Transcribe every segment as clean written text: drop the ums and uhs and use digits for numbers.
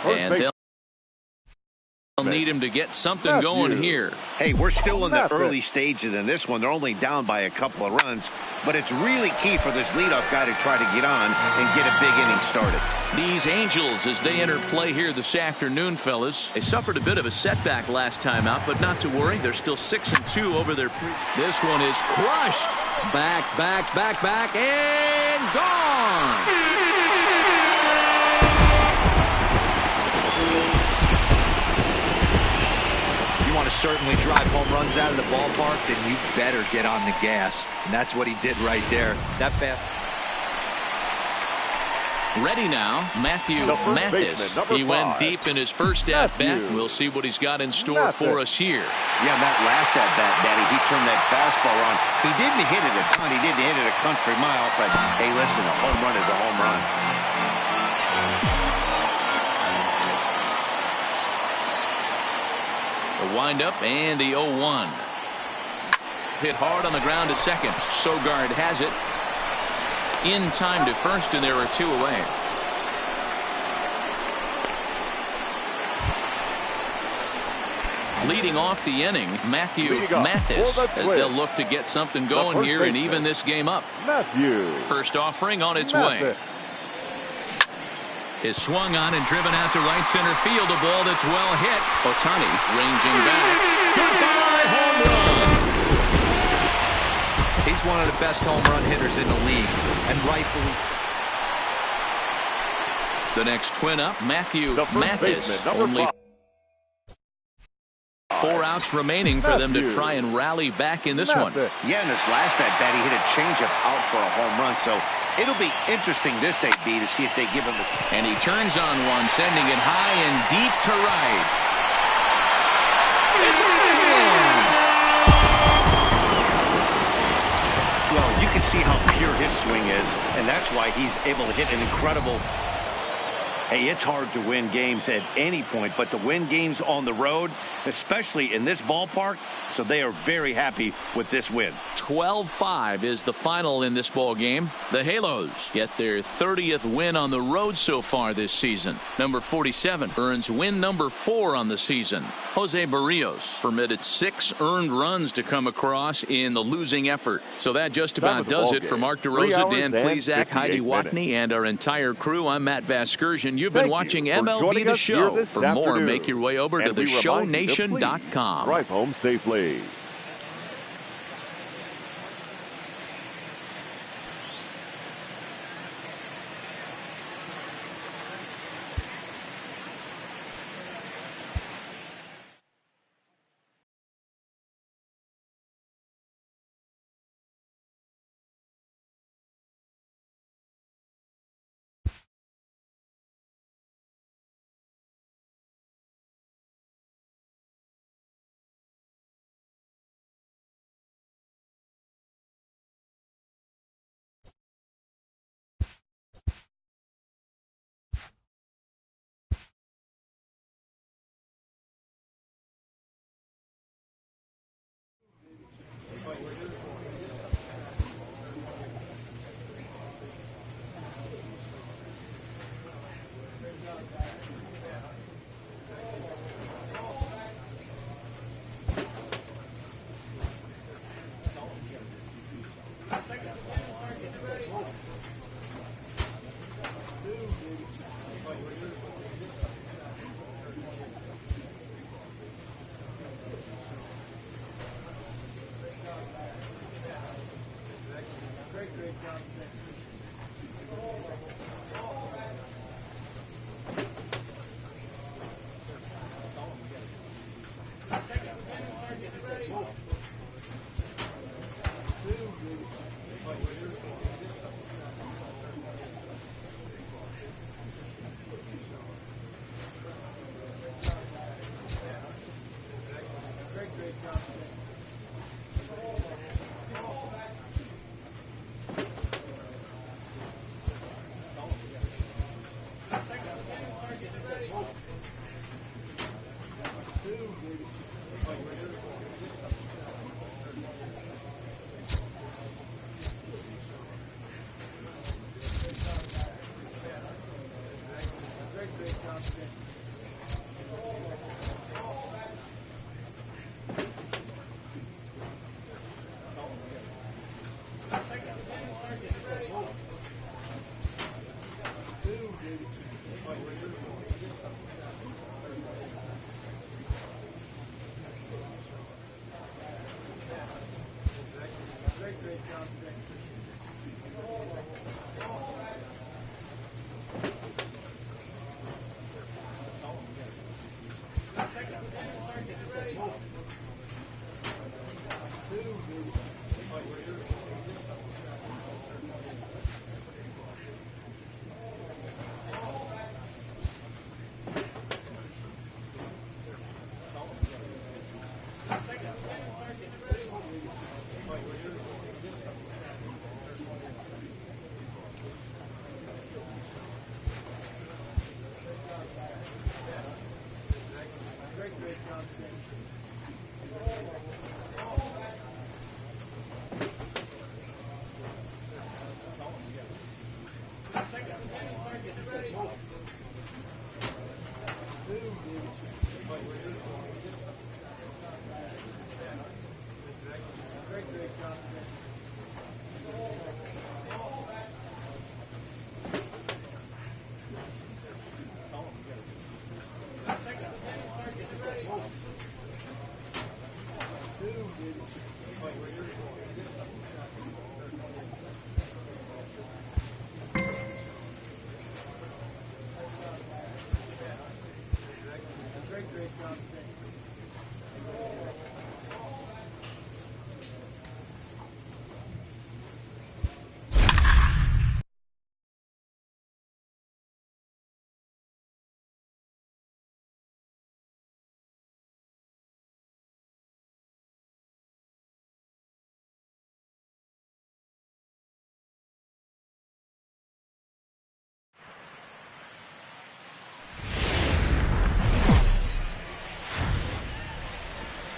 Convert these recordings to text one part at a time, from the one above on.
And they'll need him to get something going here. Hey, we're still in the early stages in this one. They're only down by a couple of runs, but it's really key for this leadoff guy to try to get on and get a big inning started. These Angels, as they enter play here this afternoon, fellas, they suffered a bit of a setback last time out, but not to worry. They're still 6-2 over their This one is crushed. Back, and gone. You want to certainly drive home runs out of the ballpark, then you better get on the gas. And that's what he did right there. That bat. Ready now, Mathis. He went deep in his first at-bat. We'll see what he's got in store for us here. Yeah, that last at-bat, Daddy, he turned that fastball on. He didn't hit it a ton. He didn't hit it a country mile, but, hey, listen, a home run is a home run. The windup and the 0-1. Hit hard on the ground to second. Sogard has it. In time to first, and there are two away. Leading off the inning, Mathis, as they'll look to get something going here and even this game up. First offering on its way. Is swung on and driven out to right center field. A ball that's well hit. Ohtani ranging back. Goodbye, home run. He's one of the best home run hitters in the league, and rightfully. The next twin up, Mathis. Only 4 outs remaining for them to try and rally back in this one. Yeah, in this last at-bat, he hit a changeup out for a home run, so it'll be interesting this AB to see if they give him a... And he turns on one, sending it high and deep to right. It's Well, you can see how pure his swing is, and that's why he's able to hit an incredible... Hey, it's hard to win games at any point, but to win games on the road, especially in this ballpark, so they are very happy with this win. 12-5 is the final in this ball game. The Halos get their 30th win on the road so far this season. Number 47 earns win number 4 on the season. Jose Barrios permitted 6 earned runs to come across in the losing effort. So that just about does it for Mark DeRosa, Dan Plesac, Heidi Watney, and our entire crew. I'm Matt Vasgersian. You've been watching MLB The Show. For more, make your way over to theshownation.com. Drive home safely.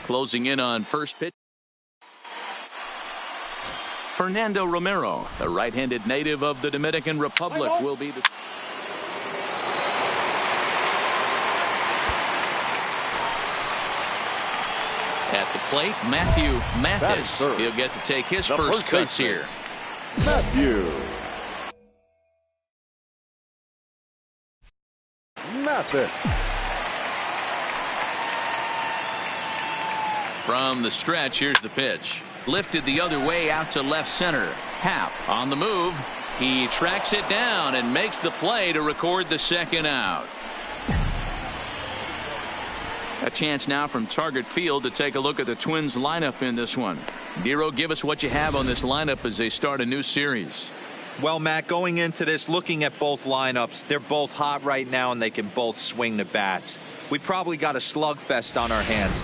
Closing in on first pitch, Fernando Romero, the right-handed native of the Dominican Republic, will be the at the plate. Matthew Mathis, he'll get to take his first cuts here. Matthew Mathis. From the stretch, here's the pitch. Lifted the other way out to left center. Happ on the move. He tracks it down and makes the play to record the second out. A chance now from Target Field to take a look at the Twins lineup in this one. Nero, give us what you have on this lineup as they start a new series. Well, Matt, going into this, looking at both lineups, they're both hot right now and they can both swing the bats. We probably got a slugfest on our hands.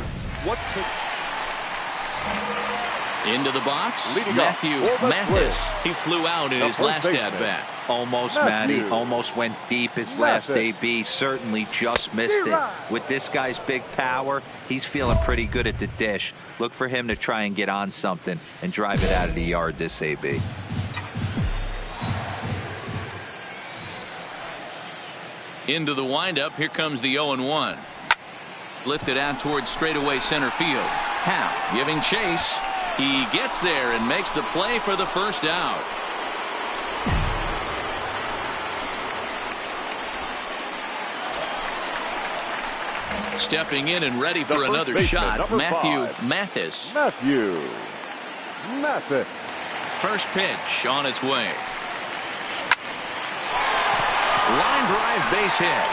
Into the box, Matthew Mathis. He flew out in his last at-bat. Almost, Matty. Almost went deep his last AB. Certainly just missed it. With this guy's big power, he's feeling pretty good at the dish. Look for him to try and get on something and drive it out of the yard this AB. Into the windup. Here comes the 0-1. Lifted out towards straightaway center field. Happ giving chase. He gets there and makes the play for the first out. Stepping in and ready for another shot, Matthew Mathis. Matthew Mathis. First pitch on its way. Line drive, base hit.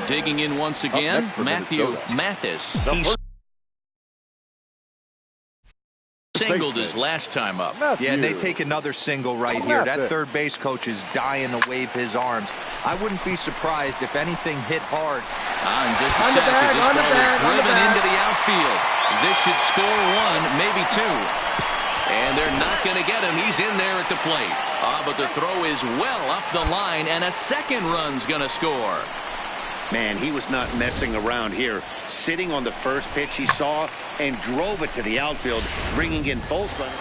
Digging in once again, Matthew Mathis. He singled his last time up. Yeah, and they take another single right here. That third base coach is dying to wave his arms. I wouldn't be surprised if anything hit hard. In just a sec, as this ball is driven into the outfield. This should score one, maybe two. And they're not going to get him. He's in there at the plate. But the throw is well up the line, and a second run's going to score. Man, he was not messing around here. Sitting on the first pitch he saw and drove it to the outfield, bringing in both runners.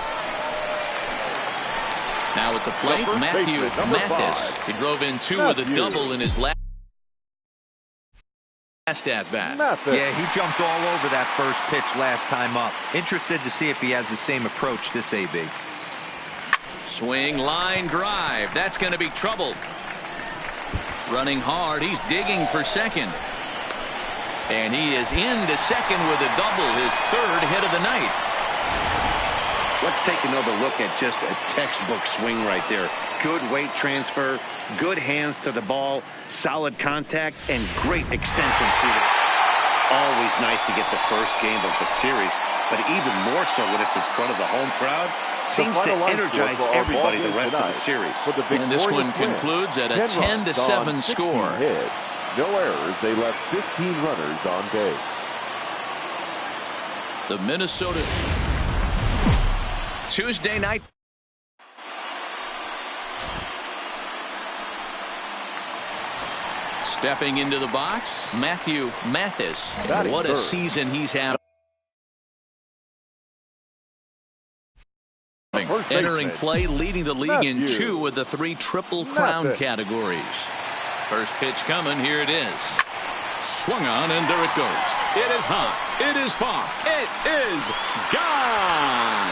Now at the plate, Matthew Mathis. He drove in two with a double in his last at-bat. Yeah, he jumped all over that first pitch last time up. Interested to see if he has the same approach this AB. Swing, line, drive. That's going to be trouble. Running hard. He's digging for second. And he is into second with a double, his third hit of the night. Let's take another look at just a textbook swing right there. Good weight transfer, good hands to the ball, solid contact, and great extension through it. Always nice to get the first game of the series, but even more so when it's in front of the home crowd. Seems to energize everybody the rest of the series. And this one concludes at a 10-7 score. Hits. No errors. They left 15 runners on base. The Minnesota Tuesday night. Stepping into the box, Matthew Mathis. What a season he's had. Entering play, leading the league in 2 of the 3 Triple Crown categories. First pitch coming, here it is. Swung on, and there it goes. It is high, it is far, it is gone!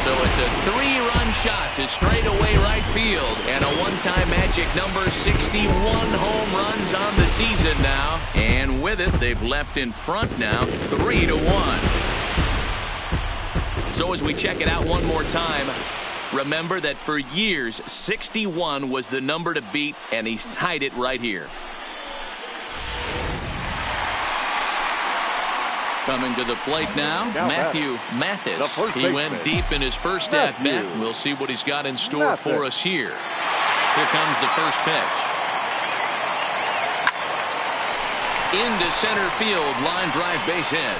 So it's a 3-run shot to straightaway right field, and a one-time magic number, 61 home runs on the season now. And with it, they've left in front now, 3-1. So as we check it out one more time, remember that for years, 61 was the number to beat, and he's tied it right here. Coming to the plate now, Matthew Mathis. He went deep in his first at-bat. We'll see what he's got in store for us here. Here comes the first pitch. Into center field, line drive, base hit.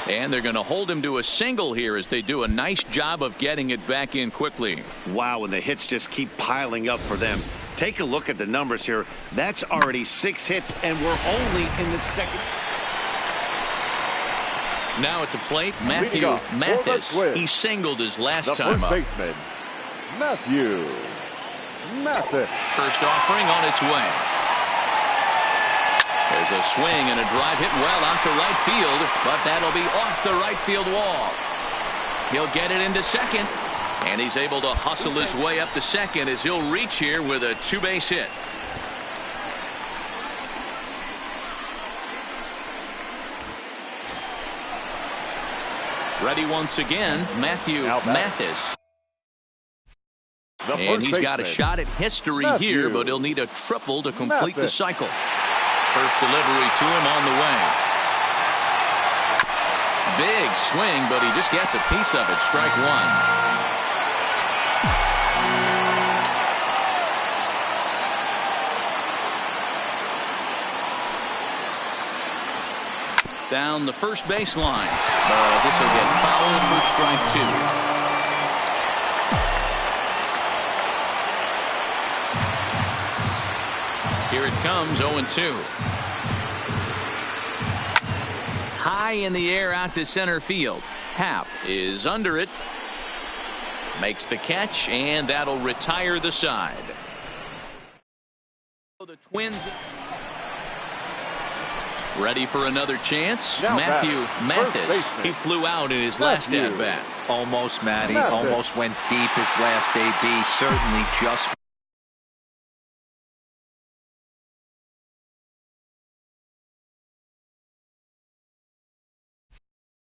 And they're going to hold him to a single here as they do a nice job of getting it back in quickly. Wow, and the hits just keep piling up for them. Take a look at the numbers here. That's already 6 hits, and we're only in the second. Now at the plate, Matthew Mathis. He singled his last time up. Baseman, Matthew Mathis. First offering on its way. There's a swing and a drive hit well out to right field, but that'll be off the right field wall. He'll get it into second, and he's able to hustle his way up to second as he'll reach here with a 2-base hit. Ready once again, Matthew Mathis. And he's got a shot at history here, but he'll need a triple to complete the cycle. First delivery to him on the way. Big swing, but he just gets a piece of it. Strike 1. Down the first baseline. This will get fouled for strike 2. Here it comes, 0-2. High in the air out to center field. Happ is under it. Makes the catch, and that'll retire the side. The Twins ready for another chance. Matthew Mathis. He flew out in his last at-bat. Almost, Matty. Almost went deep his last AB. Certainly just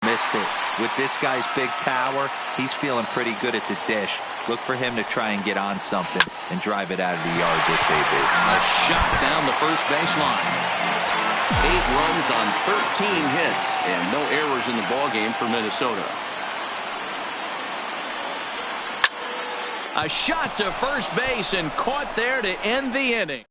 missed it. With this guy's big power, he's feeling pretty good at the dish. Look for him to try and get on something and drive it out of the yard this AB. A shot down the first baseline. 8 runs on 13 hits and no errors in the ballgame for Minnesota. A shot to first base and caught there to end the inning.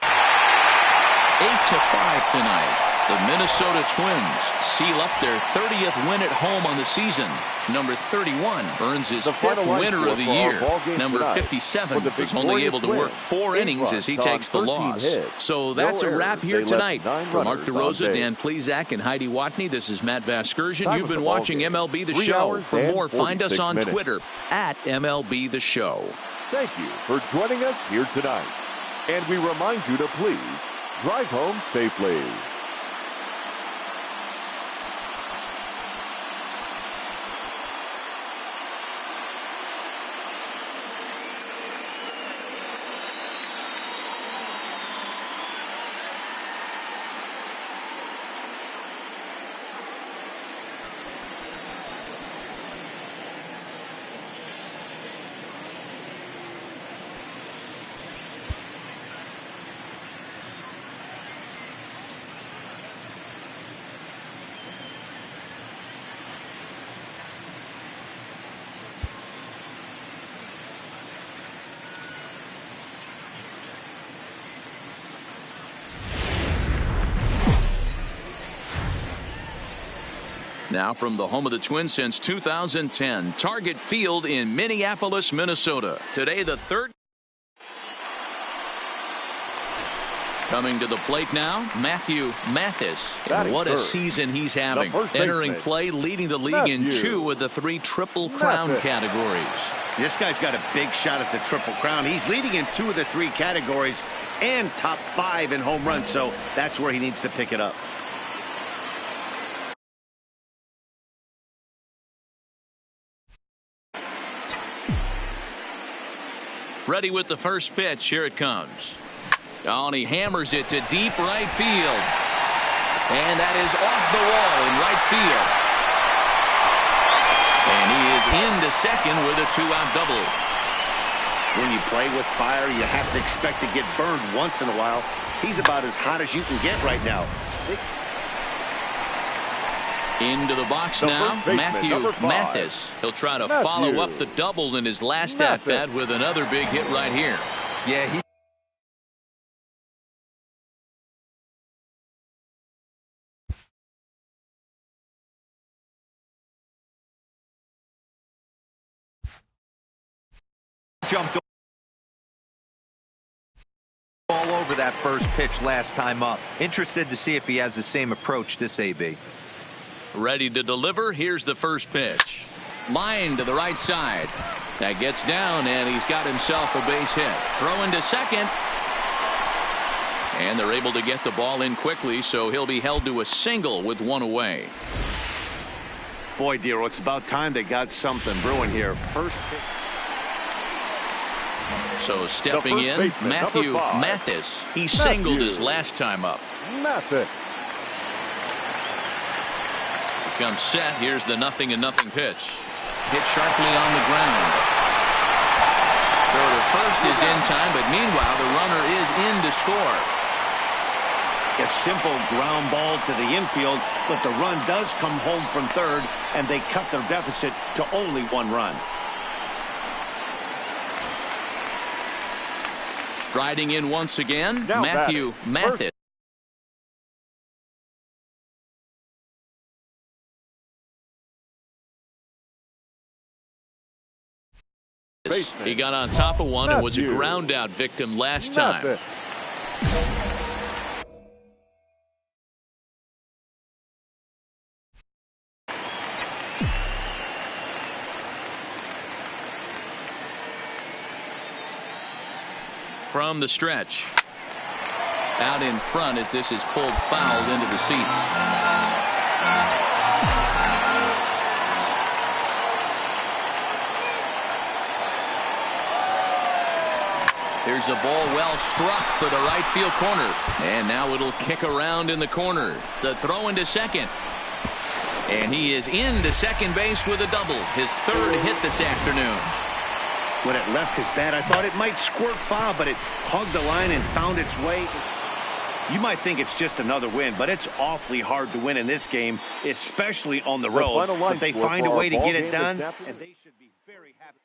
8-5 tonight. The Minnesota Twins seal up their 30th win at home on the season. Number 31 earns his 5th winner of the year. Number 57 was only able to work 4 innings as he takes the loss. So that's a wrap here tonight. For Mark DeRosa, Dan Plezak, and Heidi Watney, this is Matt Vasgersian. You've been watching MLB The Show. For more, find us on Twitter at MLB The Show. Thank you for joining us here tonight. And we remind you to please drive home safely. Now from the home of the Twins since 2010, Target Field in Minneapolis, Minnesota. Today the third. Coming to the plate now, Matthew Mathis. And what a season he's having. Entering play, leading the league in 2 of the 3 Triple Crown categories. This guy's got a big shot at the Triple Crown. He's leading in 2 of the 3 categories and top 5 in home runs, so that's where he needs to pick it up. Ready with the first pitch. Here it comes. Oh, and he hammers it to deep right field. And that is off the wall in right field. And he is into second with a 2-out double. When you play with fire, you have to expect to get burned once in a while. He's about as hot as you can get right now. Into the box now, Matthew Mathis. He'll try to follow up the double in his last at-bat with another big hit right here. Yeah, he jumped all over that first pitch last time up. Interested to see if he has the same approach this AB. Ready to deliver. Here's the first pitch. Line to the right side. That gets down, and he's got himself a base hit. Throw into second. And they're able to get the ball in quickly, so he'll be held to a single with 1 away. Boy, Dero, it's about time they got something brewing here. First pitch. So stepping in, Matthew Mathis. He singled his last time up. Mathis. Comes set. Here's the 0-0 pitch. Hit sharply on the ground. Throw to first is in time, but meanwhile the runner is in to score. A simple ground ball to the infield, but the run does come home from third, and they cut their deficit to only 1 run. Striding in once again, Matthew Mathis. He got on top of one and was a ground out victim last time. From the stretch. Out in front as this is pulled foul into the seats. Here's a ball well struck for the right field corner. And now it'll kick around in the corner. The throw into second. And he is into second base with a double. His 3rd hit this afternoon. When it left his bat, I thought it might squirt foul, but it hugged the line and found its way. You might think it's just another win, but it's awfully hard to win in this game, especially on the road. But they find a way to get it done, and they should be very happy.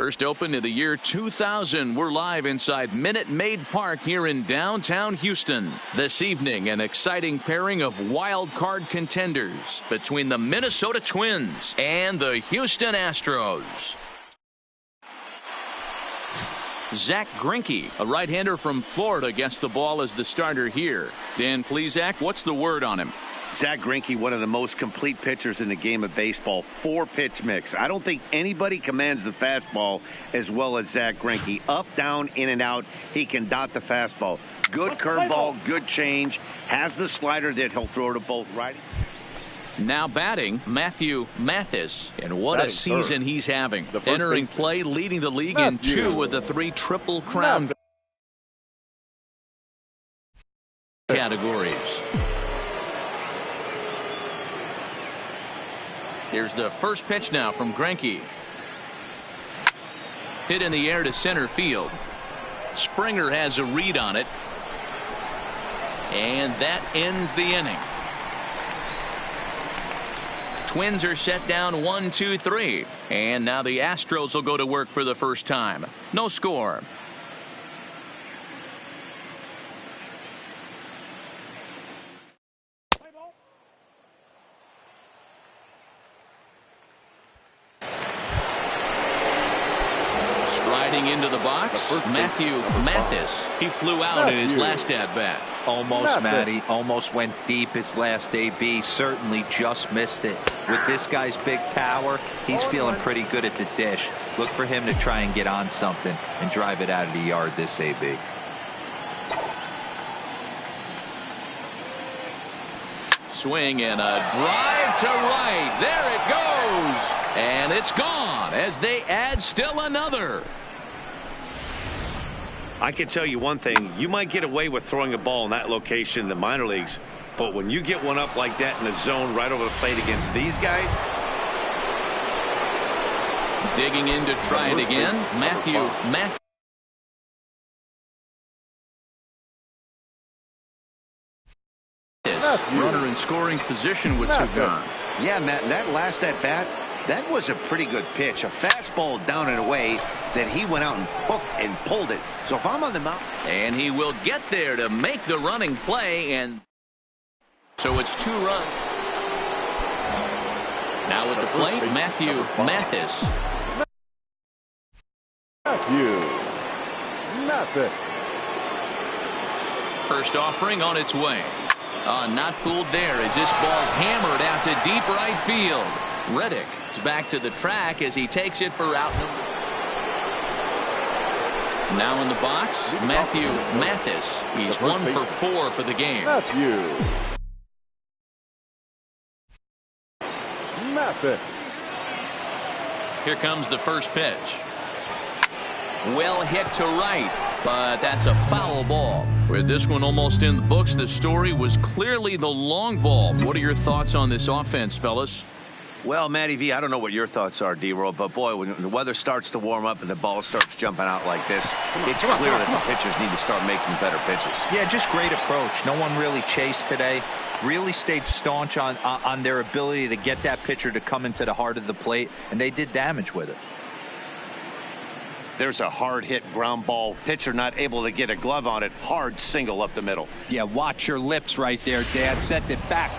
First opened in the year 2000. We're live inside Minute Maid Park here in downtown Houston. This evening, an exciting pairing of wild card contenders between the Minnesota Twins and the Houston Astros. Zach Greinke, a right-hander from Florida, gets the ball as the starter here. Dan Plesac, what's the word on him? Zach Greinke, one of the most complete pitchers in the game of baseball. 4-pitch mix. I don't think anybody commands the fastball as well as Zach Greinke. Up, down, in, and out. He can dot the fastball. Good curveball, good change. Has the slider that he'll throw to both righty. Now batting, Matthew Mathis, and what a season he's having. Entering play, leading the league in 2 of the 3 Triple Crown categories. Here's the first pitch now from Greinke. Hit in the air to center field. Springer has a read on it. And that ends the inning. Twins are set down 1-2-3. And now the Astros will go to work for the first time. No score. Into the box, Matthew Mathis. He flew out in his last at-bat. Almost, Matty. Almost went deep his last AB. Certainly just missed it. With this guy's big power, he's feeling pretty good at the dish. Look for him to try and get on something and drive it out of the yard this AB. Swing and a drive to right. There it goes. And it's gone as they add still another. I can tell you one thing. You might get away with throwing a ball in that location in the minor leagues, but when you get one up like that in the zone right over the plate against these guys. Digging in to try it again. Matthew runner in scoring position with Sugan. Yeah, Matt, that last at bat, that was a pretty good pitch. A fastball down and away that he went out and hooked and pulled it. So if I'm on the mound. And he will get there to make the running play. And so it's 2 runs. Now at the plate, Matthew Mathis. First offering on its way. Not fooled there as this ball's hammered out to deep right field. Reddick is back to the track as he takes it for out number. Now in the box, Matthew Mathis. He's 1 for 4 for the game. Here comes the first pitch. Well hit to right, but that's a foul ball. With this one almost in the books, the story was clearly the long ball. What are your thoughts on this offense, fellas? Well, Matty V, I don't know what your thoughts are, D-Roll, but boy, when the weather starts to warm up and the ball starts jumping out like this, it's clear that the pitchers need to start making better pitches. Yeah, just great approach. No one really chased today. Really stayed staunch on their ability to get that pitcher to come into the heart of the plate, and they did damage with it. There's a hard hit ground ball. Pitcher not able to get a glove on it. Hard single up the middle. Yeah, watch your lips right there, Dad. Sent it back.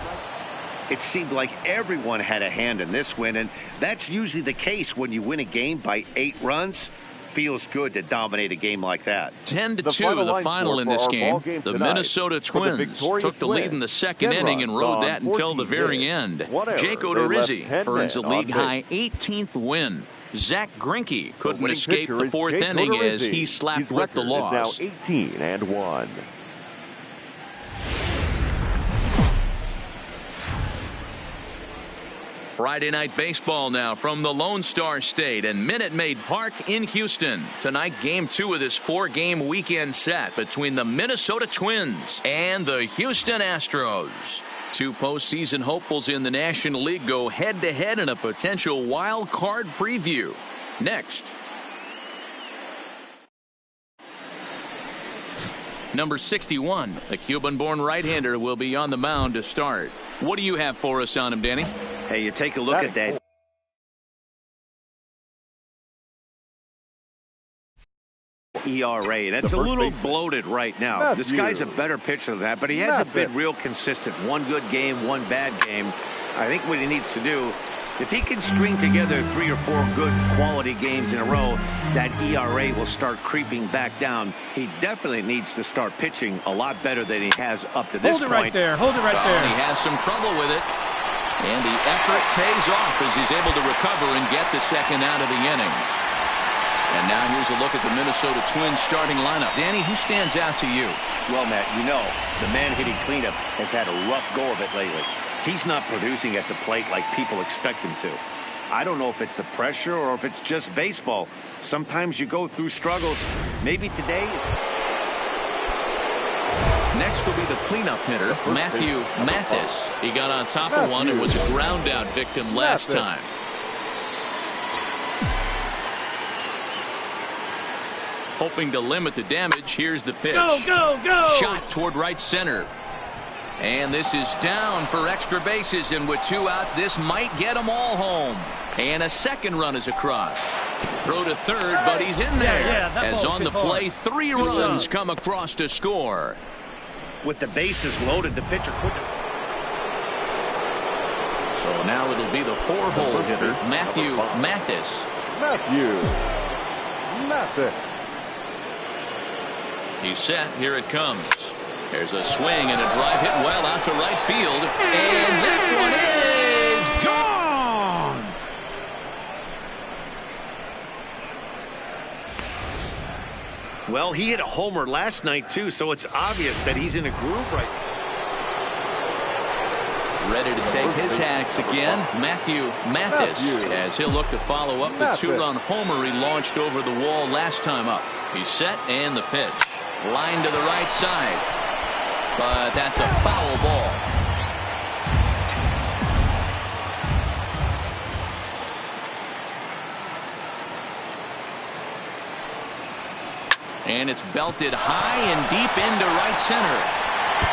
It seemed like everyone had a hand in this win, and that's usually the case when you win a game by 8 runs. Feels good to dominate a game like that. 10-2, the final in this game. The Minnesota Twins took the lead in the second inning and rode that until the very end. Jake Odorizzi earns a league-high 18th win. Zach Greinke couldn't escape the 4th inning as he slapped with the loss. Now 18-1. Friday night baseball now from the Lone Star State and Minute Maid Park in Houston. Tonight, game 2 of this 4-game weekend set between the Minnesota Twins and the Houston Astros. 2 postseason hopefuls in the National League go head-to-head in a potential wild card preview. Next. Number 61, the Cuban-born right-hander, will be on the mound to start. What do you have for us on him, Danny? Hey, you take a look at that. ERA. That's a little bloated right now. This guy's a better pitcher than that, but he hasn't been real consistent. One good game, one bad game. I think what he needs to do, if he can string together 3 or 4 good quality games in a row, that ERA will start creeping back down. He definitely needs to start pitching a lot better than he has up to this point. Hold it right there. Hold it right there. He has some trouble with it. And the effort pays off as he's able to recover and get the second out of the inning. And now here's a look at the Minnesota Twins starting lineup. Danny, who stands out to you? Well, Matt, you know, the man hitting cleanup has had a rough go of it lately. He's not producing at the plate like people expect him to. I don't know if it's the pressure or if it's just baseball. Sometimes you go through struggles. Maybe today. Next will be the cleanup hitter, Matthew Mathis. He got on top of one and was a ground out victim last time. Hoping to limit the damage, here's the pitch. Go, go, go! Shot toward right center. And this is down for extra bases, and with 2 outs, this might get them all home. And a second run is across. Throw to third, but he's in there. As on the play, 3 runs come across to score. With the bases loaded, the pitcher couldn't. So now it'll be the 4-hole hitter, Matthew Mathis. He's set. Here it comes. There's a swing and a drive hit well out to right field. And that one is gone! Well, he hit a homer last night, too, so it's obvious that he's in a groove right now. Ready to take his hacks again, Matthew Mathis, as he'll look to follow up the 2-run homer he launched over the wall last time up. He's set, and the pitch. Line to the right side. But that's a foul ball. And it's belted high and deep into right center.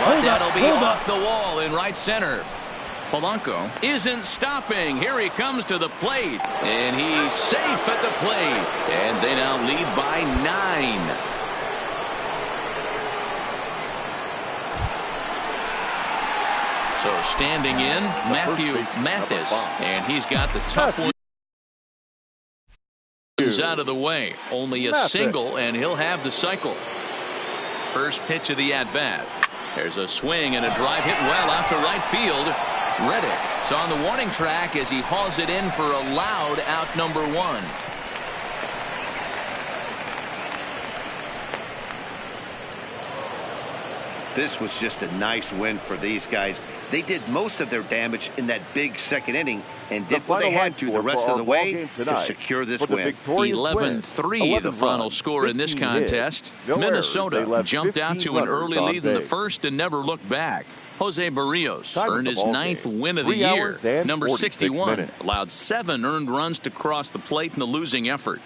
But that'll be off the wall in right center. Polanco isn't stopping. Here he comes to the plate. And he's safe at the plate. And they now lead by 9. So standing in, Matthew Mathis. And he's got the tough one out of the way. Only a single, and he'll have the cycle. First pitch of the at-bat. There's a swing and a drive hit well out to right field. Reddick is on the warning track as he hauls it in for a loud out number 1. This was just a nice win for these guys. They did most of their damage in that big second inning and did what they had to the rest of the way to secure this win. 11-3 the final score in this contest. Minnesota jumped out to an early lead in the first and never looked back. Jose Barrios earned his 9th win of the year. Number 61 allowed 7 earned runs to cross the plate in the losing effort.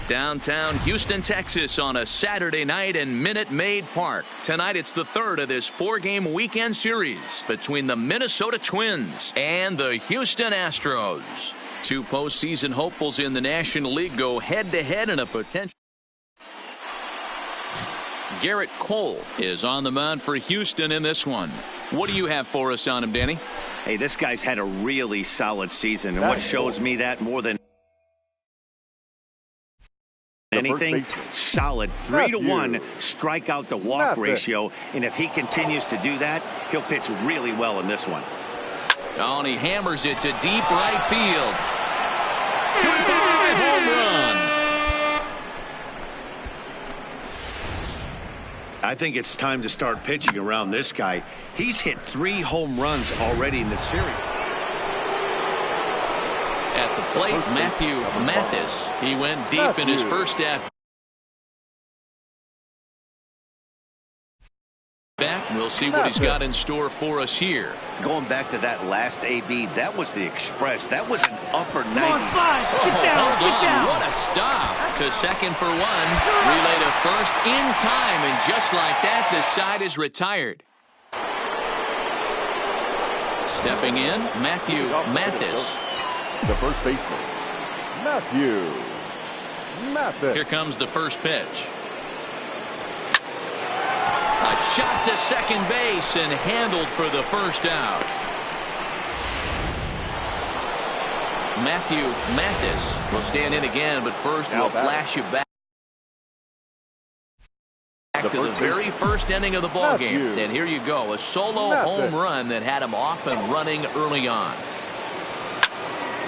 Downtown Houston, Texas on a Saturday night in Minute Maid Park. Tonight it's the 3rd of this 4-game weekend series between the Minnesota Twins and the Houston Astros. 2 postseason hopefuls in the National League go head-to-head in a potential. Garrett Cole is on the mound for Houston in this one. What do you have for us on him, Danny? Hey, this guy's had a really solid season, and what shows me that more than anything, solid 3-to-1 strikeout to walk ratio, and if he continues to do that, he'll pitch really well in this one. Oh, and he hammers it to deep right field. Goodbye, home run. I think it's time to start pitching around this guy. He's hit 3 home runs already in the series. At the plate, Matthew Mathis. He went deep in his first at bat. We'll see what he's got in store for us here. Going back to that last AB, that was the express. That was an upper 90. Come on, slide. Get down. Get down. What a stop. To second for 1. Relay to first in time. And just like that, the side is retired. Stepping in, Matthew Mathis. the first baseman, Matthew Mathis. Here comes the first pitch. A shot to second base and handled for the first out. Matthew Mathis will stand in again, but first we'll flash you back to the very first inning of the ball game. And here you go, a solo home run that had him off and running early on.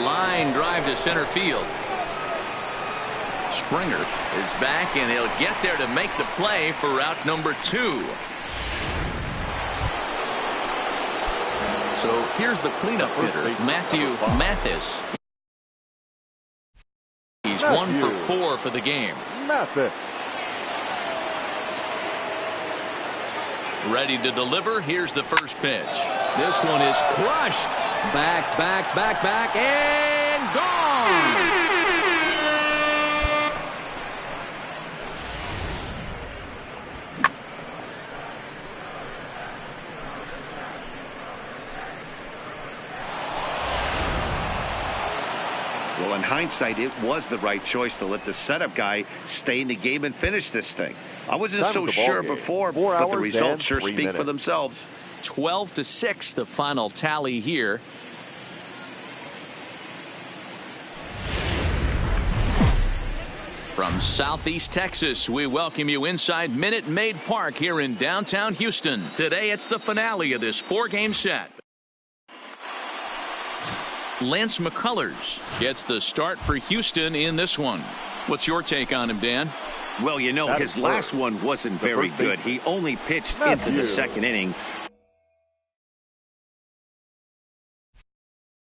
Line drive to center field. Springer is back, and he'll get there to make the play for route number 2. So here's the cleanup hitter, Matthew Mathis. He's 1 for 4 for the game. Mathis. Ready to deliver. Here's the first pitch. This one is crushed. Back, and gone. Well, in hindsight, it was the right choice to let the setup guy stay in the game and finish this thing. I wasn't so sure before, but the results sure speak for themselves. 12-6, the final tally here. From Southeast Texas, we welcome you inside Minute Maid Park here in downtown Houston. Today, it's the finale of this 4-game set. Lance McCullers gets the start for Houston in this one. What's your take on him, Dan? Well, you know, his last one wasn't very good. He only pitched into the second inning.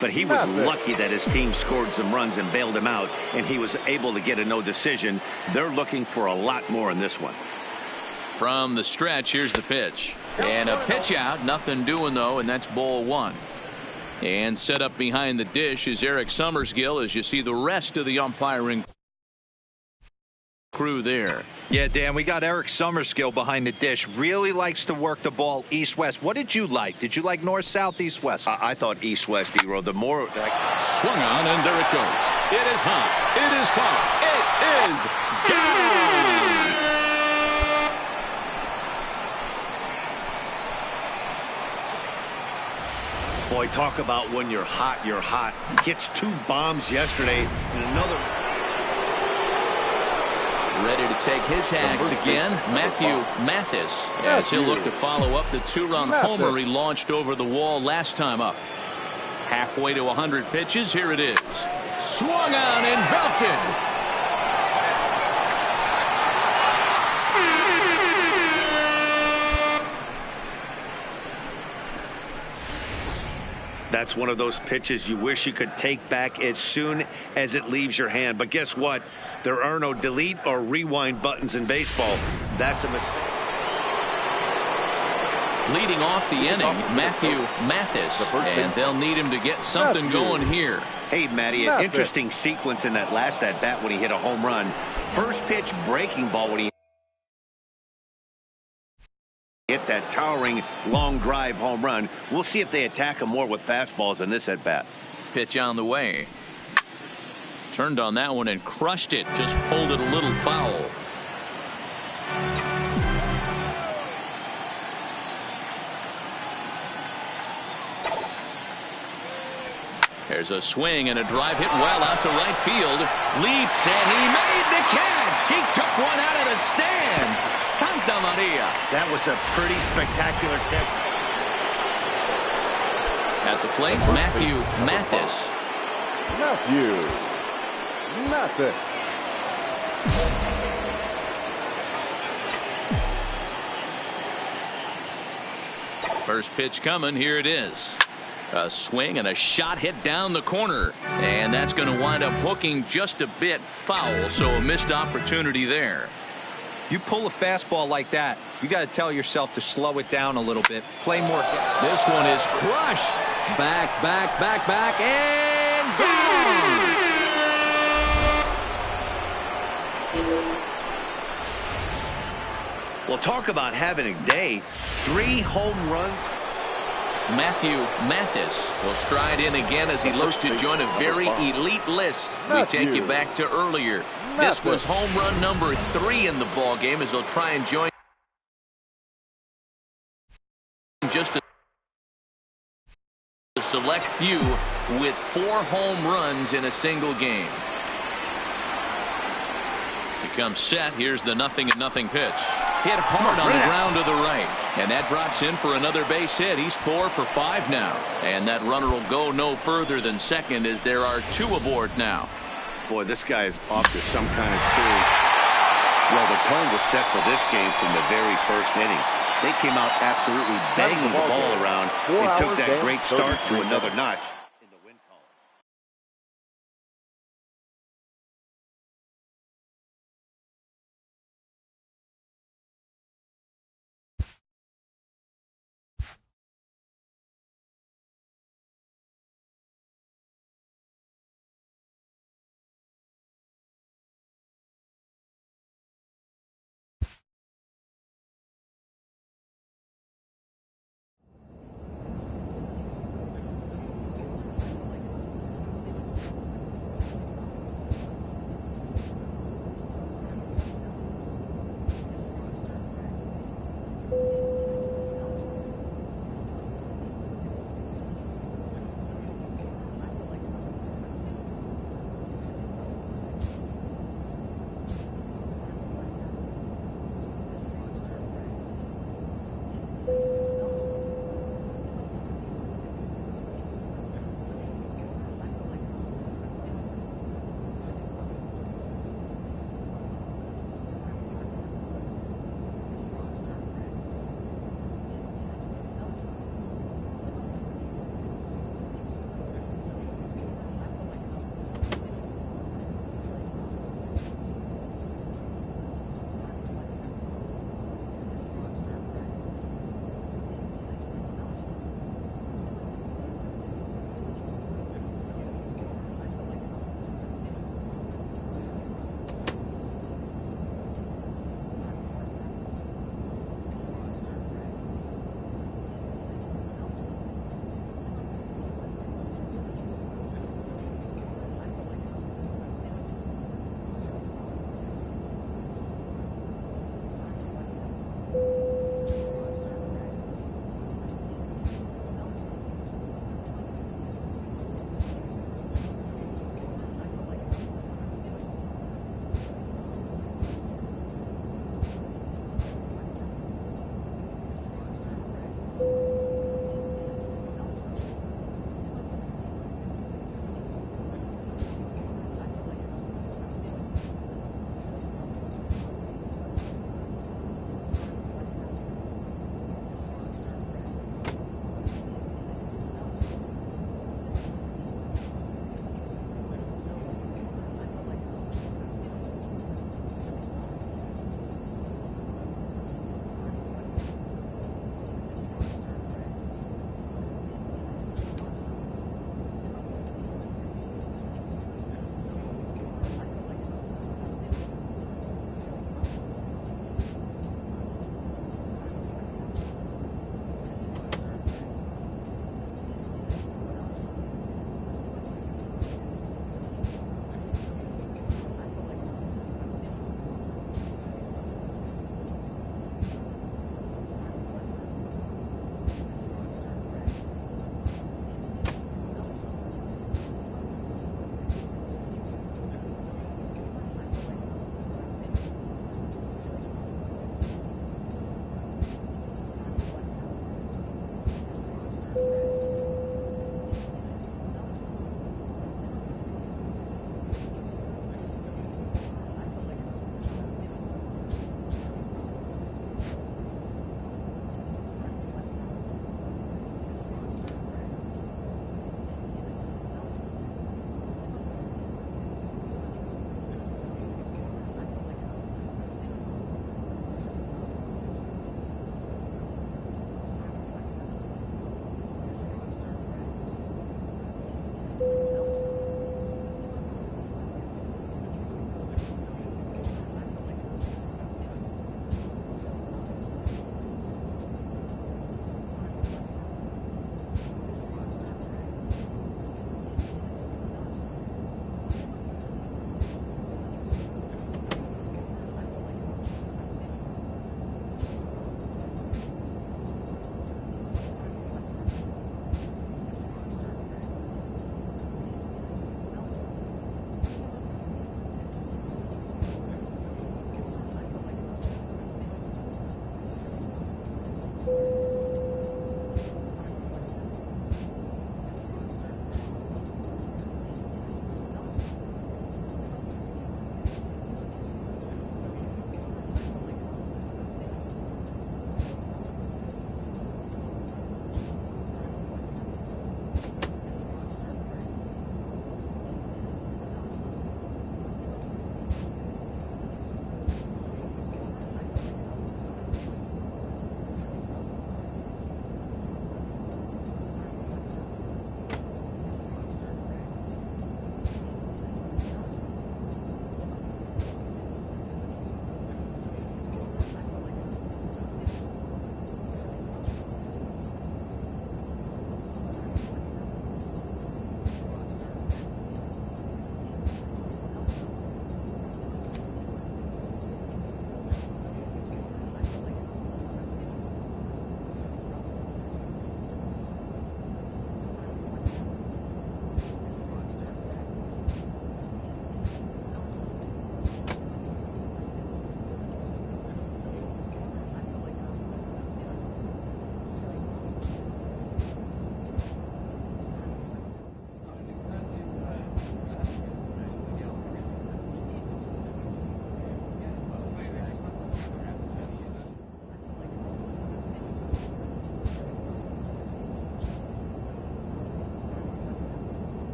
But he was lucky that his team scored some runs and bailed him out, and he was able to get a no decision. They're looking for a lot more in this one. From the stretch, here's the pitch. And a pitch out, nothing doing though, and that's ball 1. And set up behind the dish is Eric Summersgill as you see the rest of the umpiring crew there. Yeah, Dan, we got Eric Summersgill behind the dish. Really likes to work the ball east-west. What did you like? Did you like north-south, east-west? I thought east-west, D-Row. The more... Swung on, and there it goes. It is high. It is far. It is gone. Boy, talk about when you're hot, you're hot. Gets 2 bombs yesterday and another. Ready to take his hacks again, Matthew Mathis, as he'll look to follow up the 2-run homer he launched over the wall last time up. Halfway to 100 pitches, here it is. Swung on and belted. That's one of those pitches you wish you could take back as soon as it leaves your hand. But guess what? There are no delete or rewind buttons in baseball. That's a mistake. Leading off the inning, Matthew Mathis, and they'll need him to get something going here. Hey, Matty, an interesting sequence in that last at-bat when he hit a home run. First pitch breaking ball when he hit that towering long drive home run. We'll see if they attack him more with fastballs in this at-bat. Pitch on the way. Turned on that one and crushed it. Just pulled it a little foul. There's a swing and a drive hit well out to right field. Leaps and he made the catch. He took one out of the stands. Santa Maria. That was a pretty spectacular catch. At the plate, Matthew Mathis. First pitch coming. Here it is. A swing and a shot hit down the corner, and that's going to wind up hooking just a bit foul, so a missed opportunity there. You pull a fastball like that, you got to tell yourself to slow it down a little bit, play more. This one is crushed. Back, and gone. Well, talk about having a day. 3 home runs. Matthew Mathis will stride in again as he looks to join a very elite list. We take you back to earlier. This was home run number 3 in the ball game as he'll try and join just a select few with 4 home runs in a single game. Becomes set. Here's the 0-0 pitch. Hit hard on the ground to the right. And that drops in for another base hit. He's 4 for 5 now. And that runner will go no further than second as there are 2 aboard now. Boy, this guy is off to some kind of series. Well, the tone was set for this game from the very first inning. They came out absolutely banging the ball around and took that great start to another notch.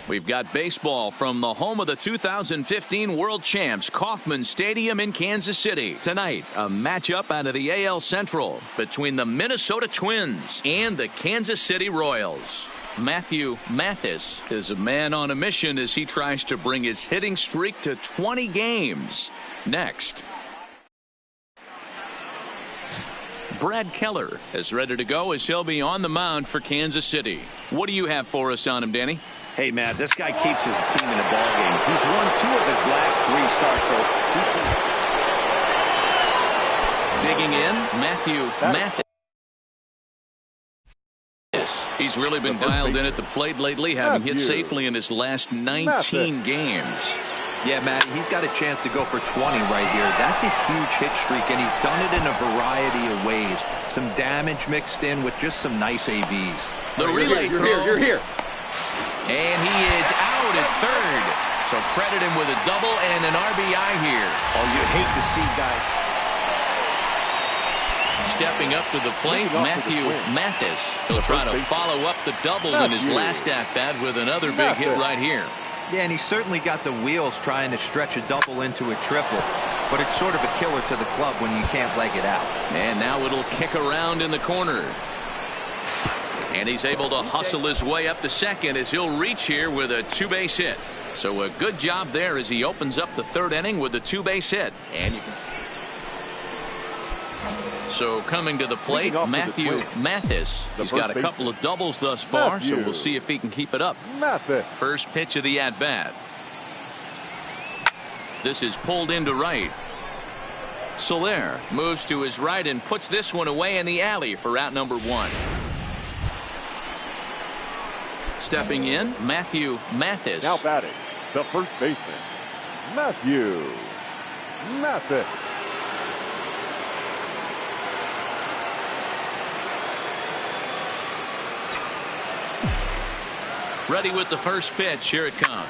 We've got baseball from the home of the 2015 World Champs, Kauffman Stadium in Kansas City. Tonight, a matchup out of the AL Central between the Minnesota Twins and the Kansas City Royals. Matthew Mathis is a man on a mission as he tries to bring his hitting streak to 20 games. Next. Brad Keller is ready to go as he'll be on the mound for Kansas City. What do you have for us on him, Danny? Hey, Matt, this guy keeps his team in a ball game. He's won 2 of his last 3 starts. So digging in, Matthew Mathis. He's really been dialed in at the plate lately, having hit safely in his last 19 games. Yeah, Matty, he's got a chance to go for 20 right here. That's a huge hit streak, and he's done it in a variety of ways. Some damage mixed in with just some nice ABs. The relay throw. You're here. And he is out at third. So credit him with a double and an RBI here. Oh, you hate to see guys. Stepping up to the plate, Matthew Mathis. He'll try to follow up the double in his last at-bat with another big hit right here. Yeah, and he certainly got the wheels trying to stretch a double into a triple. But it's sort of a killer to the club when you can't leg it out. And now it'll kick around in the corner. And he's able to hustle his way up to second as he'll reach here with a 2-base hit. So a good job there as he opens up the 3rd inning with a 2-base hit. And you can see. So coming to the plate, Matthew Mathis. He's got a couple of doubles thus far, so we'll see if he can keep it up. First pitch of the at-bat. This is pulled into right. Soler moves to his right and puts this one away in the alley for out number 1. Stepping in, Matthew Mathis. Now batting, the first baseman, Matthew Mathis. Ready with the first pitch. Here it comes.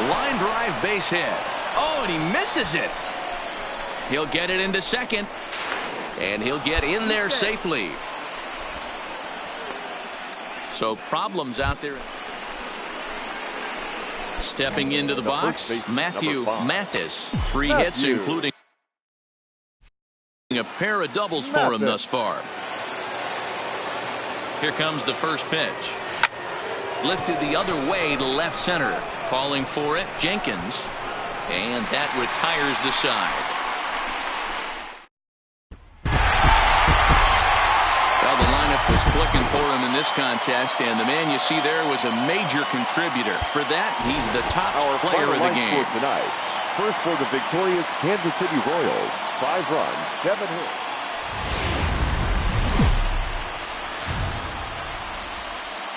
Line drive base hit. Oh, and he misses it. He'll get it into second. And he'll get in there safely. So problems out there. Stepping into the box, Matthew Mathis. 3 hits, including a pair of doubles for him thus far. Here comes the first pitch. Lifted the other way to left center. Calling for it, Jenkins. And that retires the side. Well, the lineup was clicking for him in this contest, and the man you see there was a major contributor. For that, he's the top player of the game. Tonight. First for the victorious Kansas City Royals. 5 runs, 7 hits.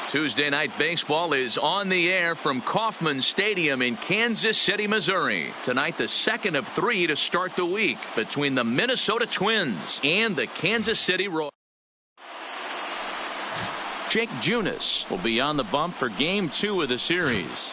Tuesday Night Baseball is on the air from Kauffman Stadium in Kansas City, Missouri. Tonight, the second of 3 to start the week between the Minnesota Twins and the Kansas City Royals. Jake Junis will be on the bump for Game 2 of the series.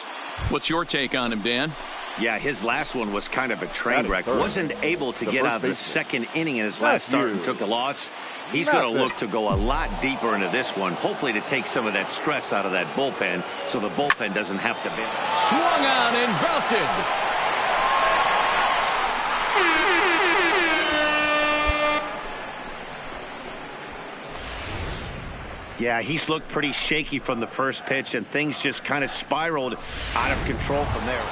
What's your take on him, Dan? Yeah, his last one was kind of a train wreck. Wasn't able to get out of the second inning in his last start and took the loss. He's going to look to go a lot deeper into this one, hopefully to take some of that stress out of that bullpen so the bullpen doesn't have to be. Swung on and belted. Yeah, he's looked pretty shaky from the first pitch, and things just kind of spiraled out of control from there.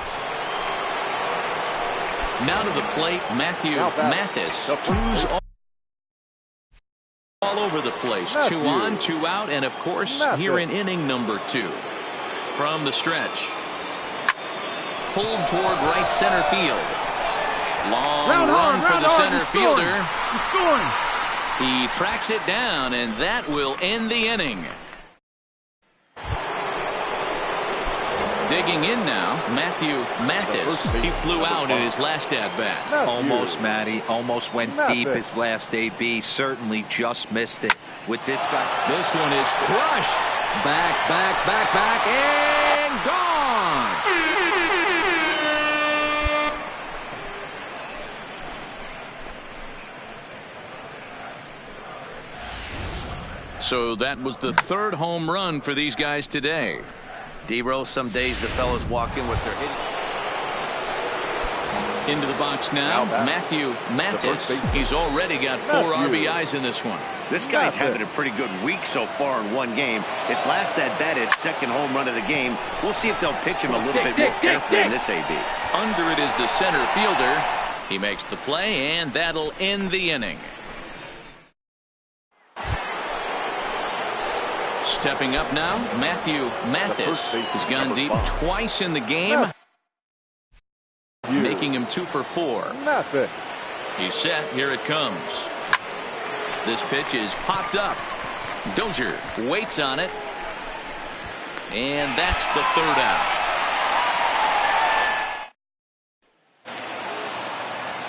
Now to the plate, Matthew Mathis. Twos all over the place. Matthew. 2 on, 2 out, and of course, Mathis. here in inning number 2. From the stretch. Pulled toward right center field. Long run for the center fielder. He's scoring. He tracks it down, and that will end the inning. Digging in now, Matthew Mathis. He flew out in his last at-bat. Almost, Matty. Almost went deep his last AB. Certainly just missed it. With this guy. This one is crushed. Back, and gone. So that was the 3rd home run for these guys today. D-Rose, some days the fellas walk in with their hit. Into the box now, Matthew Mathis. He's already got 4 RBIs in this one. This guy's having a pretty good week so far in one game. His last at-bat is 2nd home run of the game. We'll see if they'll pitch him a little bit more carefully in this AB. Under it is the center fielder. He makes the play, and that'll end the inning. Stepping up now, Matthew Mathis. He's gone deep twice in the game, making him 2 for 4. He's set. Here it comes. This pitch is popped up. Dozier waits on it, and that's the 3rd out.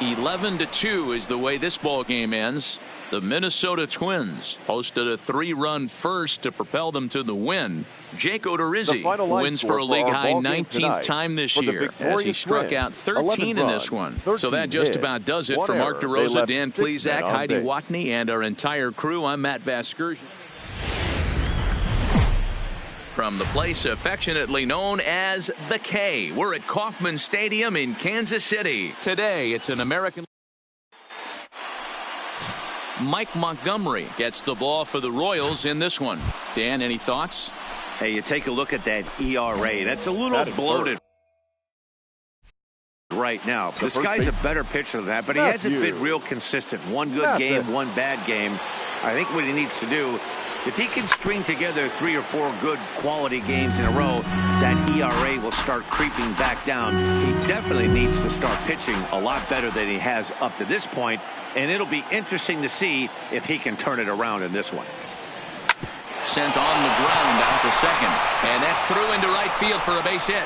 11-2 is the way this ball game ends. The Minnesota Twins posted a 3-run first to propel them to the win. Jake Odorizzi wins for a league-high 19th time this year as he struck out 13 in this one. So that just about does it for Mark DeRosa, Dan Plesac, Heidi Watney, and our entire crew. I'm Matt Vasgersian. From the place affectionately known as the K, we're at Kauffman Stadium in Kansas City. Today, it's an American. Mike Montgomery gets the ball for the Royals in this one. Dan, any thoughts? Hey, you take a look at that ERA. That's a little bloated right now. This guy's a better pitcher than that, but he hasn't been real consistent. One good game, one bad game. I think what he needs to do, if he can string together 3 or 4 good quality games in a row, that ERA will start creeping back down. He definitely needs to start pitching a lot better than he has up to this point, and it'll be interesting to see if he can turn it around in this one. Sent on the ground out to second, and that's through into right field for a base hit.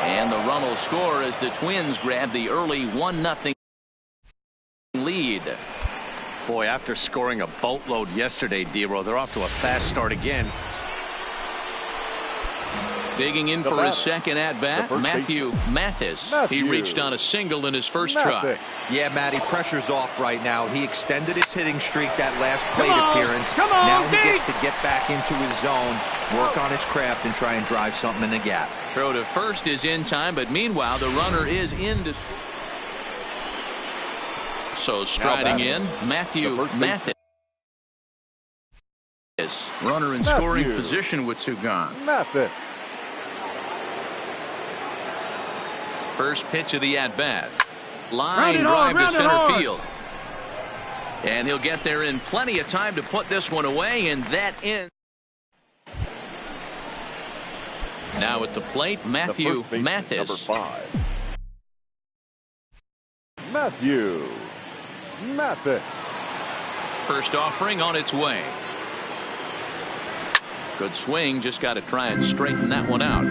And the run will score as the Twins grab the early 1-0 lead. Boy, after scoring a boatload yesterday, D-Row, they're off to a fast start again. Digging in for his second at-bat, Matthew Mathis. He reached on a single in his first try. Yeah, Matty, pressure's off right now. He extended his hitting streak that last plate appearance. Now he gets to get back into his zone, work on his craft, and try and drive something in the gap. Throw to first is in time, but meanwhile, the runner is in to. So striding in, Matthew Mathis. Runner in scoring position with 2 gone. First pitch of the at-bat. Line drive to center field. And he'll get there in plenty of time to put this one away, and that ends. Now at the plate, Matthew Mathis. Matthew Mathis. First offering on its way. Good swing, just got to try and straighten that one out.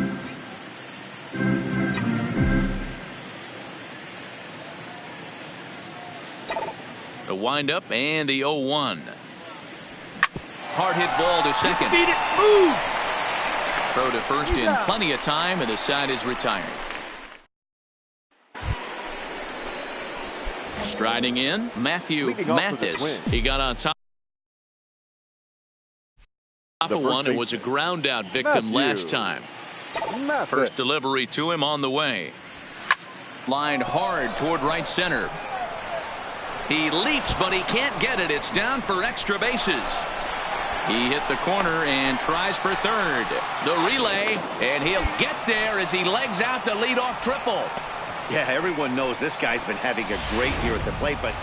The windup and the 0-1. Hard hit ball to second. Beat it, move. Throw to first in plenty of time, and the side is retired. Striding in, Matthew Mathis. He got on top of one and was a ground out victim last time. First delivery to him on the way. Lined hard toward right center. He leaps, but he can't get it. It's down for extra bases. He hit the corner and tries for third. The relay, and he'll get there as he legs out the leadoff triple. Yeah, everyone knows this guy's been having a great year at the plate, but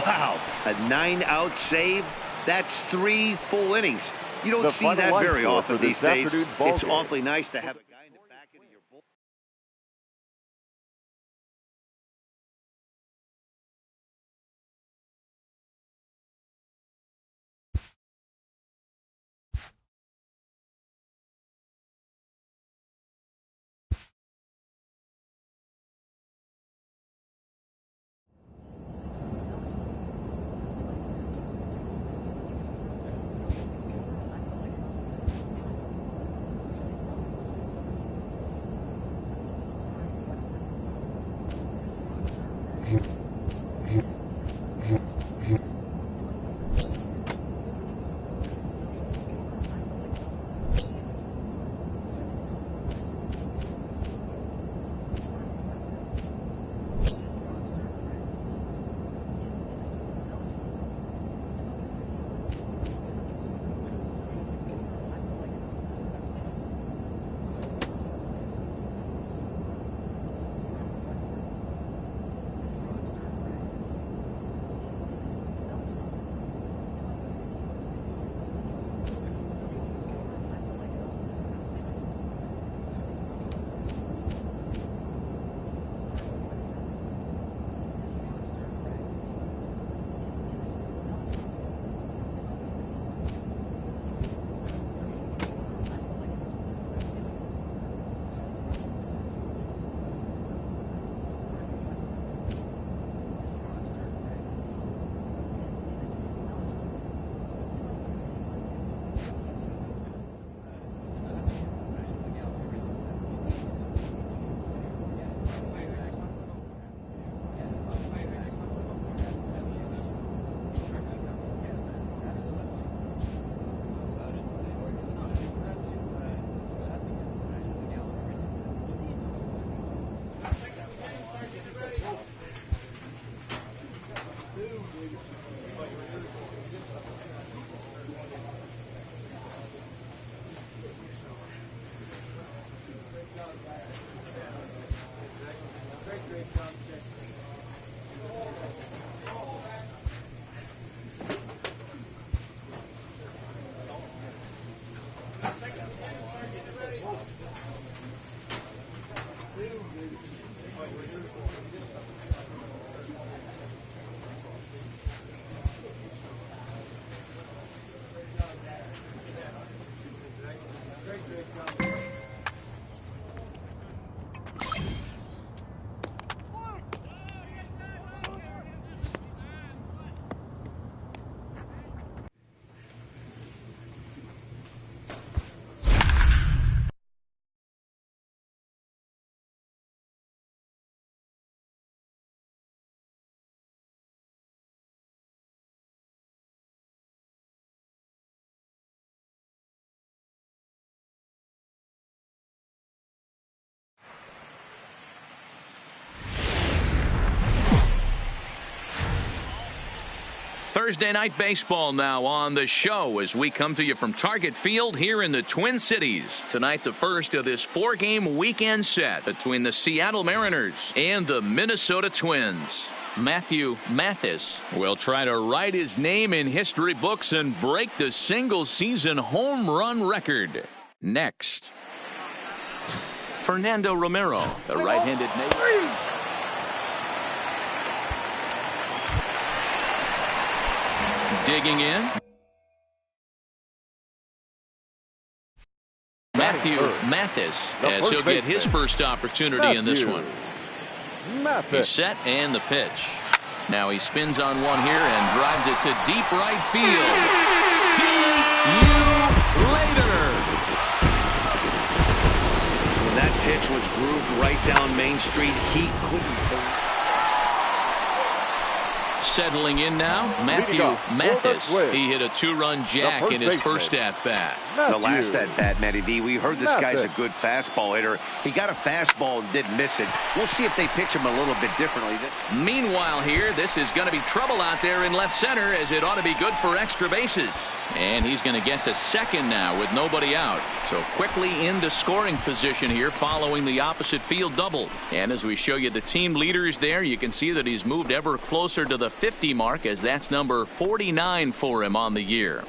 wow, a 9-out save? That's 3 full innings. You don't see that very often these days. It's awfully nice to have a guy in the back end of your bullpen. Thursday Night Baseball now on the show as we come to you from Target Field here in the Twin Cities. Tonight, the first of this 4-game weekend set between the Seattle Mariners and the Minnesota Twins. Matthew Mathis will try to write his name in history books and break the single-season home run record. Next, Fernando Romero, the right-handed native. Digging in, Matthew Mathis, as he'll get his first opportunity in this one. He's set and the pitch. Now he spins on one here and drives it to deep right field. See you later. When that pitch was grooved right down Main Street, he couldn't. Settling in now, Matthew Mathis. He hit a 2-run jack in his first at-bat. The last at bat, Matty D, we heard this guy's a good fastball hitter. He got a fastball and didn't miss it. We'll see if they pitch him a little bit differently. Meanwhile here, this is going to be trouble out there in left center, as it ought to be good for extra bases. And he's going to get to second now with nobody out. So quickly into scoring position here following the opposite field double. And as we show you the team leaders there, you can see that he's moved ever closer to the 50 mark, as that's number 49 for him on the year.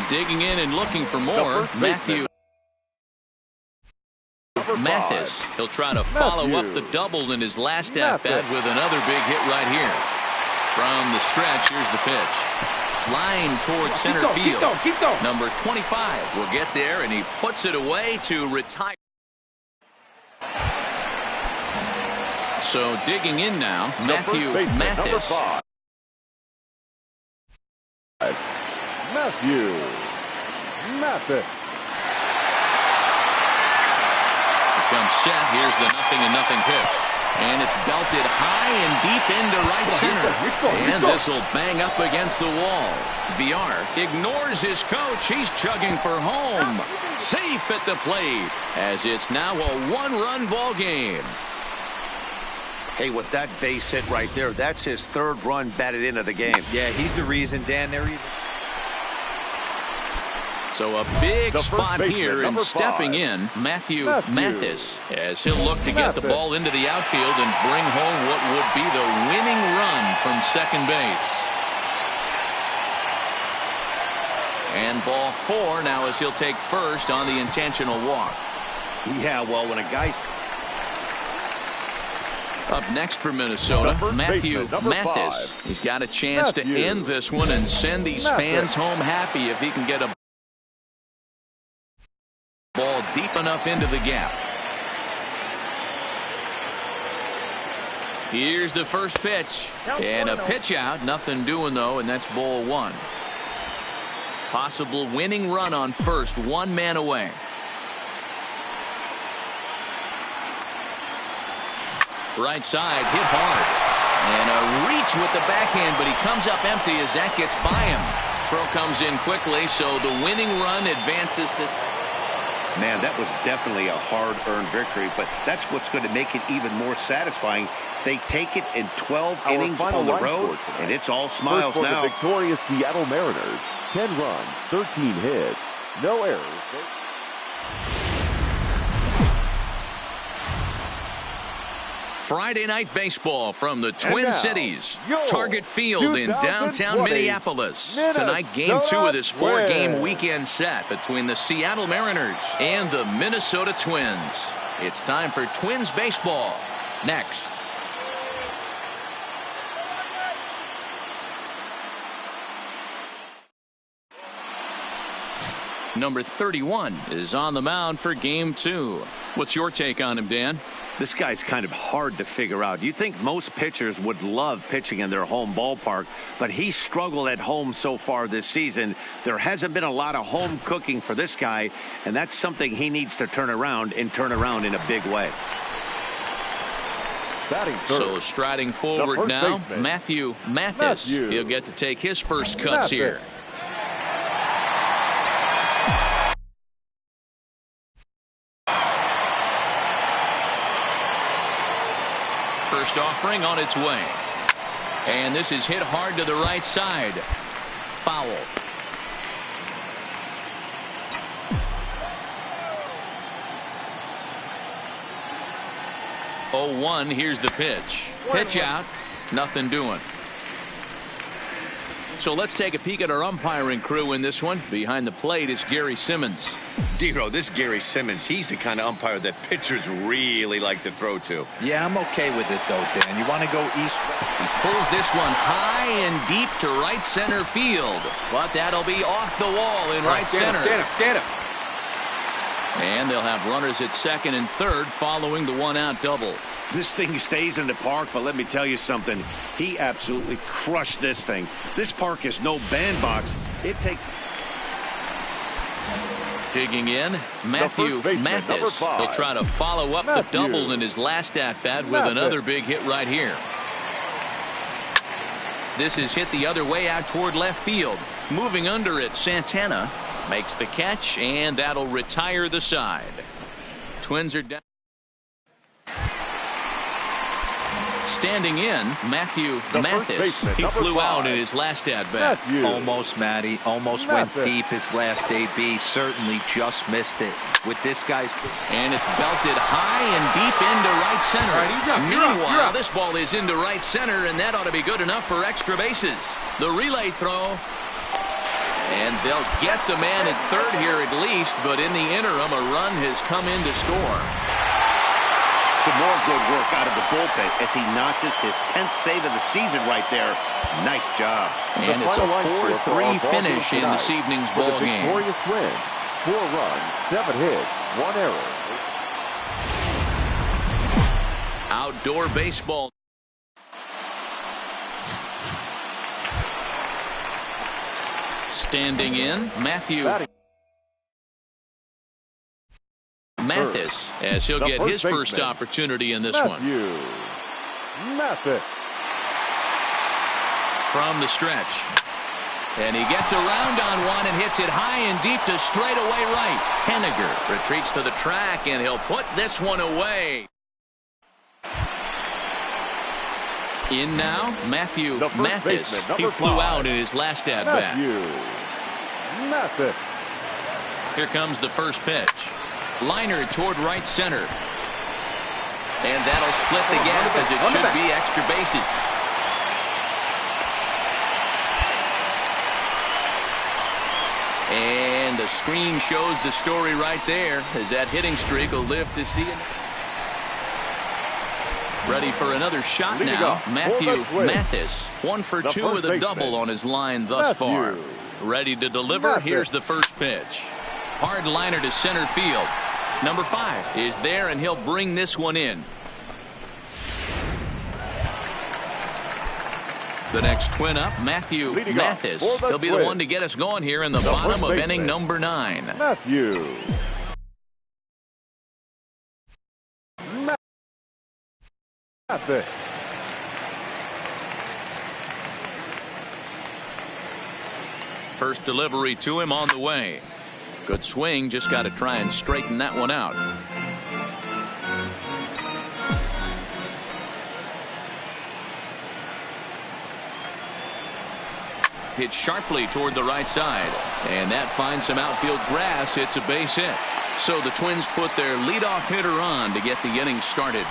Digging in and looking for more, Matthew Mathis. He'll try to follow up the double in his last at-bat with another big hit right here. From the stretch, here's the pitch. Line towards center field. Keep going. Number 25 will get there, and he puts it away to retire. So digging in now, Matthew Mathis. Matthew Mathis. Comes set. Here's the 0-0 pitch. And it's belted high and deep into right center. And this will bang up against the wall. VR ignores his coach. He's chugging for home. Safe at the plate, as it's now a one-run ball game. Hey, with that base hit right there, that's his third run batted into the game. Yeah, he's the reason, Dan. So a big spot here, and stepping in, Matthew Mathis, as he'll look to get the ball into the outfield and bring home what would be the winning run from second base. And ball 4 now, as he'll take first on the intentional walk. Yeah, well, when a guy's up next for Minnesota, Matthew Mathis. He's got a chance to end this one and send these fans home happy if he can get a ball deep enough into the gap. Here's the first pitch, and a pitch out. Nothing doing though, and that's ball 1. Possible winning run on first, one man away. Right side, hit hard, and a reach with the backhand, but he comes up empty as that gets by him. Throw comes in quickly, so the winning run advances to. Man, that was definitely a hard-earned victory, but that's what's going to make it even more satisfying. They take it in 12 innings on the road, and it's all smiles for now. The victorious Seattle Mariners, 10 runs, 13 hits, no errors. Friday night baseball from the Twin Cities. Target Field in downtown Minneapolis. Tonight, game 2 of this 4-game weekend set between the Seattle Mariners and the Minnesota Twins. It's time for Twins baseball. Next. Number 31 is on the mound for game 2. What's your take on him, Dan? This guy's kind of hard to figure out. You think most pitchers would love pitching in their home ballpark, but he struggled at home so far this season. There hasn't been a lot of home cooking for this guy, and that's something he needs to turn around in a big way. So striding forward now, Matthew Mathis. He'll get to take his first cuts here. First offering on its way. And this is hit hard to the right side. Foul. Oh, 1. Here's the pitch. Pitch out. Nothing doing. So let's take a peek at our umpiring crew in this one. Behind the plate is Gary Simmons. Dero, this Gary Simmons, he's the kind of umpire that pitchers really like to throw to. Yeah, I'm okay with it, though, Dan. You want to go east? He pulls this one high and deep to right center field. But that'll be off the wall in right center. Stand up. And they'll have runners at second and third following the one-out double. This thing stays in the park, but let me tell you something. He absolutely crushed this thing. This park is no bandbox. It takes... Digging in, Matthew Mathis. He'll try to follow up the double in his last at-bat with another big hit right here. This is hit the otother way out toward left field. Moving under it, Santana makes the catch, and that'll retire the side. Twins are down. Standing in, Matthew Mathis. He flew out in his last at-bat. Almost, Matty. Almost went deep his last AB. Certainly just missed it. With this guy's... And it's belted high and deep into right center. All right, he's up. Meanwhile, this ball is into right center, and that ought to be good enough for extra bases. The relay throw. And they'll get the man at third here at least, but in the interim, a run has come in to score. Some more good work out of the bullpen as he notches his 10th save of the season right there. Nice job. And it's a 4-3 finish in this evening's ball game. Victorious Twins. 4 runs, 7 hits, 1 error. Outdoor baseball. Standing in, Matthew Mathis, as he'll get his first opportunity in this one. Mathis. From the stretch. And he gets around on one and hits it high and deep to straightaway right. Henniger retreats to the track, and he'll put this one away. In now, Matthew Mathis. He flew out in his last at-bat. Mathis. Here comes the first pitch. Liner toward right center. And that'll split the gap as it should be extra bases. And the screen shows the story right there as that hitting streak will live to see it. Ready for another shot now. Matthew Mathis. 1 for 2 with a double on his line thus far. Ready to deliver. Here's the first pitch. Hard liner to center field. Number 5 is there, and he'll bring this one in. The next Twin up, Matthew Mathis. He'll be the one to get us going here in the bottom of inning number 9. Matthew. Mathis. First delivery to him on the way. Good swing, just got to try and straighten that one out. Hit sharply toward the right side, and that finds some outfield grass. It's a base hit. So the Twins put their leadoff hitter on to get the inning started.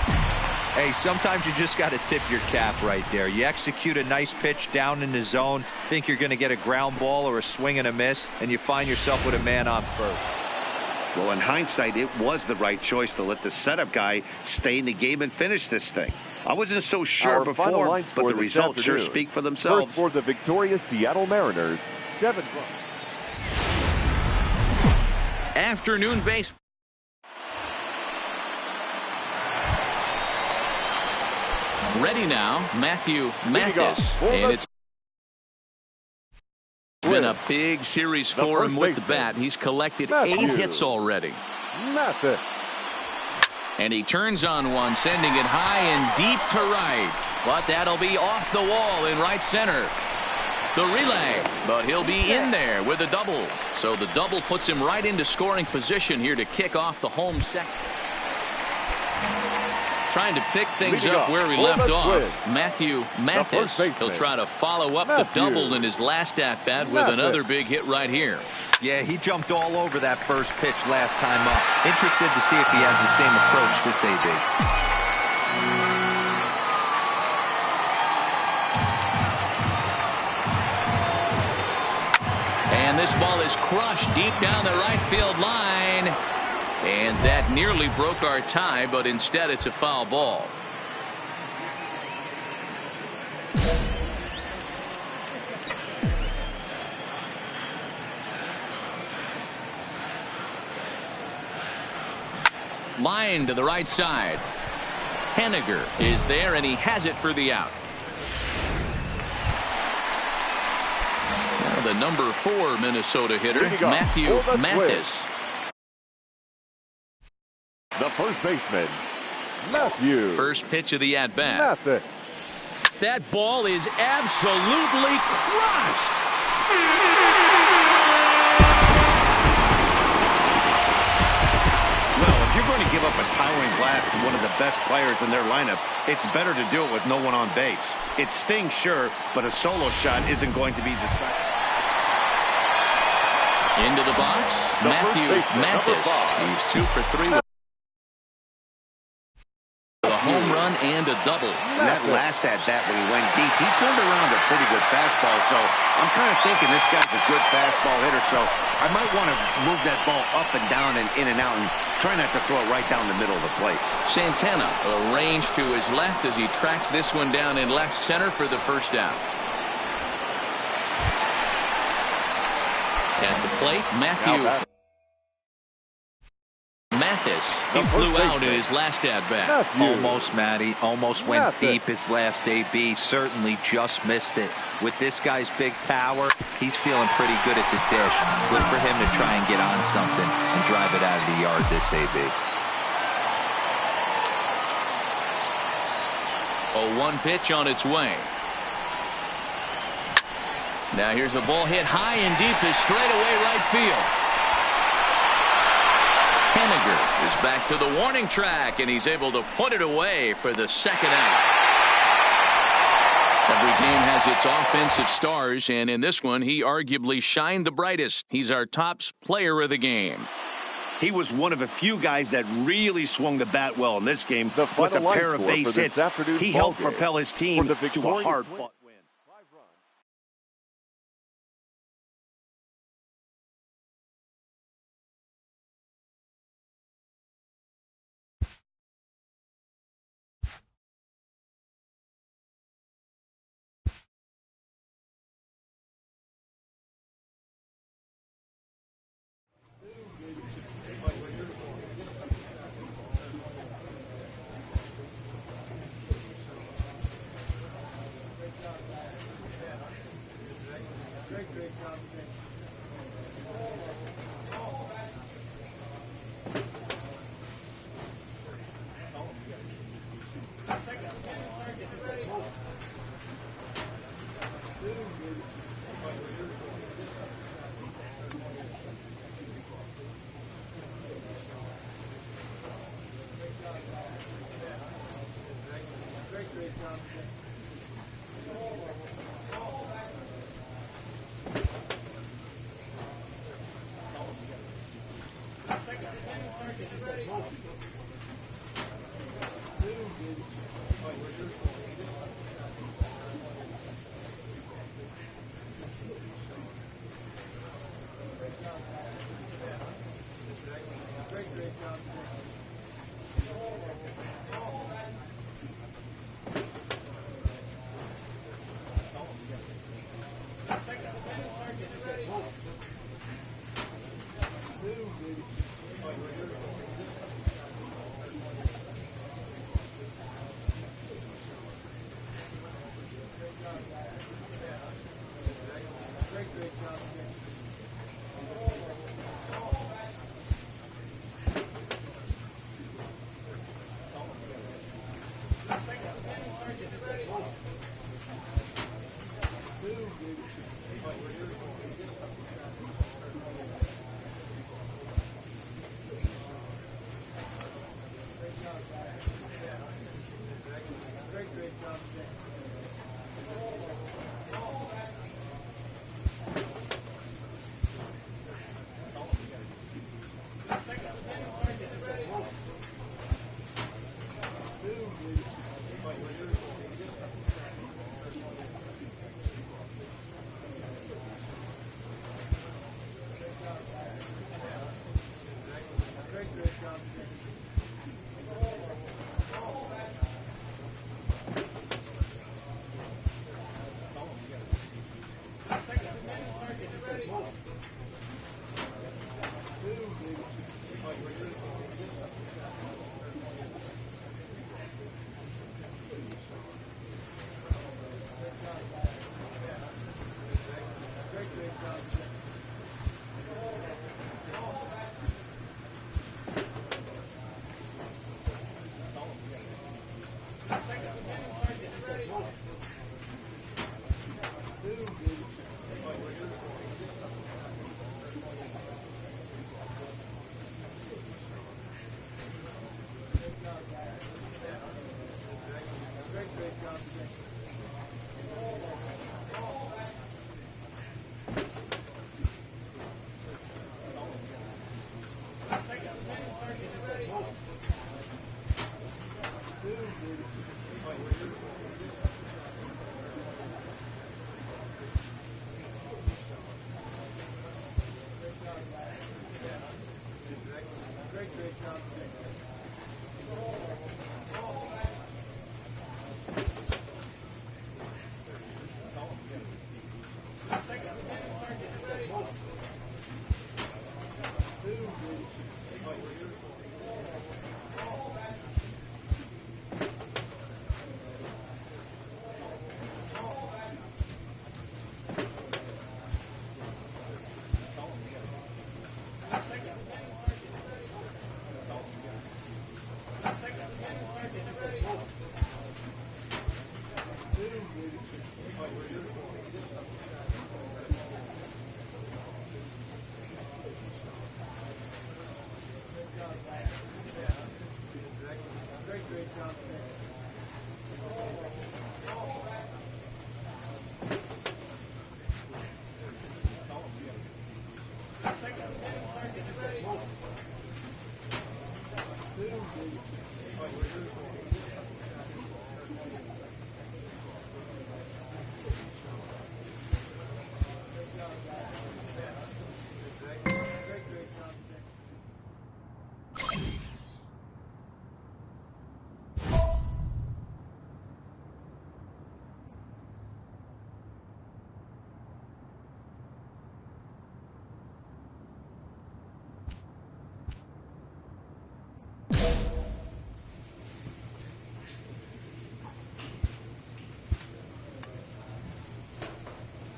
Hey, sometimes you just got to tip your cap right there. You execute a nice pitch down in the zone, think you're going to get a ground ball or a swing and a miss, and you find yourself with a man on first. Well, in hindsight, it was the right choice to let the setup guy stay in the game and finish this thing. I wasn't so sure before, but the results sure speak for themselves. First for the victorious Seattle Mariners, 7 runs. Afternoon baseball. Ready now, Matthew Mathis, and it's been a big series for him with the bat. He's collected 8 hits already. Mathis. And he turns on one, sending it high and deep to right. But that'll be off the wall in right center. The relay, but he'll be in there with a double. So the double puts him right into scoring position here to kick off the home second. Trying to pick things up where he left off. Matthew Mathis. He'll try to follow up the double in his last at-bat with another big hit right here. Yeah, he jumped all over that first pitch last time up. Interested to see if he has the same approach this AB. And this ball is crushed deep down the right field line. And that nearly broke our tie, but instead it's a foul ball. Line to the right side. Henniger is there, and he has it for the out. Now the number 4 Minnesota hitter, Matthew Mathis. The first baseman, Matthew. First pitch of the at-bat. Mathis. That ball is absolutely crushed. Well, if you're going to give up a towering blast to one of the best players in their lineup, it's better to do it with no one on base. It stings, sure, but a solo shot isn't going to be decisive. Into the box, Matthew Mathis. He's 2 for 3 with a home run and a double. And that last at-bat when he went deep, he turned around a pretty good fastball. So I'm kind of thinking this guy's a good fastball hitter. So I might want to move that ball up and down and in and out and try not to throw it right down the middle of the plate. Santana arranged to his left as he tracks this one down in left center for the first down. At the plate, Matthew Mathis. He flew out in his last at-bat. Almost, Matty. Almost went deep his last AB. Certainly just missed it. With this guy's big power, he's feeling pretty good at the dish. Good for him to try and get on something and drive it out of the yard this AB. 0-1 pitch on its way. Now here's a ball hit high and deep to straightaway right field. Henniger is back to the warning track, and he's able to put it away for the second out. Every game has its offensive stars, and in this one, he arguably shined the brightest. He's our top player of the game. He was one of a few guys that really swung the bat well in this game with a pair of base hits. He helped propel his team to a hard-fought win.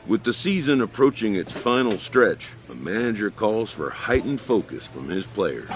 With the season approaching its final stretch, a manager calls for heightened focus from his players.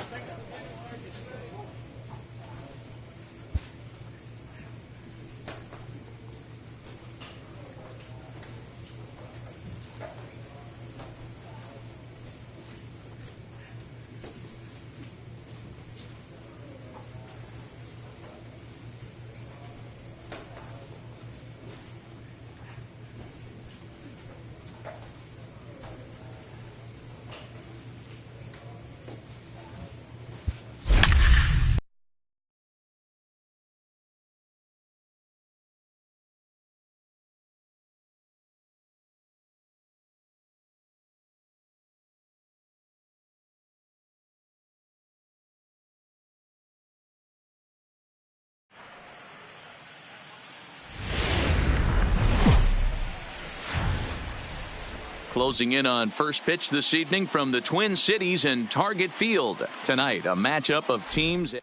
Closing in on first pitch this evening from the Twin Cities and Target Field. Tonight, a matchup of teams.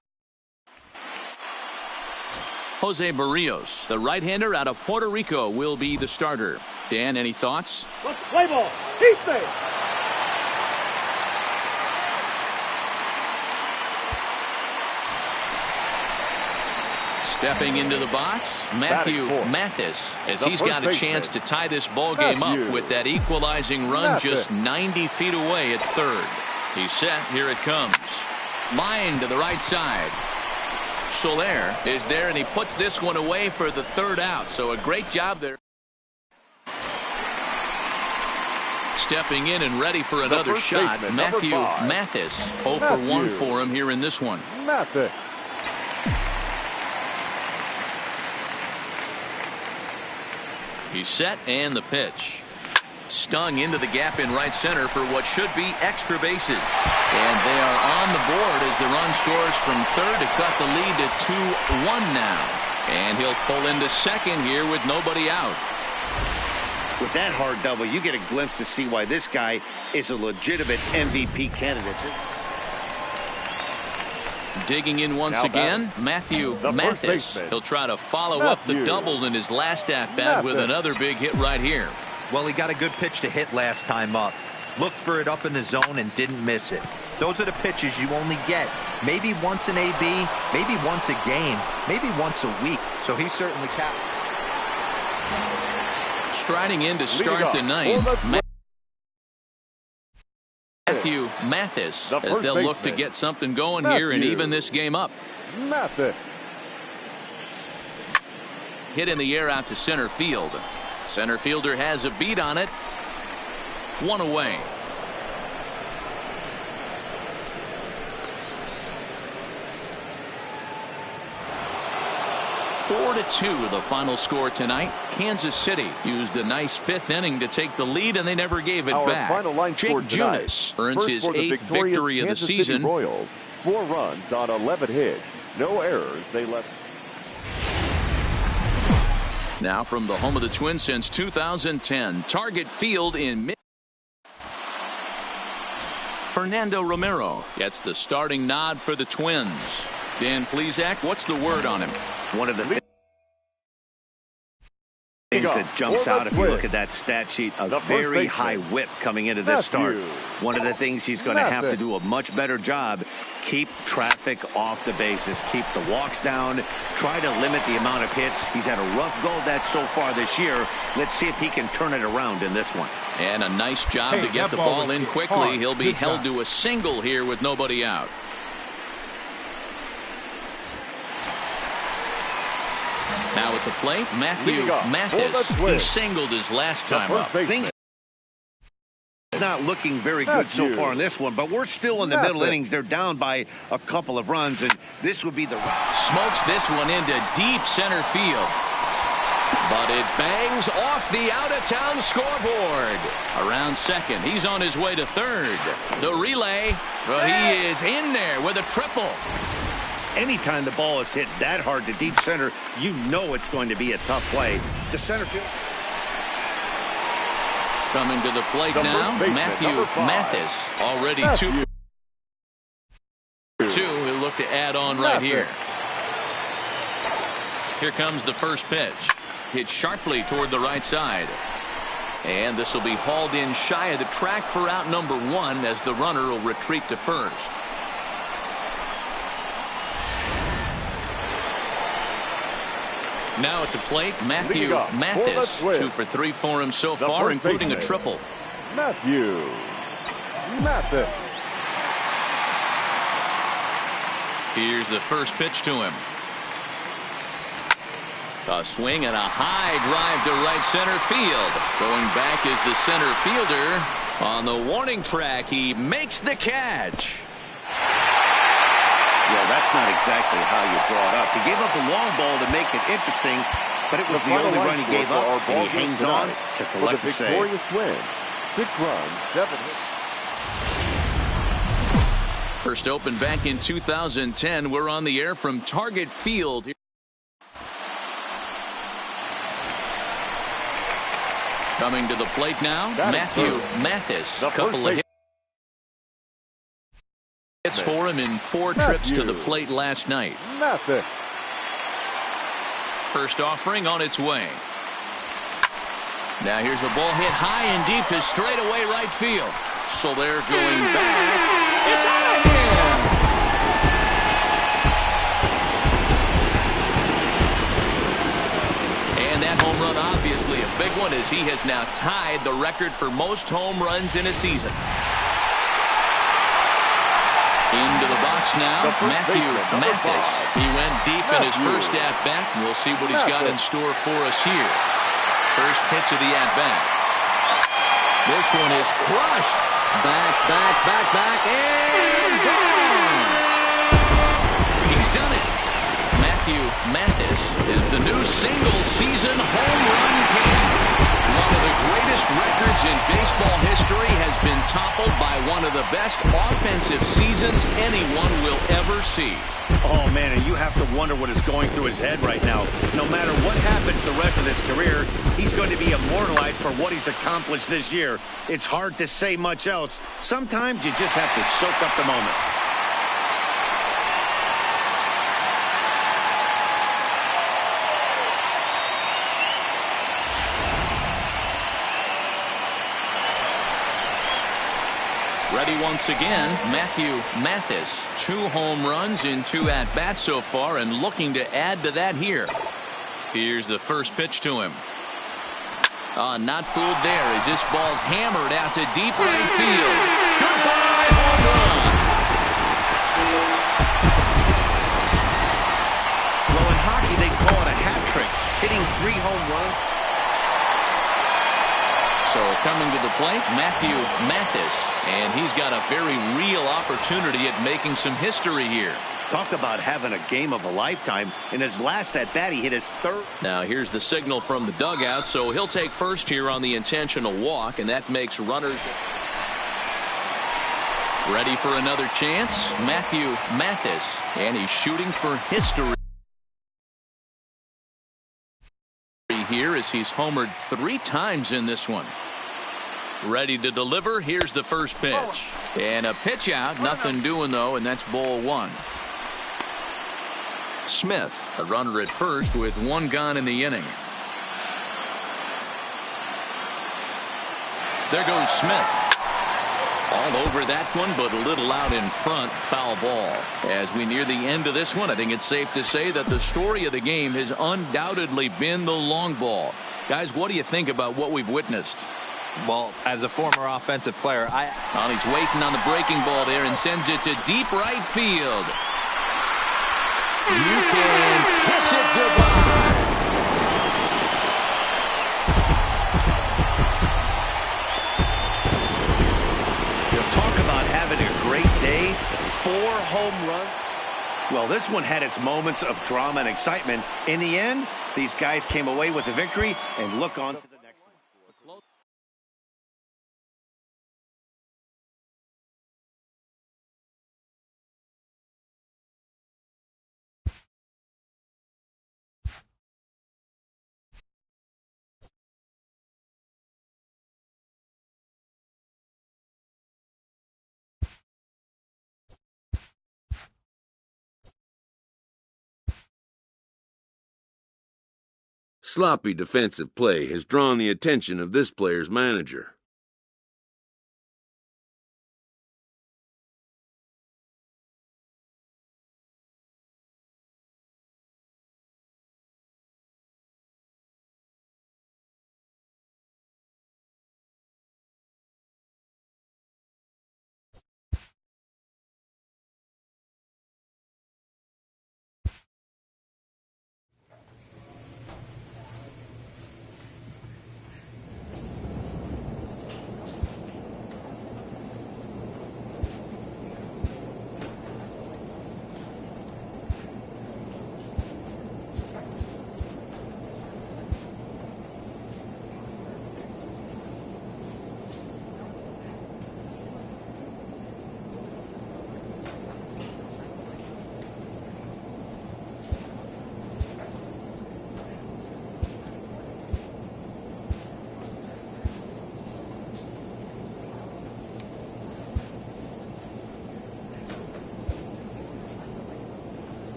Jose Barrios, the right-hander out of Puerto Rico, will be the starter. Dan, any thoughts? Let's play ball. Defense. Stepping into the box, Matthew Mathis, as he's got a chance to tie this ball game up with that equalizing run just 90 feet away at third. He's set. Here it comes. Line to the right side. Soler is there, and he puts this one away for the third out. So a great job there. Stepping in and ready for another shot, Matthew Mathis. 0 for 1 for him here in this one. Mathis. He's set, and the pitch. Stung into the gap in right center for what should be extra bases. And they are on the board as the run scores from third to cut the lead to 2-1 now. And he'll pull into second here with nobody out. With that hard double, you get a glimpse to see why this guy is a legitimate MVP candidate. Digging in once again, Matthew Mathis. He'll try to follow up the double in his last at-bat with another big hit right here. Well, he got a good pitch to hit last time up. Looked for it up in the zone and didn't miss it. Those are the pitches you only get. Maybe once an AB, maybe once a game, maybe once a week. So he certainly capped. Striding in to start the ninth, Matthew Mathis, as they'll look to get something going here and even this game up. Mathis. hit in the air out to center field. Center fielder has a beat on it. One away. Four to 2 the final score tonight. Kansas City used a nice fifth inning to take the lead, and they never gave it back. Jake Junis earns his 8th victory of the season. Royals, 4 runs on 11 hits. No errors. They left. Now from the home of the Twins since 2010, Target Field in Fernando Romero gets the starting nod for the Twins. Dan Plesac, what's the word on him? One of the things that jumps out if you look at that stat sheet, a very high whip coming into this start. One of the things he's going to have to do a much better job, keep traffic off the bases, keep the walks down, try to limit the amount of hits. He's had a rough go of that so far this year. Let's see if he can turn it around in this one. And a nice job to get the ball in quickly. He'll be held to a single here with nobody out. Now at the plate, Matthew Mathis. He singled his last time up. Things not looking very good so far in this one, but we're still in the middle innings. They're down by a couple of runs, and this would be the smokes this one into deep center field. But it bangs off the out-of-town scoreboard. Around second, he's on his way to third. The relay, but he is in there with a triple. Anytime the ball is hit that hard to deep center, you know it's going to be a tough play. The center field. Coming to the plate now, Matthew Mathis. Already 2. He'll look to add on right here. Here comes the first pitch. Hit sharply toward the right side. And this will be hauled in shy of the track for out number 1 as the runner will retreat to first. Now at the plate, Matthew Mathis. 2 for 3 for him so far, including a triple. Matthew Mathis. Here's the first pitch to him. A swing and a high drive to right center field. Going back is the center fielder. On the warning track, he makes the catch. Yeah, that's not exactly how you draw it up. He gave up a long ball to make it interesting, but it was the only run he gave up, and he hangs on to collect the save. Victorious Twins, 6 runs, 7 hits. First opened back in 2010. We're on the air from Target Field. Coming to the plate now, Matthew Mathis. A couple of hits for him in 4 trips to the plate last night. First offering on its way. Now here's a ball hit high and deep to straightaway right field. So they're going back. It's out of here. And that home run obviously a big one, as he has now tied the record for most home runs in a season. Into the box now, Matthew Mathis. He went deep in his first at-bat, and we'll see what he's got in store for us here. First pitch of the at-bat. This one is crushed. Back, and gone. He's done it. Matthew Mathis is the new single-season home run king. One of the greatest records in baseball history has been toppled by one of the best offensive seasons anyone will ever see. Oh, man, and you have to wonder what is going through his head right now. No matter what happens the rest of his career, he's going to be immortalized for what he's accomplished this year. It's hard to say much else. Sometimes you just have to soak up the moment. Ready once again, Matthew Mathis. 2 home runs in 2 at-bats so far, and looking to add to that here. Here's the first pitch to him. Not fooled there as this ball's hammered out to deep right field. Goodbye, home run. Well, in hockey, they call it a hat trick. Hitting coming to the plate, Matthew Mathis, and he's got a very real opportunity at making some history here. Talk about having a game of a lifetime. In his last at bat, he hit his third. Now here's the signal from the dugout, so he'll take first here on the intentional walk, and that makes runners ready for another chance. Matthew Mathis, and he's shooting for history here as he's homered 3 times in this one. Ready to deliver. Here's the first pitch, and a pitch out, nothing doing though, and that's ball 1. Smith, a runner at first with 1 gone in the inning. There goes Smith. All over that one, but a little out in front. Foul ball. As we near the end of this one, I think it's safe to say that the story of the game has undoubtedly been the long ball. Guys, what do you think about what we've witnessed? Well, as a former offensive player, He's waiting on the breaking ball there and sends it to deep right field. You can kiss it goodbye. You'll talk about having a great day. 4 home runs. Well, this one had its moments of drama and excitement. In the end, these guys came away with a victory, and look on to the next one. Sloppy defensive play has drawn the attention of this player's manager.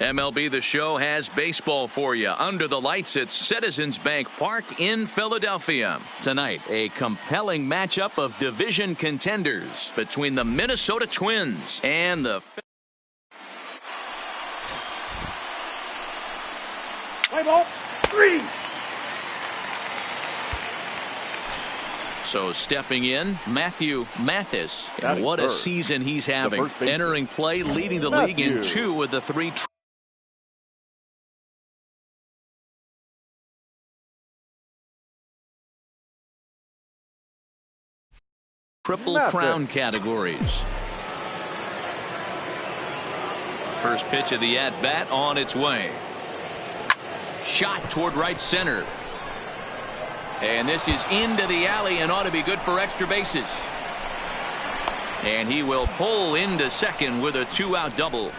MLB The Show has baseball for you under the lights at Citizens Bank Park in Philadelphia. Tonight, a compelling matchup of division contenders between the Minnesota Twins and the Play ball. 3. So stepping in, Matthew Mathis. And what a season he's having. Entering play, leading the league in 2 of the 3 Triple Crown categories. First pitch of the at-bat on its way. Shot toward right center. And this is into the alley and ought to be good for extra bases. And he will pull into second with a 2-out double.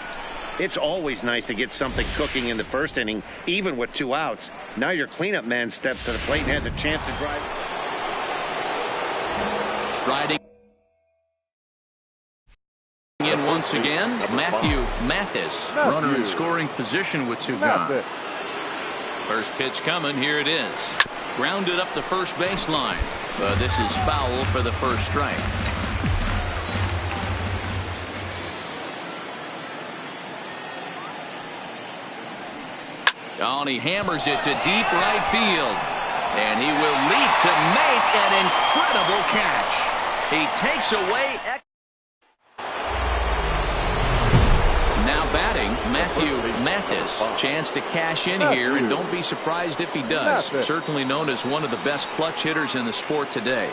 It's always nice to get something cooking in the first inning, even with 2 outs. Now your cleanup man steps to the plate and has a chance to drive. Striding in once again, Matthew Mathis. Runner in scoring position with 2 gone. First pitch coming. Here it is. Grounded up the first baseline. But this is foul for the first strike. Oh, and he hammers it to deep right field. And he will leap to make an incredible catch. He takes away. Now batting, Matthew Mathis. Chance to cash in here, and don't be surprised if he does. Certainly known as one of the best clutch hitters in the sport today.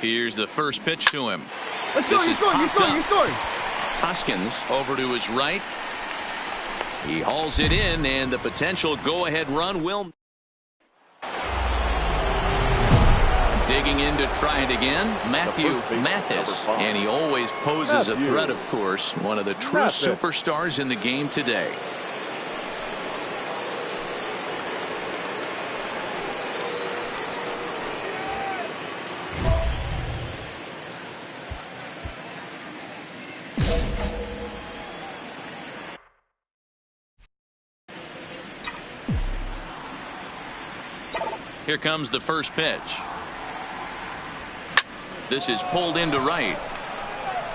Here's the first pitch to him. Let's go. He's scoring. Hoskins over to his right. He hauls it in, and the potential go-ahead run will. Digging in to try it again, Matthew Mathis. And he always poses a threat, of course. One of the true superstars in the game today. Here comes the first pitch. This is pulled into right.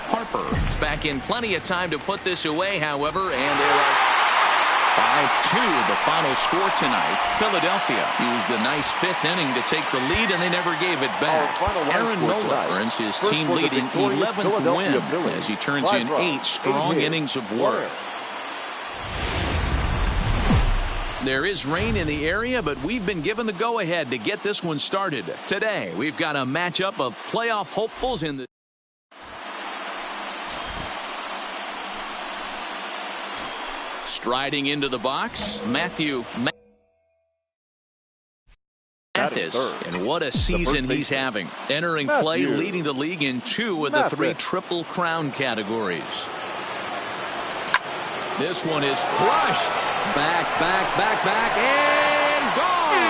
Harper back in plenty of time to put this away, however, and there are 5-2 the final score tonight. Philadelphia used a nice 5th inning to take the lead, and they never gave it back. Aaron Nola earns his team-leading 11th win as he turns in 8 strong innings of work. There is rain in the area, but we've been given the go-ahead to get this one started. Today, we've got a matchup of playoff hopefuls in the striding into the box, Matthew Mathis. And what a season he's having. Entering play, leading the league in 2 of the 3 Triple Crown categories. This one is crushed. Back, and gone.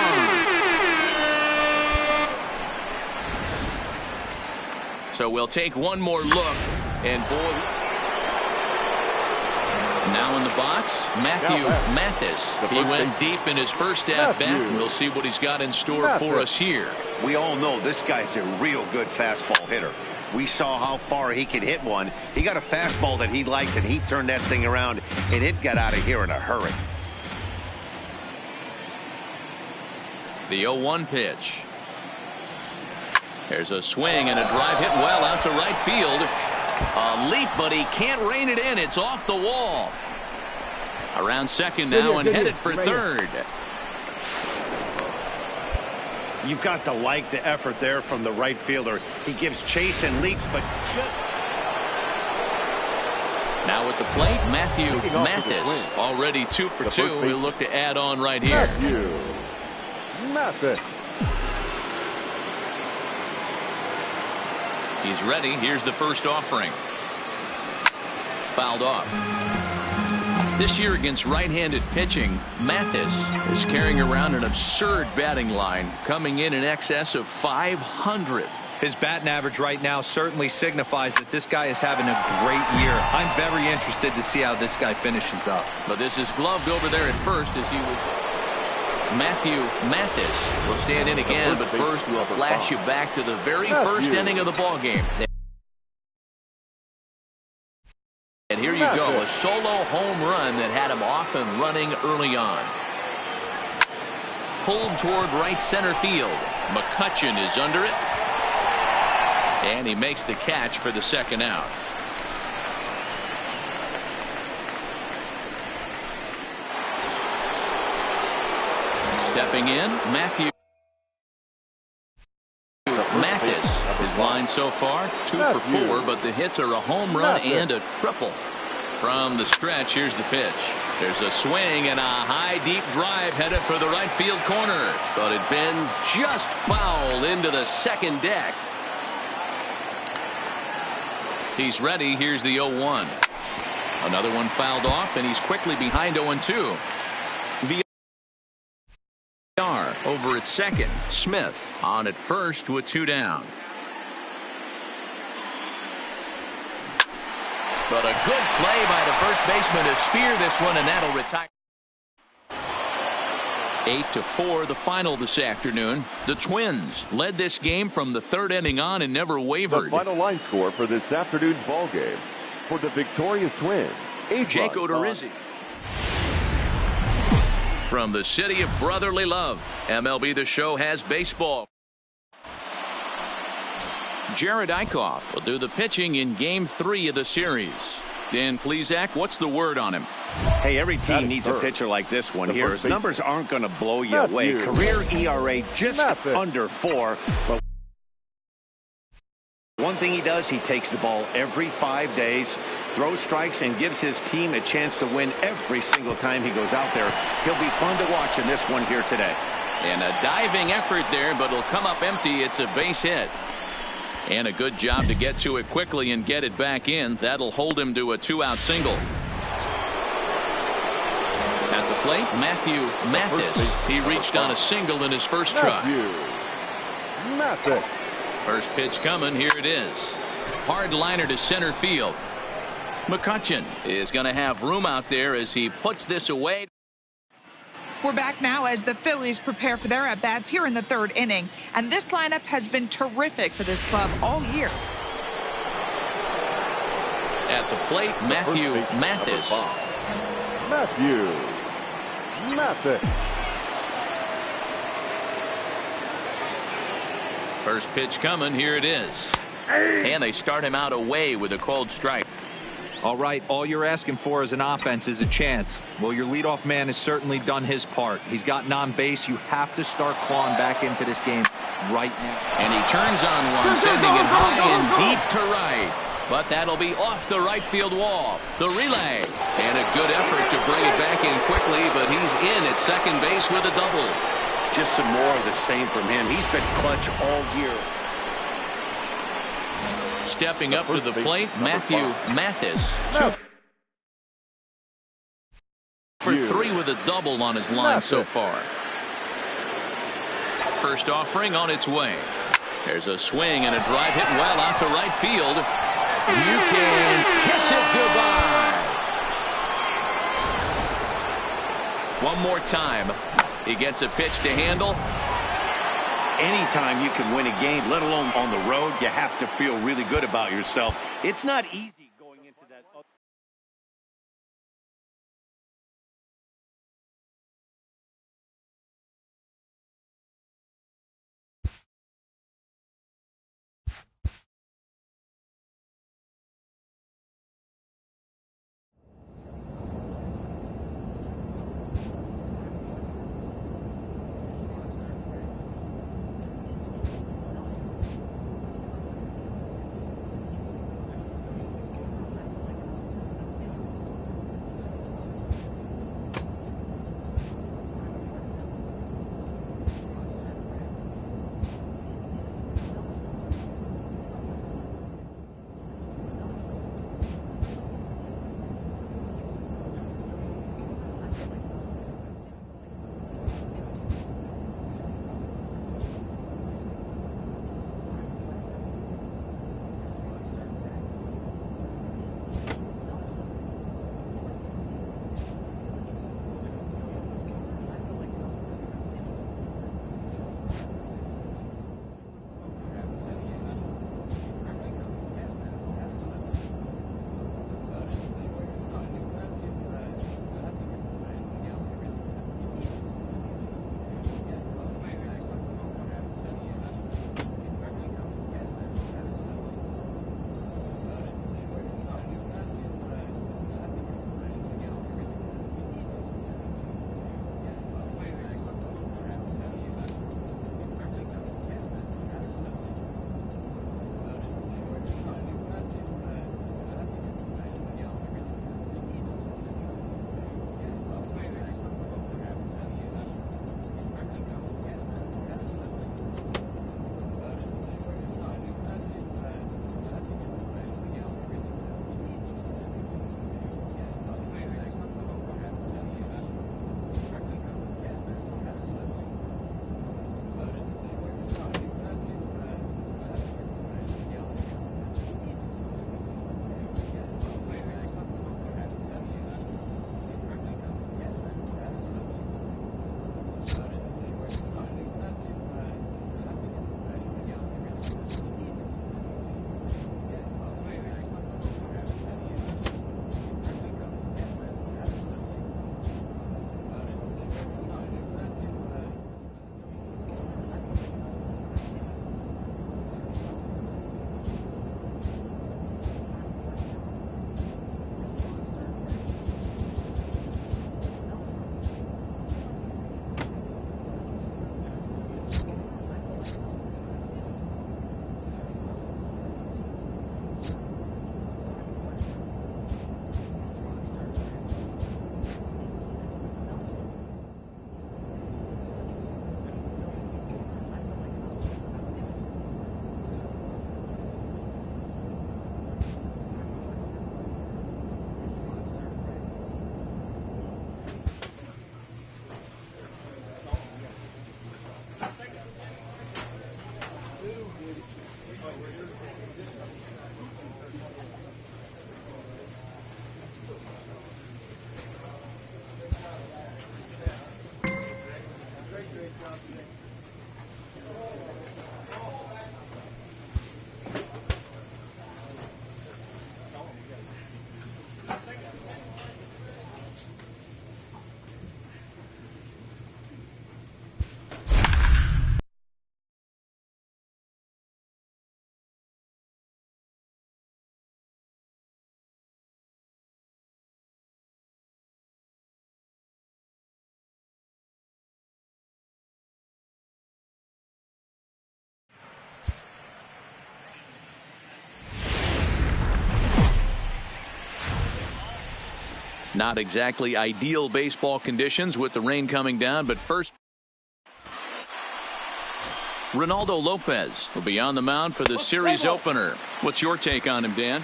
So we'll take one more look. And boy, now in the box, Matthew Mathis. He went deep in his first at-bat. We'll see what he's got in store for us here. We all know this guy's a real good fastball hitter. We saw how far he could hit one. He got a fastball that he liked, and he turned that thing around, and it got out of here in a hurry. The 0-1 pitch. There's a swing and a drive hit well out to right field. A leap, but he can't rein it in. It's off the wall. Around second now and headed for third. You've got to like the effort there from the right fielder. He gives chase and leaps, but now at the plate, Matthew Mathis. Already 2 for 2. He'll look to add on right here. He's ready. Here's the first offering. Fouled off. This year against right-handed pitching, Mathis is carrying around an absurd batting line, coming in excess of 500. His batting average right now certainly signifies that this guy is having a great year. I'm very interested to see how this guy finishes up. But this is gloved over there at first as he was. Matthew Mathis will stand in again, but first we'll flash you back to the very first inning of the ball game. And here you go, a solo home run that had him off and running early on. Pulled toward right center field. McCutchen is under it. And he makes the catch for the second out. Stepping in, Matthew Mathis. His line so far, 2 for 4, but the hits are a home run and a triple. From the stretch, here's the pitch. There's a swing and a high, deep drive headed for the right field corner. But it bends just foul into the second deck. He's ready. Here's the 0-1. Another one fouled off, and he's quickly behind 0-2. VR over at second. Smith on at first with 2 down. But a good play by the first baseman to spear this one, and that'll retire. 8-4 the final this afternoon. The Twins led this game from the third inning on and never wavered. The final line score for this afternoon's ball game for the victorious Twins. Jake Odorizzi. From the city of brotherly love, MLB The Show has baseball. Jared Eichhoff will do the pitching in Game 3 of the series. Dan Plesac, what's the word on him? Hey, every team needs a pitcher like this one here. His numbers aren't going to blow you away. Career ERA just under 4. But one thing he does, he takes the ball every 5 days, throws strikes, and gives his team a chance to win every single time he goes out there. He'll be fun to watch in this one here today. And a diving effort there, but it'll come up empty. It's a base hit. And a good job to get to it quickly and get it back in. That'll hold him to a 2-out single. At the plate, Matthew Mathis. He reached on a single in his first try. Mathis. First pitch coming. Here it is. Hard liner to center field. McCutchen is going to have room out there as he puts this away. We're back now as the Phillies prepare for their at-bats here in the third inning. And this lineup has been terrific for this club all year. At the plate, Matthew Mathis. Mathis. First pitch coming. Here it is. And they start him out away with a called strike. All right, all you're asking for as an offense is a chance. Well, your leadoff man has certainly done his part. He's gotten on base. You have to start clawing back into this game right now. And he turns on one, sending it high and deep to right. But that'll be off the right field wall. The relay. And a good effort to bring it back in quickly, but he's in at second base with a double. Just some more of the same from him. He's been clutch all year. Stepping up to the plate, Matthew Mathis. 2 for 3 with a double on his line so far. First offering on its way. There's a swing and a drive hit well out to right field. You can kiss it goodbye. One more time. He gets a pitch to handle. Anytime you can win a game, let alone on the road, you have to feel really good about yourself. It's not easy going into that. Not exactly ideal baseball conditions with the rain coming down, but first, Ronaldo Lopez will be on the mound for the series opener. What's your take on him, Dan?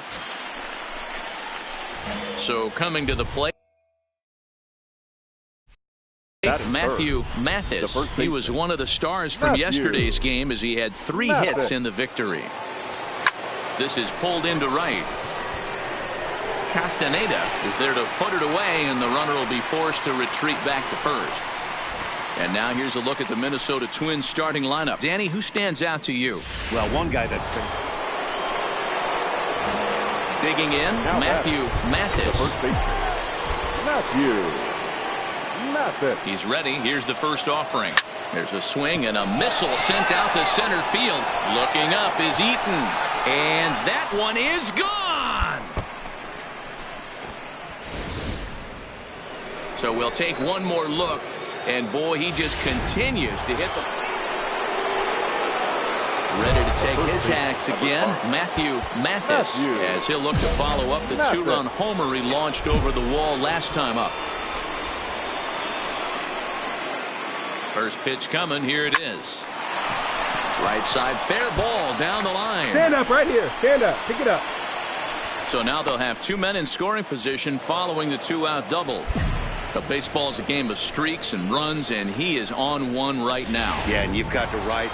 So coming to the plate, Matthew Mathis. He was one of the stars from yesterday's game as he had 3 hits in the victory. This is pulled into right. Castaneda is there to put it away, and the runner will be forced to retreat back to first. And now here's a look at the Minnesota Twins starting lineup. Danny, who stands out to you? Well, one guy that's been digging in, Matthew Mathis. He's ready. Here's the first offering. There's a swing and a missile sent out to center field. Looking up is Eaton, and that one is gone. So we'll take one more look, and boy, he just continues to hit the... Ready to take his hacks again, Matthew Mathis, as he'll look to follow up the 2-run homer he launched over the wall last time up. First pitch coming, here it is. Right side, fair ball down the line. Stand up right here. Stand up. Pick it up. So now they'll have 2 men in scoring position following the 2-out double. But baseball's a game of streaks and runs, and he is on one right now. Yeah, and you've got to right.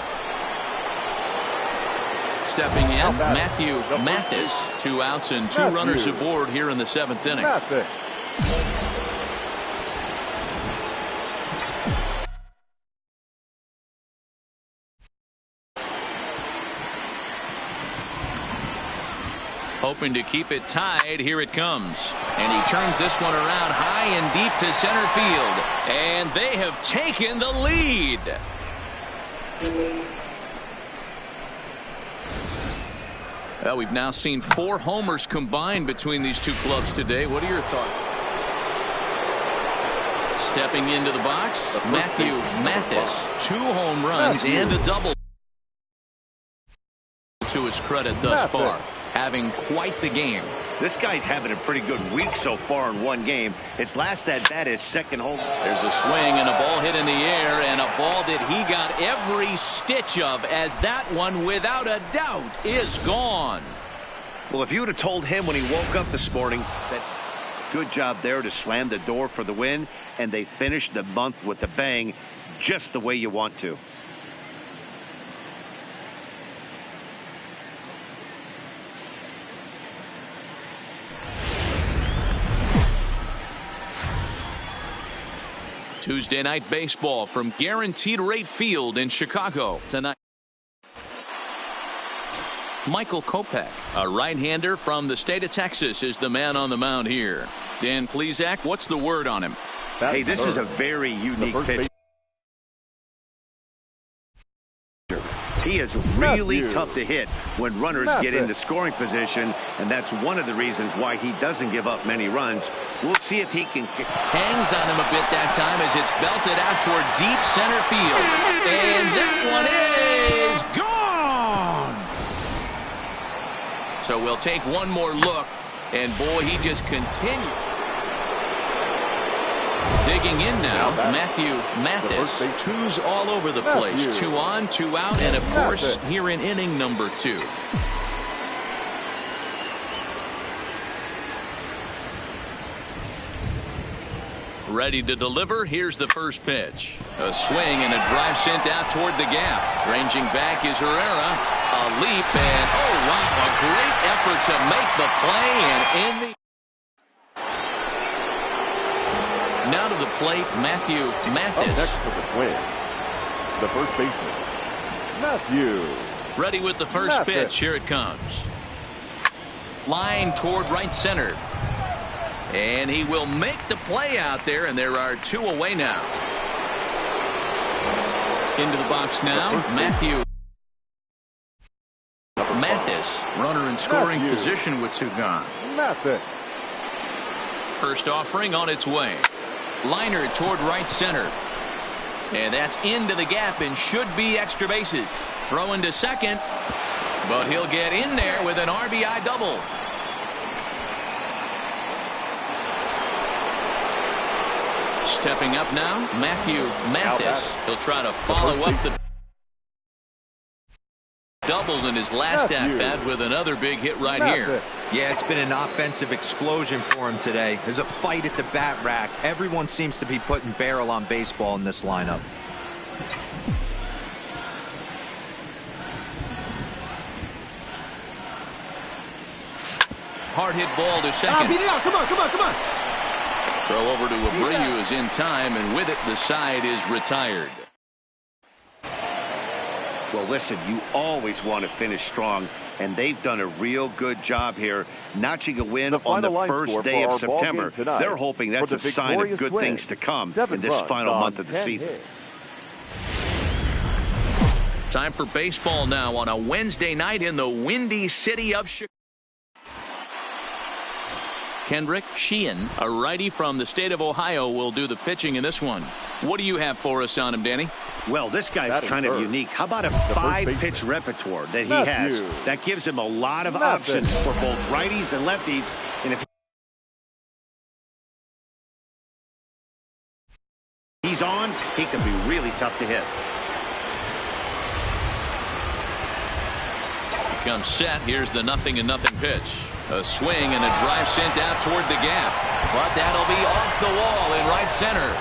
Stepping in, Matthew Mathis. 2 outs and 2 runners aboard here in the 7th inning. Hoping to keep it tied. Here it comes. And he turns this one around high and deep to center field. And they have taken the lead. Well, we've now seen 4 homers combined between these 2 clubs today. What are your thoughts? Stepping into the box, Matthew Mathis. 2 home runs and a double to his credit thus far. Having quite the game. This guy's having a pretty good week so far in one game. His last at-bat is second home. There's a swing and a ball hit in the air, and a ball that he got every stitch of, as that one, without a doubt, is gone. Well, if you would have told him when he woke up this morning that good job there to slam the door for the win, and they finished the month with a bang, just the way you want to. Tuesday night baseball from Guaranteed Rate Field in Chicago tonight. Michael Kopech, a right-hander from the state of Texas, is the man on the mound here. Dan Plesac, what's the word on him? Hey, this is a very unique pitch. He is really tough to hit when runners get into scoring position, and that's one of the reasons why he doesn't give up many runs. We'll see if he can... Hangs on him a bit that time as it's belted out toward deep center field. And that one is gone! So we'll take one more look, and boy, he just continues. Digging in now, Matthew Mathis. 2s all over the place. 2 on, 2 out, and of course, here in inning number 2. Ready to deliver. Here's the first pitch. A swing and a drive sent out toward the gap. Ranging back is Herrera. A leap, and oh wow, a great effort to make the play, and in the... Now to the plate, Matthew Mathis. Next to the Twins, the first baseman, Matthew. Ready with the first pitch. Here it comes. Line toward right center. And he will make the play out there, and there are 2 away now. Into the box now, Matthew Mathis. Runner in scoring position with 2 gone. Mathis. First offering on its way. Liner toward right center. And that's into the gap and should be extra bases. Throw into second. But he'll get in there with an RBI double. Stepping up now, Mathis. He'll try to follow up the double in his last at-bat with another big hit right here. Yeah, it's been an offensive explosion for him today. There's a fight at the bat rack. Everyone seems to be putting barrel on baseball in this lineup. Hard hit ball to second. Beat it out. Come on. Throw over to Abreu is in time, and with it, the side is retired. Well, listen, you always want to finish strong, and they've done a real good job here, notching a win on the first day of September. They're hoping that's a sign of good things to come in this final month of the season. Time for baseball now on a Wednesday night in the windy city of Chicago. Kendrick Sheehan, a righty from the state of Ohio, will do the pitching in this one. What do you have for us on him, Danny? Well, this guy's kind of unique. How about a 5-pitch repertoire that he has? That gives him a lot of options for both righties and lefties. And if he's on, he can be really tough to hit. Comes set. Here's the 0-0 pitch. A swing and a drive sent out toward the gap. But that'll be off the wall in right center.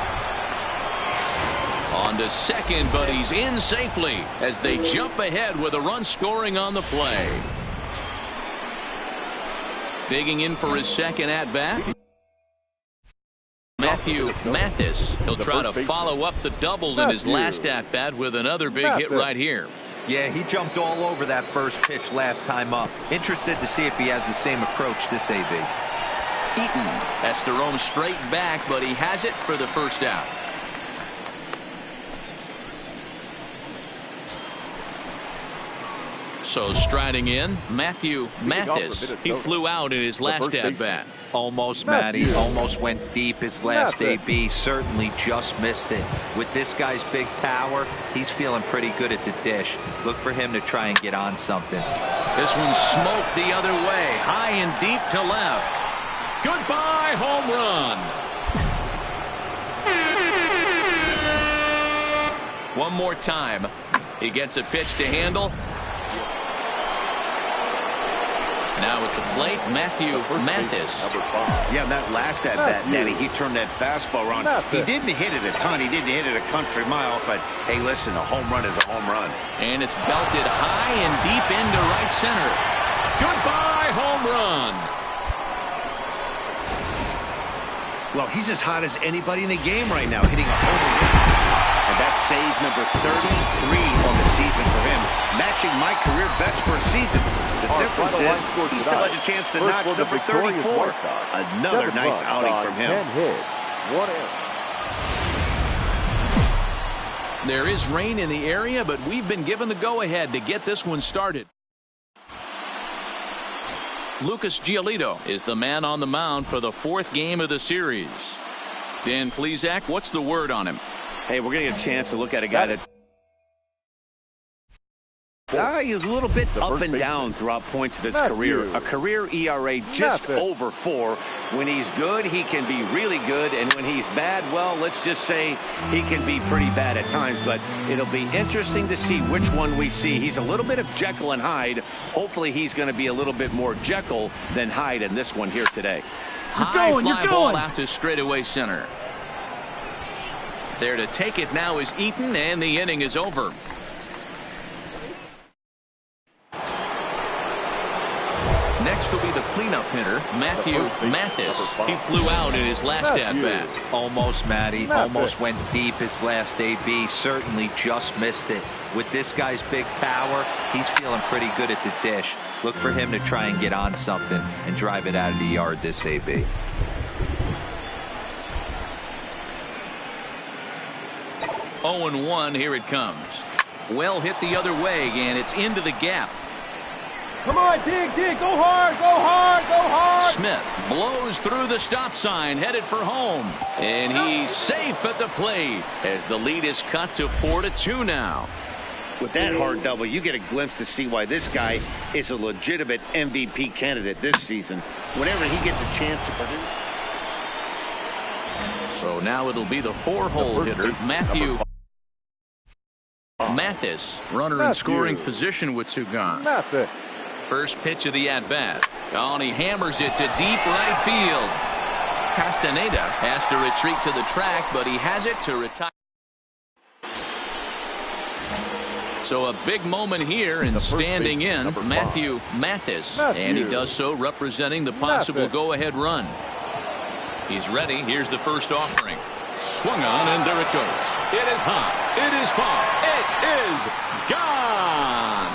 On to second, but he's in safely as they jump ahead with a run scoring on the play. Digging in for his second at-bat, Mathis. He'll try to follow up the double in his last at-bat with another big hit right here. Yeah, he jumped all over that first pitch last time up. Interested to see if he has the same approach this AB. Eaton has to roam straight back, but he has it for the first out. So striding in, Mathis. He flew out in his last at-bat. Almost, Matty. Almost went deep his last AB. Certainly just missed it. With this guy's big power, he's feeling pretty good at the dish. Look for him to try and get on something. This one smoked the other way. High and deep to left. Goodbye, home run. One more time. He gets a pitch to handle. Now at the plate, Mathis. Yeah, that last at-bat, Danny, he turned that fastball around. He didn't hit it a ton. He didn't hit it a country mile. But, hey, listen, a home run is a home run. And it's belted high and deep into right center. Goodbye, home run. Well, he's as hot as anybody in the game right now, hitting a home run. And that's save number 33 on the season for him, matching my career best for a season. The difference is he still has a chance to notch number 34. Another nice outing from him. 10 hits, 1 error. There is rain in the area, but we've been given the go-ahead to get this one started. Lucas Giolito is the man on the mound for the 4th game of the series. Dan Plesac, what's the word on him? Hey, we're going to get a chance to look at a guy that he's a little bit up and down throughout points of his career. A career ERA just over 4. When he's good, he can be really good. And when he's bad, well, let's just say he can be pretty bad at times. But it'll be interesting to see which one we see. He's a little bit of Jekyll and Hyde. Hopefully he's going to be a little bit more Jekyll than Hyde in this one here today. High fly ball out to straightaway center. There to take it now is Eaton, and the inning is over. Next will be the cleanup hitter, Mathis. He flew out in his last at-bat. Almost, Matty. Almost went deep his last AB. Certainly just missed it. With this guy's big power, he's feeling pretty good at the dish. Look for him to try and get on something and drive it out of the yard this AB. Oh, 0-1, here it comes. Well hit the other way, and it's into the gap. Come on, dig, go hard, go hard, go hard. Smith blows through the stop sign, headed for home. And he's safe at the plate as the lead is cut to 4-2 now. With that hard double, you get a glimpse to see why this guy is a legitimate MVP candidate this season. Whenever he gets a chance to produce. So now it'll be the 4-hole hitter, Matthew Mathis, runner in scoring position with Sugan. First pitch of the at-bat. Oh, and he hammers it to deep right field. Castaneda has to retreat to the track, but he has it to retire. So a big moment here in standing in Matthew Mathis, and he does so representing the possible go-ahead run. He's ready. Here's the first offering. Swung on, and there it goes. It is high. It is far. It is gone.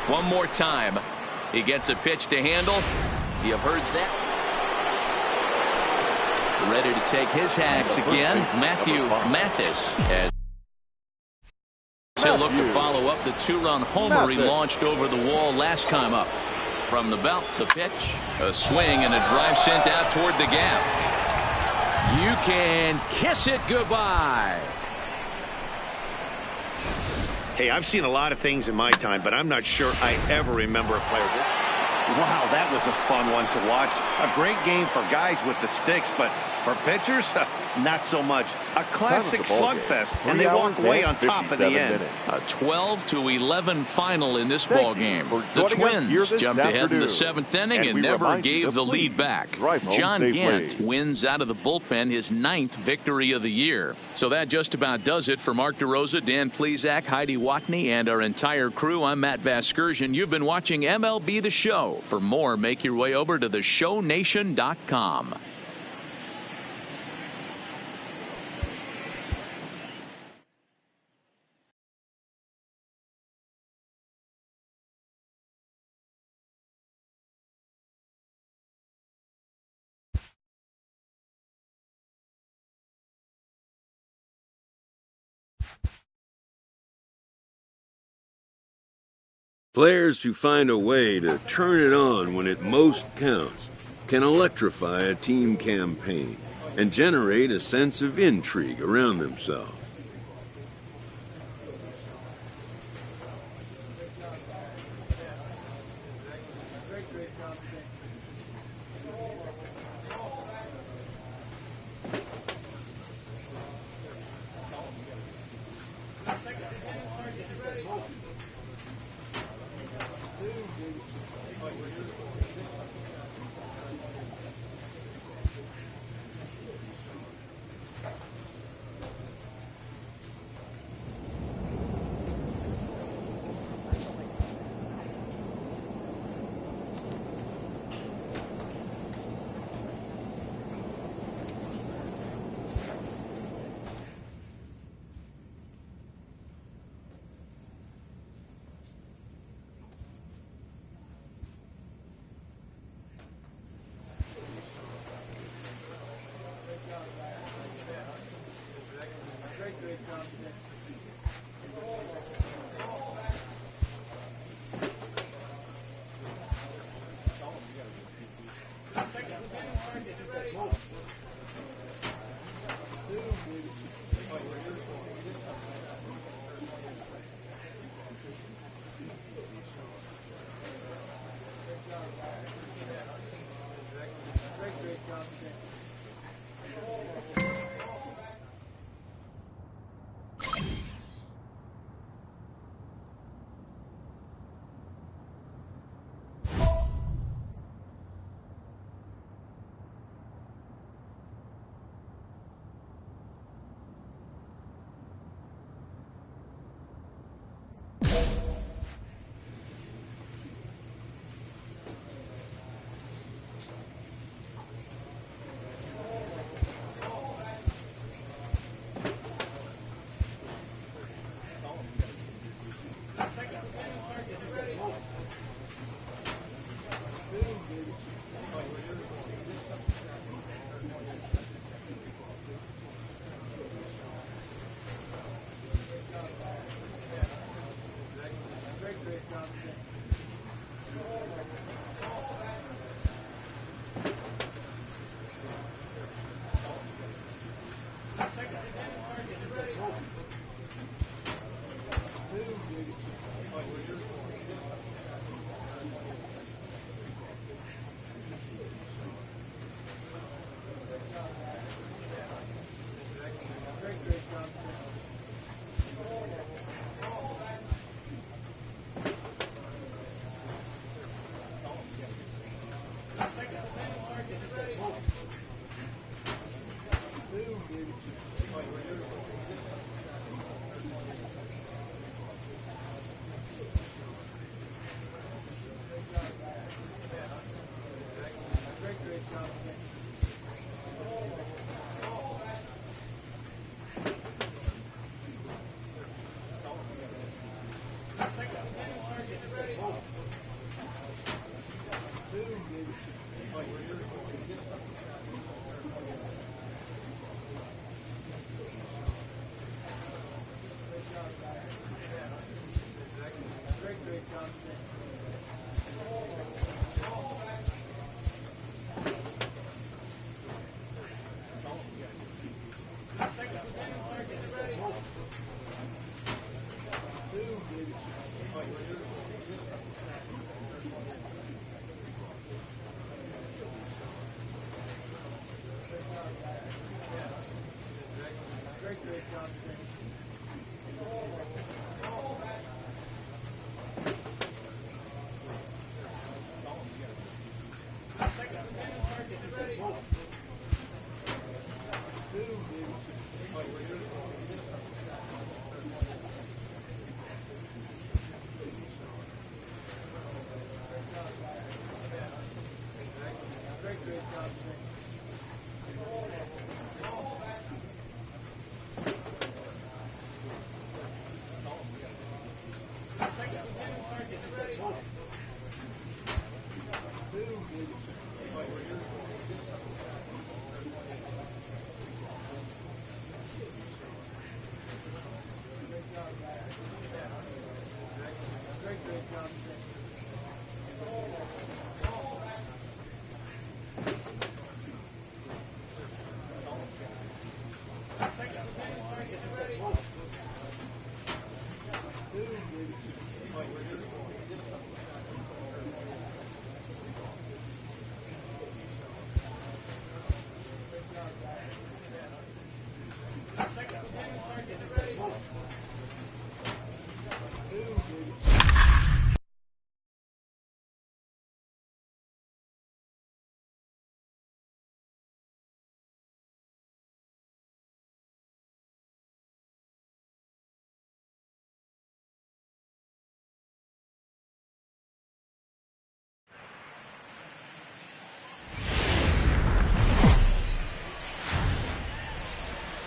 One more time. He gets a pitch to handle. You've heard that. Ready to take his hacks again. Matthew Mathis. As he'll look to follow up the 2-run homer he launched over the wall last time up. From the belt, the pitch, a swing, and a drive sent out toward the gap. You can kiss it goodbye. Hey, I've seen a lot of things in my time, but I'm not sure I ever remember a player. Wow, that was a fun one to watch. A great game for guys with the sticks, but for pitchers, not so much. A classic slugfest, and they walk away on top at the end. A 12-11 final in this ball game. The Twins jumped ahead in the 7th inning and never gave the lead back. John Gant wins out of the bullpen his 9th victory of the year. So that just about does it for Mark DeRosa, Dan Plesac, Heidi Watney, and our entire crew. I'm Matt Vasgersian. You've been watching MLB The Show. For more, make your way over to theshownation.com. Players who find a way to turn it on when it most counts can electrify a team campaign and generate a sense of intrigue around themselves.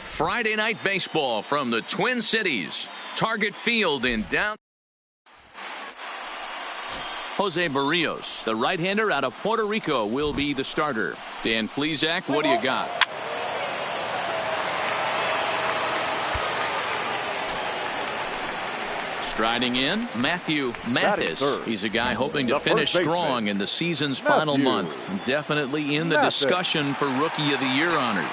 Friday night baseball from the Twin Cities. Target Field in down. Jose Barrios, the right-hander out of Puerto Rico, will be the starter. Dan Plesac, what do you got? Striding in, Matthew Mathis. He's a guy hoping to finish strong in the season's final month. Definitely in the discussion for Rookie of the Year honors.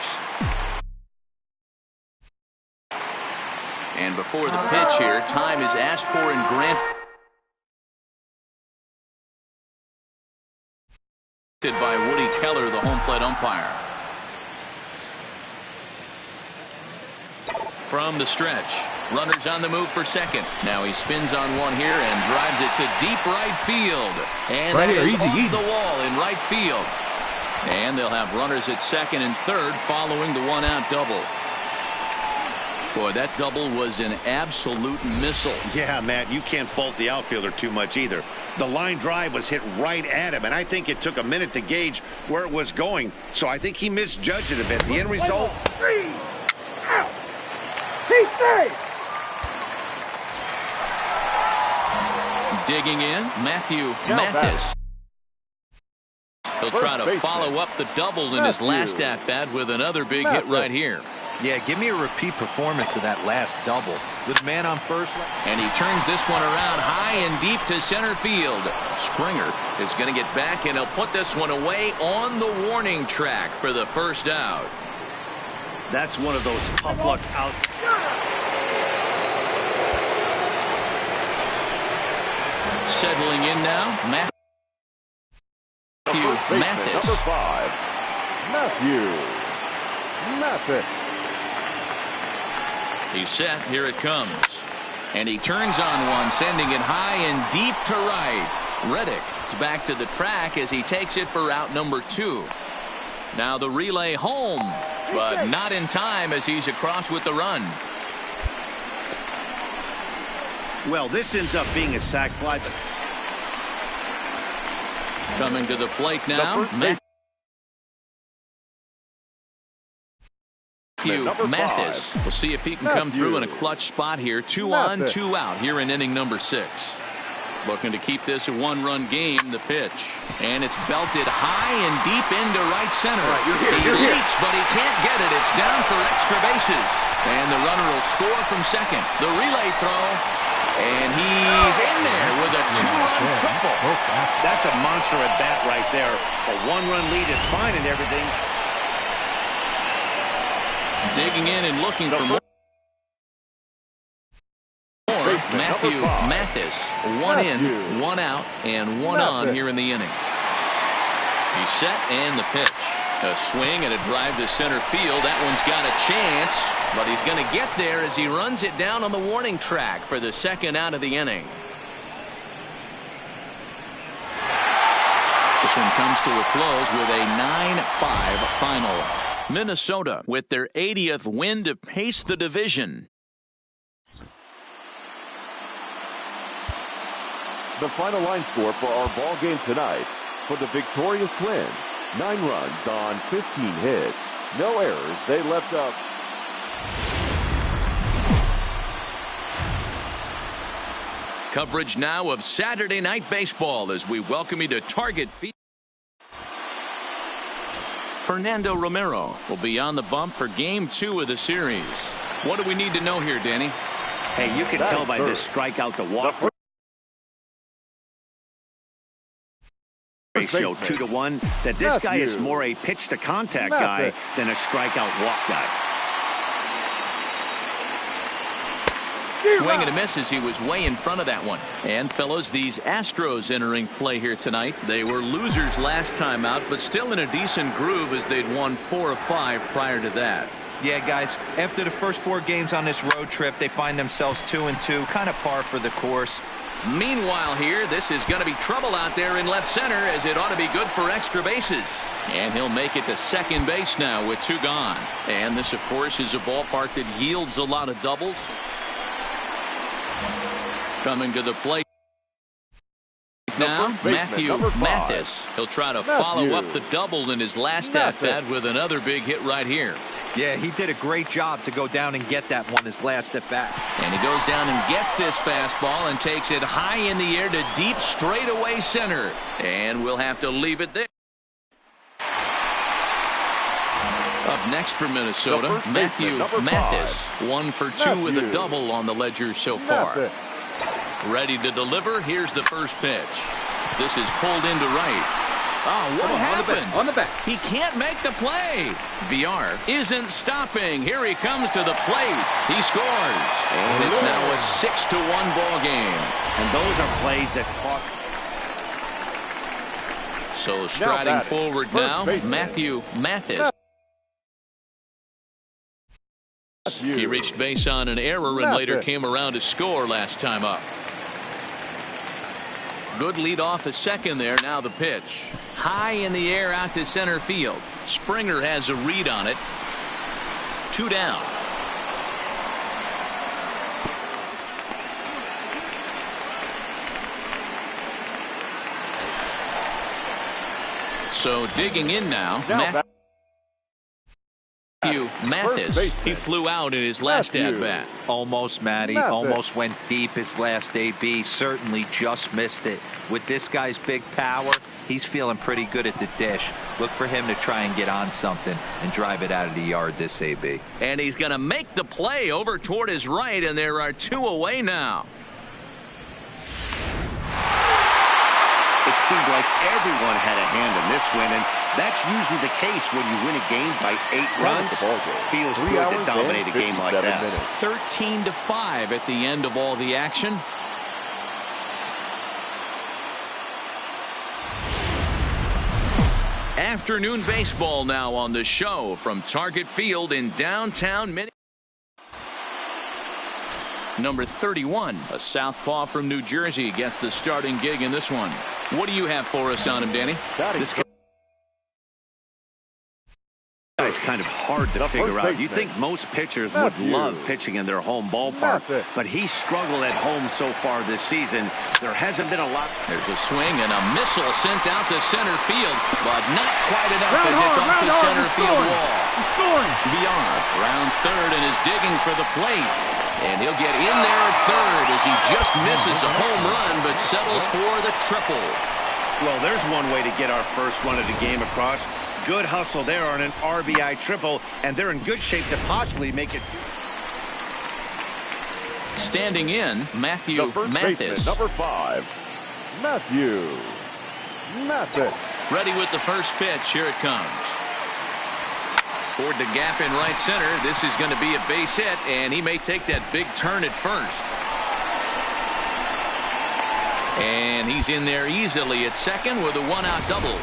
And before the pitch here, time is asked for and granted by Woody Keller, the home plate umpire. From the stretch, runners on the move for second. Now he spins on one here and drives it to deep right field. And that is off the wall in right field. And they'll have runners at second and third following the one-out double. Boy, that double was an absolute missile. Yeah, Matt, you can't fault the outfielder too much either. The line drive was hit right at him, and I think it took a minute to gauge where it was going. So I think he misjudged it a bit. The end result? Digging in, Matthew Mathis. He'll try to follow up the double in his last at-bat with another big hit right here. Yeah, give me a repeat performance of that last double. With man on first. And he turns this one around high and deep to center field. Springer is going to get back, and he'll put this one away on the warning track for the first out. That's one of those tough luck outs. Settling in now, Matthew Mathis. Number 5, Matthew Mathis. He's set. Here it comes. And he turns on one, sending it high and deep to right. Reddick is back to the track as he takes it for out number 2. Now the relay home, but not in time as he's across with the run. Well, this ends up being a sac fly. Coming to the plate now, Matthew Mathis. We'll see if he can come through in a clutch spot here. 2 on, 2 out here in inning number 6. Looking to keep this a one-run game. The pitch, and it's belted high and deep into right center. He leaps, but he can't get it. It's down for extra bases, and the runner will score from second. The relay throw, and he's in there with a 2-run triple. That's a monster at bat right there. A 1-run lead is fine and everything. Digging in and looking for more. Matthew Mathis, 1 in, 1 out, and 1 on here in the inning. He's set, and the pitch. A swing and a drive to center field. That one's got a chance, but he's going to get there as he runs it down on the warning track for the second out of the inning. This one comes to a close with a 9-5 final. Minnesota with their 80th win to pace the division. The final line score for our ball game tonight: for the victorious Twins, 9 runs on 15 hits, no errors. They left up. Coverage now of Saturday Night Baseball as we welcome you to Target Field. Fernando Romero will be on the bump for Game 2 of the series. What do we need to know here, Danny? Hey, you can tell by this strikeout to walk ratio 2-to-1 that this guy is more a pitch to contact guy than a strikeout walk guy. Swing and a miss as he was way in front of that one. And fellows, these Astros entering play here tonight. They were losers last time out, but still in a decent groove as they'd won 4 of 5 prior to that. Yeah, guys, after the first 4 games on this road trip, they find themselves 2-2, kind of par for the course. Meanwhile here, this is going to be trouble out there in left center as it ought to be good for extra bases. And he'll make it to second base now with 2 gone. And this, of course, is a ballpark that yields a lot of doubles. Coming to the plate now, Matthew Mathis. He'll try to follow up the double in his last at-bat with another big hit right here. Yeah, he did a great job to go down and get that one his last at-bat. And he goes down and gets this fastball and takes it high in the air to deep straightaway center. And we'll have to leave it there. Up next for Minnesota, Matthew Mathis. 1 for 2 with a double on the ledger so far. Ready to deliver. Here's the first pitch. This is pulled into right. Oh, what happened? On the back. He can't make the play. VR isn't stopping. Here he comes to the plate. He scores. And it's now a 6-1 ball game. And those are plays that caught. So striding forward now, Matthew Mathis. He reached base on an error and later came around to score last time up. Good lead off at second there. Now the pitch. High in the air out to center field. Springer has a read on it. 2 down. So digging in now. Matthew Mathis. He flew out in his last at-bat. Almost, Matty. Almost went deep his last AB. Certainly just missed it. With this guy's big power, he's feeling pretty good at the dish. Look for him to try and get on something and drive it out of the yard this AB. And he's going to make the play over toward his right, and there are 2 away now. It seemed like everyone had a hand in this win, and that's usually the case when you win a game by 8 runs. Feels good to dominate a game like that. 13-5 at the end of all the action. Afternoon baseball now on the show from Target Field in downtown Minneapolis. Number 31, a southpaw from New Jersey, gets the starting gig in this one. What do you have for us on him, Danny? This guy's kind of hard to figure out. You think most pitchers would love pitching in their home ballpark, but he struggled at home so far this season. There hasn't been a lot. There's a swing and a missile sent out to center field, but not quite enough as it's off the center field wall. VR rounds third and is digging for the plate. And he'll get in there at third as he just misses a home run, but settles for the triple. Well, there's one way to get our first run of the game across. Good hustle there on an RBI triple, and they're in good shape to possibly make it. Standing in, Matthew Mathis. Number 5, Matthew Mathis. Ready with the first pitch. Here it comes. Toward the gap in right center. This is going to be a base hit, and he may take that big turn at first. And he's in there easily at second with a 1-out double.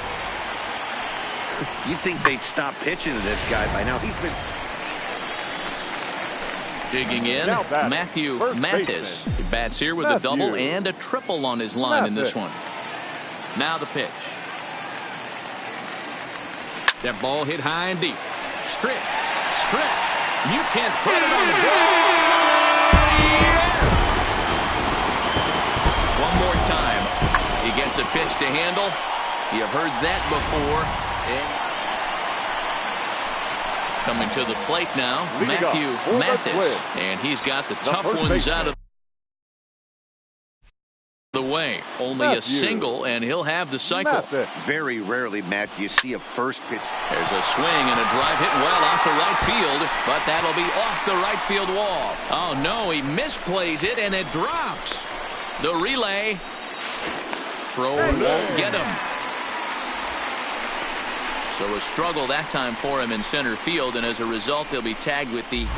You'd think they'd stop pitching to this guy by now. He's been digging in. SuFuMatty18's. He bats here with a double and a triple on his line in this one. Now the pitch. That ball hit high and deep. Stretch. You can't put it on the ball. Yeah! One more time. He gets a pitch to handle. You've heard that before. Coming to the plate now, SuFuMatty18's. And he's got the tough ones out of the way. Only a single, and he'll have the cycle. Very rarely, Matt, do you see a first pitch. There's a swing and a drive hit well out to right field, but that'll be off the right field wall. Oh, no, he misplays it, and it drops. The relay. Throw won't get him. So a struggle that time for him in center field, and as a result, he'll be tagged with the E.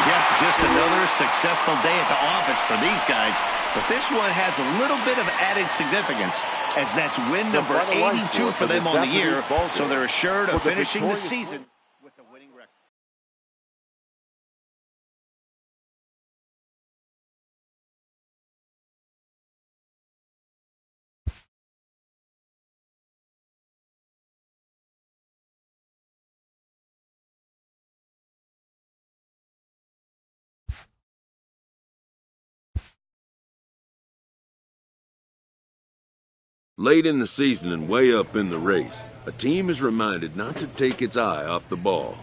Yep, just another successful day at the office for these guys. But this one has a little bit of added significance, as that's win number 82 for them on the year, so they're assured of finishing the season with a winning record. Late in the season and way up in the race, a team is reminded not to take its eye off the ball.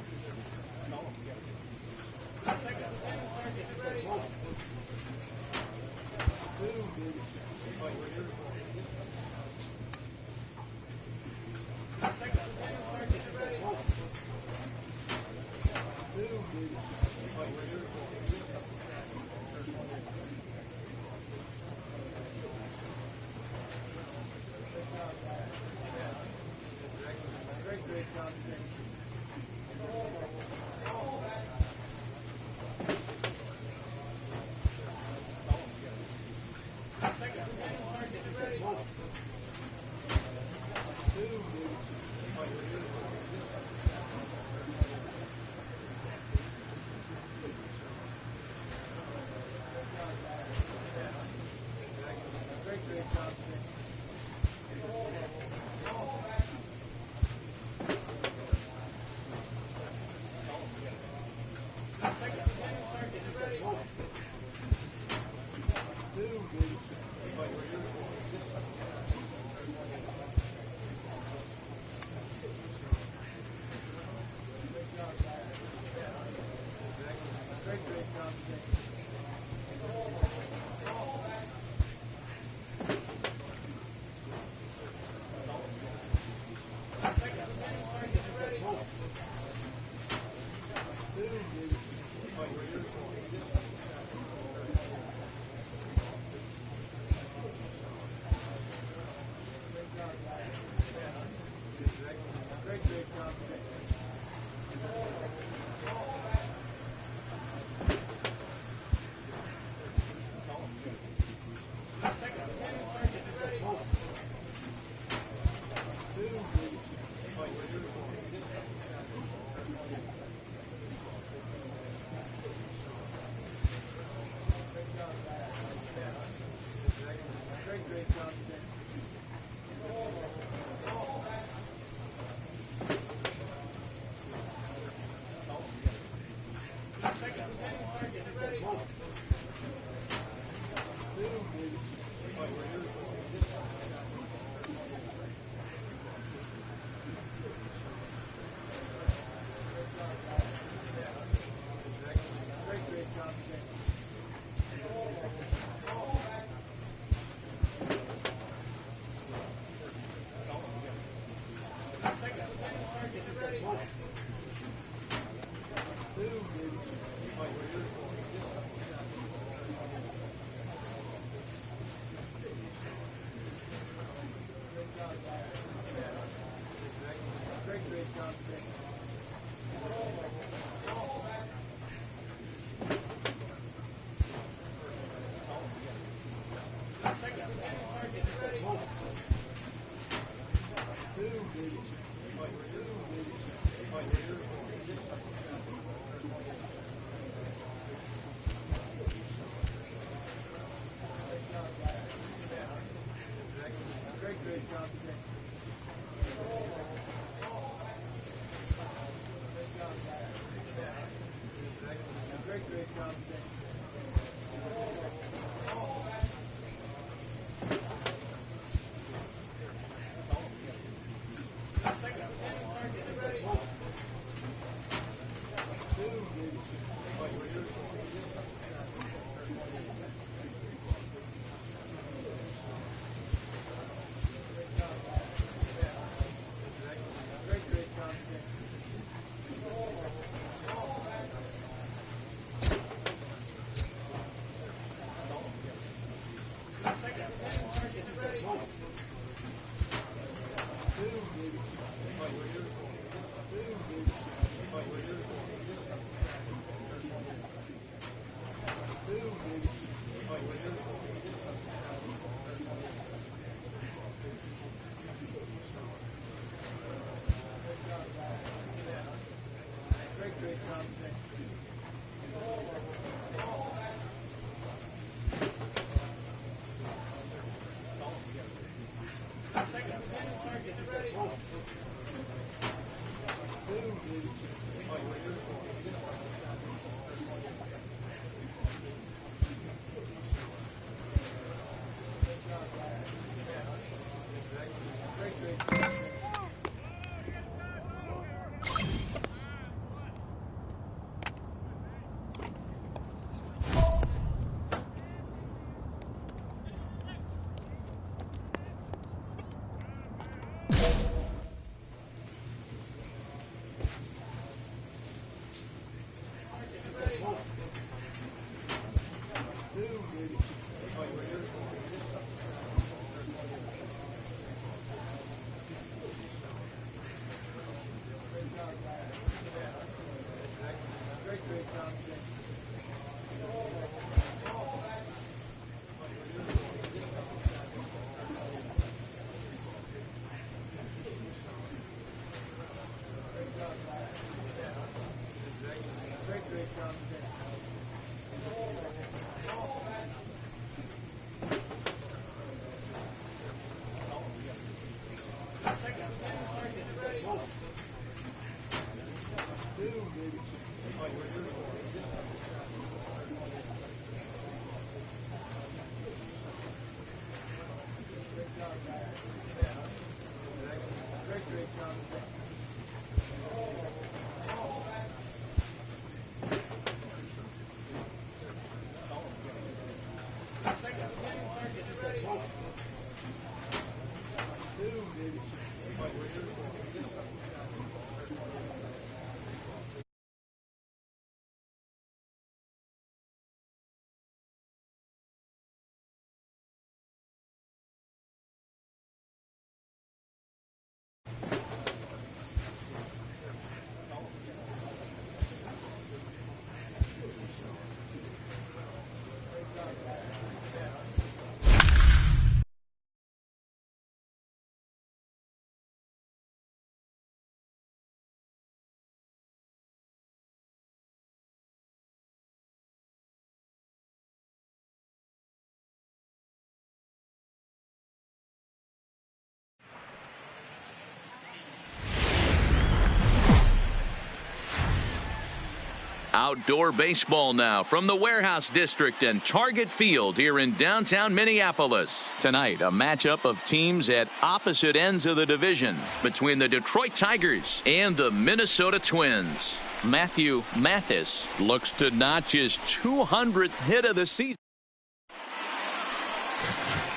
Outdoor baseball now from the Warehouse District and Target Field here in downtown Minneapolis. Tonight, a matchup of teams at opposite ends of the division between the Detroit Tigers and the Minnesota Twins. Matthew Mathis looks to notch his 200th hit of the season.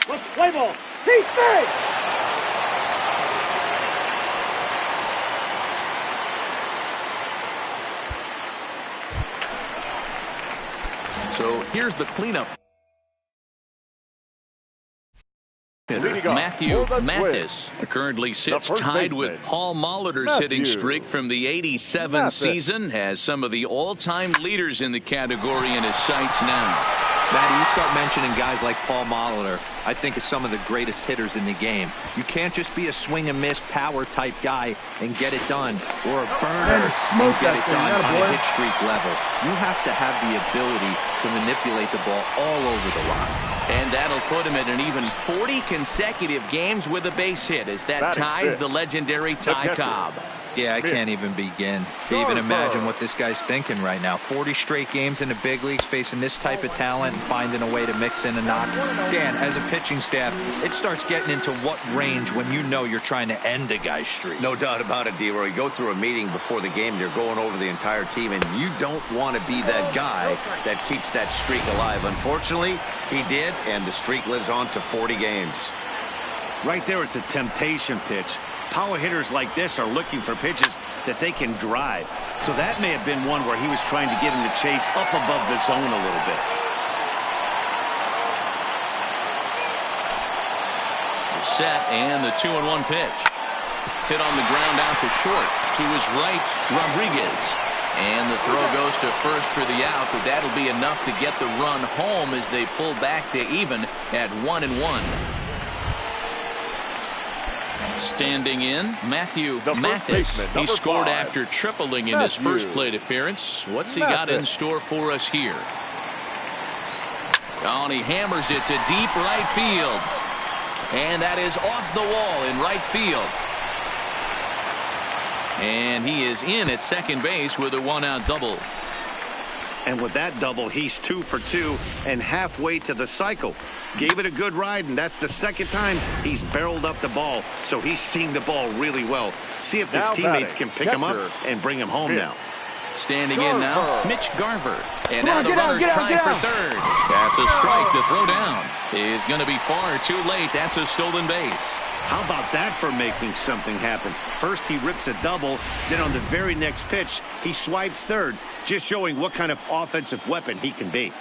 Let's play ball. He's big! So here's the cleanup. Matthew Mathis currently sits tied with Paul Molitor's hitting streak from the '87 season, has some of the all-time leaders in the category in his sights now. Matty, you start mentioning guys like Paul Molitor, I think is some of the greatest hitters in the game. You can't just be a swing and miss power type guy and get it done, or a burner and get it done on a hit streak level. You have to have the ability to manipulate the ball all over the line. And that'll put him at an even 40 consecutive games with a base hit as that ties the legendary Ty Cobb. Yeah, I can't even begin to even imagine what this guy's thinking right now. 40 straight games in the big leagues facing this type of talent and finding a way to mix in a knock. Dan, as a pitching staff, it starts getting into what range when you know you're trying to end a guy's streak. No doubt about it, D-Roy. You go through a meeting before the game, they're going over the entire team, and you don't want to be that guy that keeps that streak alive. Unfortunately, he did, and the streak lives on to 40 games. Right there is a temptation pitch. Power hitters like this are looking for pitches that they can drive. So that may have been one where he was trying to get him to chase up above the zone a little bit. Set, and the 2-1 pitch. Hit on the ground out to short. To his right, Rodriguez. And the throw goes to first for the out, but that'll be enough to get the run home as they pull back to even at 1-1. Standing in, Matthew Mathis. He scored 5. After tripling in his first plate appearance. What's he got in store for us here? Oh, and he hammers it to deep right field. And that is off the wall in right field. And he is in at second base with a 1-out double. And with that double, he's 2 for 2 and halfway to the cycle. Gave it a good ride, and that's the second time he's barreled up the ball. So he's seeing the ball really well. See if his teammates can pick him up and bring him home now. Standing in now, Mitch Garver. And now the runner's trying for third. That's a strike to throw down. Is going to be far too late. That's a stolen base. How about that for making something happen? First he rips a double, then on the very next pitch he swipes third, just showing what kind of offensive weapon he can be.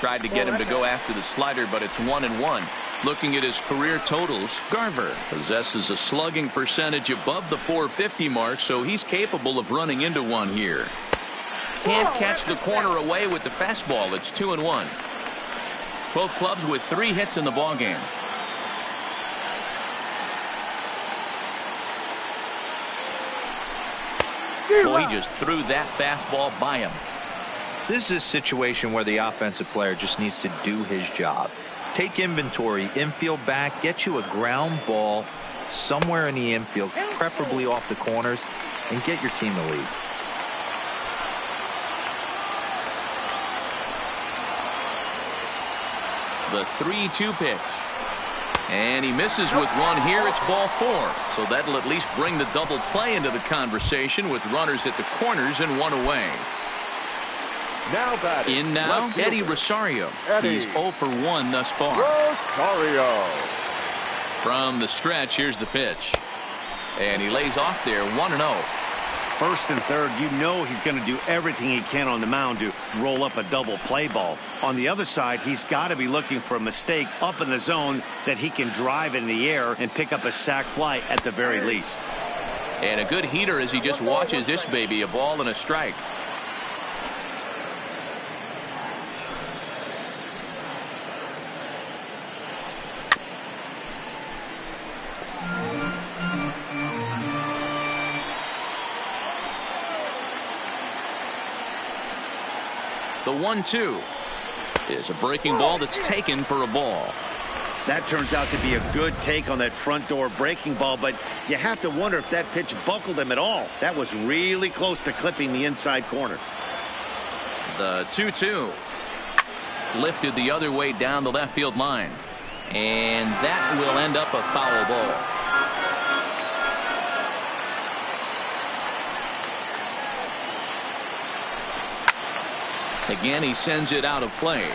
Tried to get him to go after the slider, but it's 1-1. Looking at his career totals, Garver possesses a slugging percentage above the .450 mark, so he's capable of running into one here. Can't catch the corner away with the fastball. It's 2-1. Both clubs with 3 hits in the ballgame. Boy, he just threw that fastball by him. This is a situation where the offensive player just needs to do his job. Take inventory, infield back, get you a ground ball somewhere in the infield, preferably off the corners, and get your team the lead. The 3-2 pitch. And he misses with one here. It's ball 4. So that'll at least bring the double play into the conversation with runners at the corners and one away. Now batting. In now, Eddie Rosario. He's 0 for 1 thus far. Rosario. From the stretch, here's the pitch. And he lays off there, 1-0. First and third, you know he's going to do everything he can on the mound to roll up a double play ball. On the other side, he's got to be looking for a mistake up in the zone that he can drive in the air and pick up a sac fly at the very least. And a good heater as he just watches this baby, a ball and a strike. The 1-2 is a breaking ball that's taken for a ball. That turns out to be a good take on that front door breaking ball, but you have to wonder if that pitch buckled him at all. That was really close to clipping the inside corner. The 2-2 lifted the other way down the left field line, and that will end up a foul ball. Again, he sends it out of play.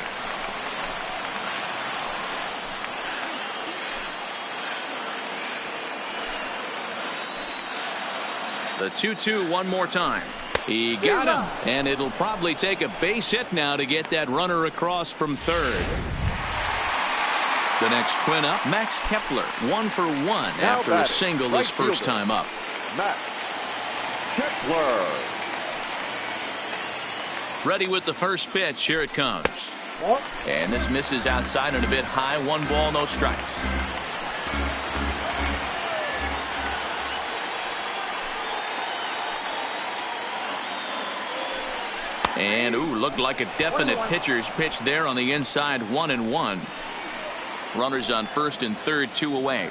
The 2-2 one more time. He got him, and it'll probably take a base hit now to get that runner across from third. The next twin up, Max Kepler, 1 for 1 after a single his first time up. Max Kepler. Ready with the first pitch. Here it comes. And this misses outside and a bit high. 1 ball, no strikes. And looked like a definite pitcher's pitch there on the inside. 1-1. Runners on first and third, 2 away.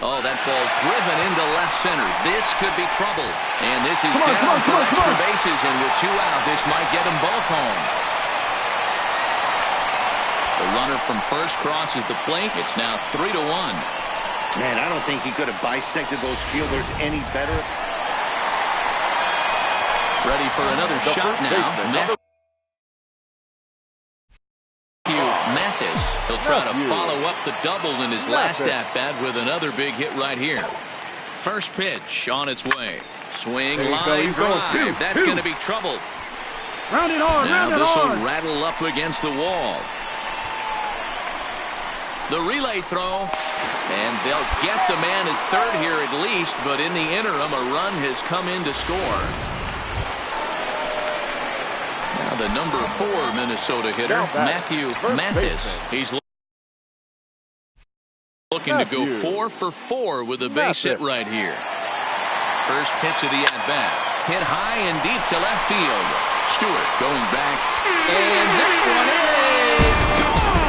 Oh, that ball's driven into left center. This could be trouble. And this is down for extra bases. And with 2 out, this might get them both home. The runner from first crosses the plate. It's now 3-1. Man, I don't think he could have bisected those fielders any better. Ready for another shot now. Mathis. He'll try to follow up the double in his last at-bat with another big hit right here. First pitch on its way. Swing, line drive. That's going to be trouble. Round it hard, now this will rattle up against the wall. The relay throw. And they'll get the man at third here at least, but in the interim, a run has come in to score. Now the number 4 Minnesota hitter, Matthew Mathis. He's looking to go 4 for 4 with a base hit right here. First pitch of the at-bat. Hit high and deep to left field. Stewart going back. And this one is gone!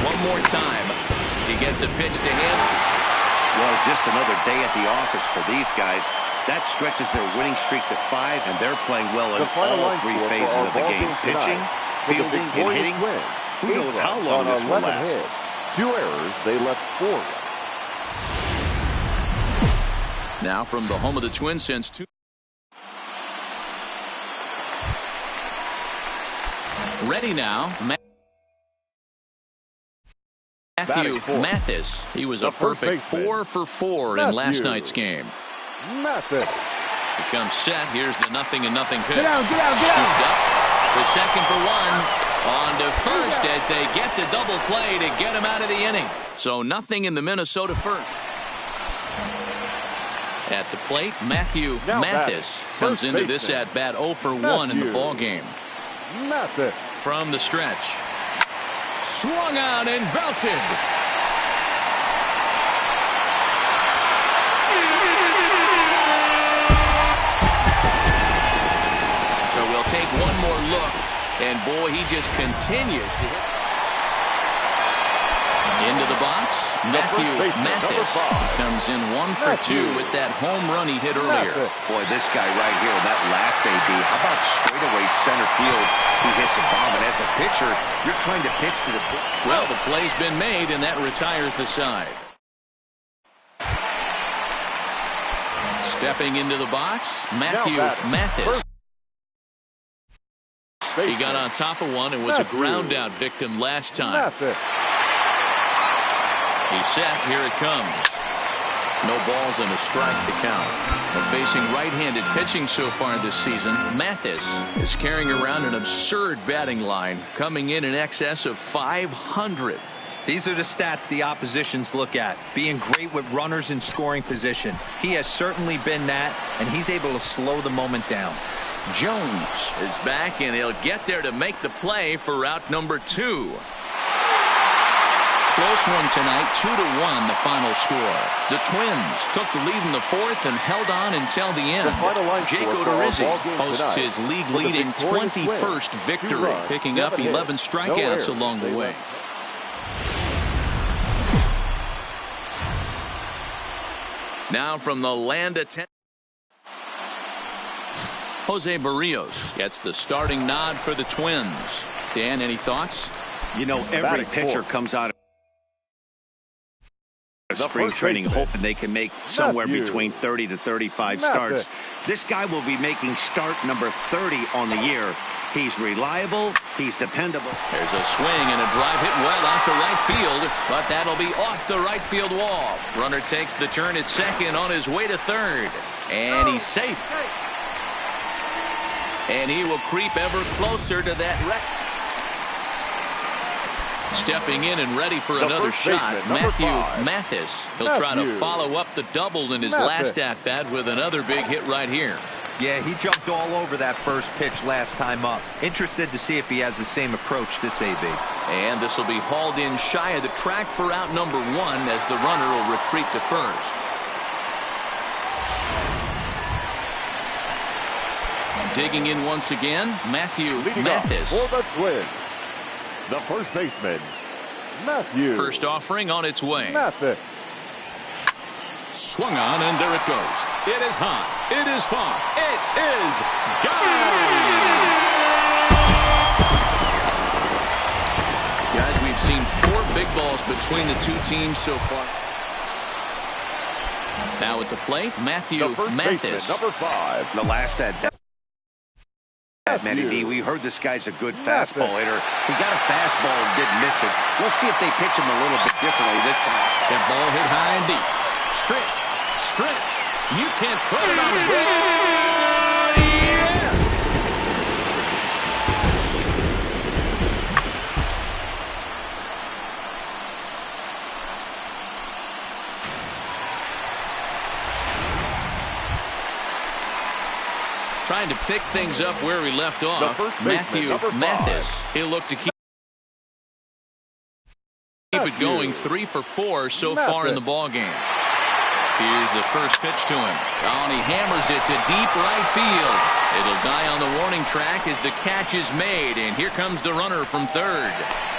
One more time. He gets a pitch to him. Well, just another day at the office for these guys. That stretches their winning streak to 5, and they're playing well in all 3 phases of the game. Pitching, fielding, and hitting. Who knows how long this will last. 2 errors, they left 4. Now from the home of the Twins since 2. Ready now. Matthew Mathis. He was a perfect 4 for 4 in last night's game. Mathis. Becomes set. Here's the 0-0 pitch. Get out. Scooped up. The second for 1. On to first as they get the double play to get him out of the inning. So nothing in the Minnesota first. At the plate, Matthew Mathis comes into this at-bat 0 for 1 in the ballgame. Mathis. From the stretch. Swung out and belted. So we'll take one more look. And boy, he just continues to hit. Into the box, Matthew Mathis comes in 1 for 2 with that home run he hit earlier. Boy, this guy right here, that last AB, how about straightaway center field? He hits a bomb, and as a pitcher, you're trying to pitch to the... Well, the play's been made, and that retires the side. Stepping into the box, Matthew Mathis. He got on top of one and was a ground out victim last time. He's set. Here it comes. No balls and a strike to count. But facing right-handed pitching so far this season, Mathis is carrying around an absurd batting line, coming in excess of 500. These are the stats the oppositions look at. Being great with runners in scoring position. He has certainly been that, and he's able to slow the moment down. Jones is back, and he'll get there to make the play for route number 2. Close one tonight, 2-1 the final score. The Twins took the lead in the 4th and held on until the end. Jake Odorizzi posts his league-leading 21st victory, picking up 11 strikeouts along the way. Now from the land of 10. Jose Barrios gets the starting nod for the Twins. Dan, any thoughts? You know, every pitcher comes out of spring training hoping they can make somewhere between 30 to 35 starts. This guy will be making start number 30 on the year. He's reliable. He's dependable. There's a swing and a drive hit well out to right field, but that'll be off the right field wall. Runner takes the turn at second on his way to third, and he's safe. And he will creep ever closer to that wreck. Stepping in and ready for another shot, Matthew Mathis. He'll try to follow up the double in his last at-bat with another big hit right here. Yeah, he jumped all over that first pitch last time up. Interested to see if he has the same approach this AB. And this will be hauled in shy of the track for out number 1 as the runner will retreat to first. Digging in once again, Matthew Leading up Mathis. for the Twins, the first baseman, Matthew. First offering on its way. Mathis. Swung on, and there it goes. It is high. It is far. It is gone. Guys, we've seen 4 big balls between the two teams so far. Now at the plate, Matthew The first Mathis. baseman, number 5. The last at Matty D, we heard this guy's a good fastball hitter. He got a fastball and didn't miss it. We'll see if they pitch him a little bit differently this time. That ball hit high and deep. Strip. You can't put it on the board. Yeah! Trying to pick things up where we left off. Matthew Mathis. He'll look to keep it going. 3 for 4 so far in the ball game. Here's the first pitch to him. Oh, and he hammers it to deep right field. It'll die on the warning track as the catch is made. And here comes the runner from third.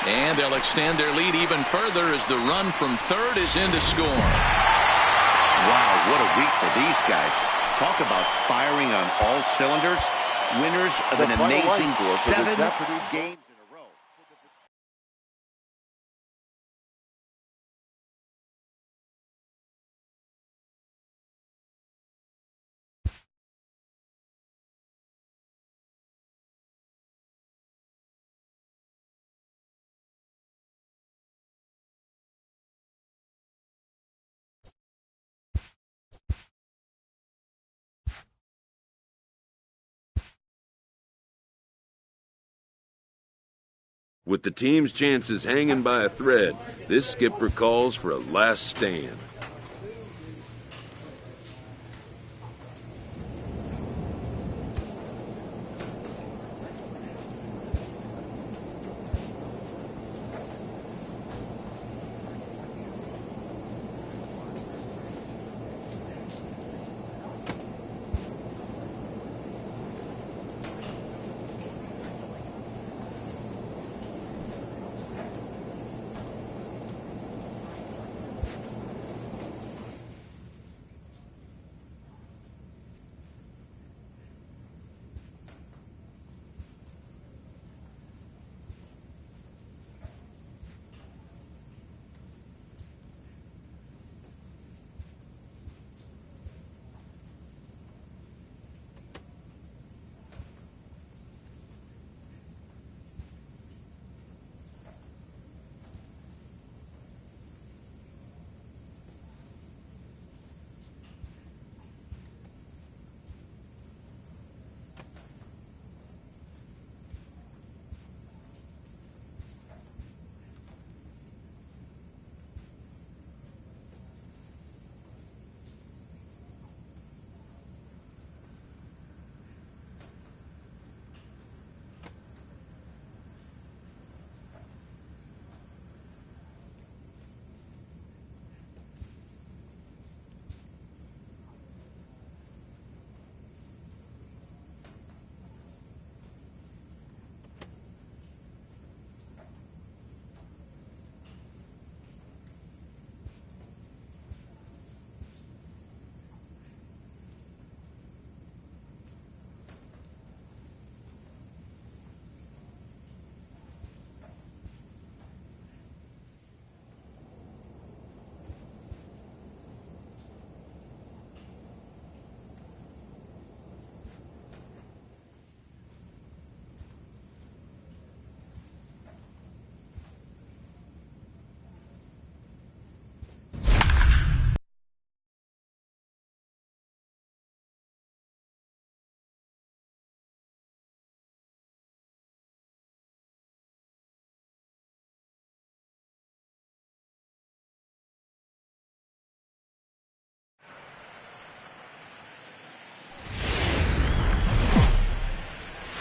And they'll extend their lead even further as the run from third is in to score. Wow, what a week for these guys. Talk about firing on all cylinders. Winners of an amazing 7 games. With the team's chances hanging by a thread, this skipper calls for a last stand.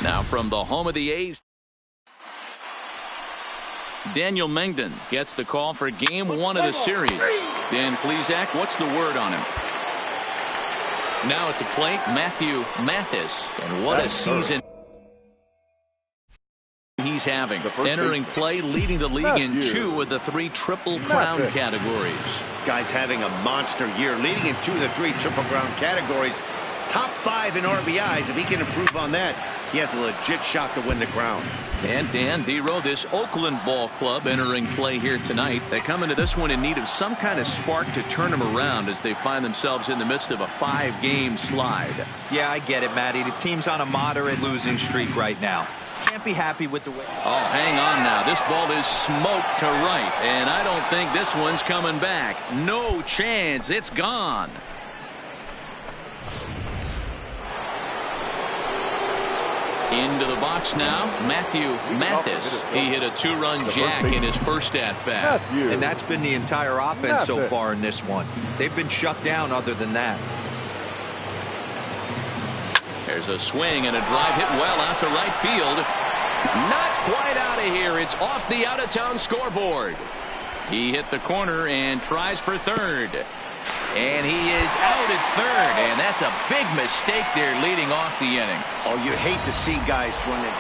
Now from the home of the A's, Daniel Mengden gets the call for game 1 of the series. Dan Plesac, what's the word on him? Now at the plate, Matthew Mathis. And what a season he's having. Entering play, leading the league in 2 of the 3 Triple Crown categories. Guy's having a monster year, leading in 2 of the 3 Triple Crown categories. Top 5 in RBIs. If he can improve on that, he has a legit shot to win the crown. And Dan Dero, this Oakland ball club entering play here tonight. They come into this one in need of some kind of spark to turn them around as they find themselves in the midst of a 5-game slide. Yeah, I get it, Matty. The team's on a moderate losing streak right now. Can't be happy with the way. Oh, hang on now. This ball is smoked to right, and I don't think this one's coming back. No chance. It's gone. Into the box now, Matthew Mathis. He hit a 2-run jack in his first at-bat. And that's been the entire offense so far in this one. They've been shut down other than that. There's a swing and a drive hit well out to right field. Not quite out of here. It's off the out-of-town scoreboard. He hit the corner and tries for third. And he is out at third, and that's a big mistake there leading off the inning. Oh, you hate to see guys running.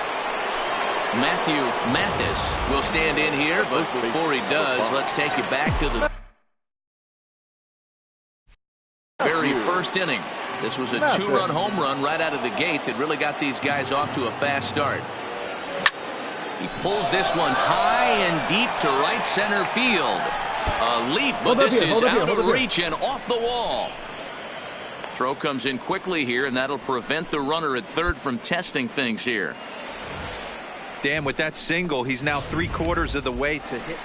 Matthew Mathis will stand in here, but before he does, let's take you back to the very first inning. This was a 2-run home run right out of the gate that really got these guys off to a fast start. He pulls this one high and deep to right center field. A leap, but this is out of reach and off the wall. Throw comes in quickly here, and that'll prevent the runner at third from testing things here. Dan, with that single, he's now 3/4 of the way to hit.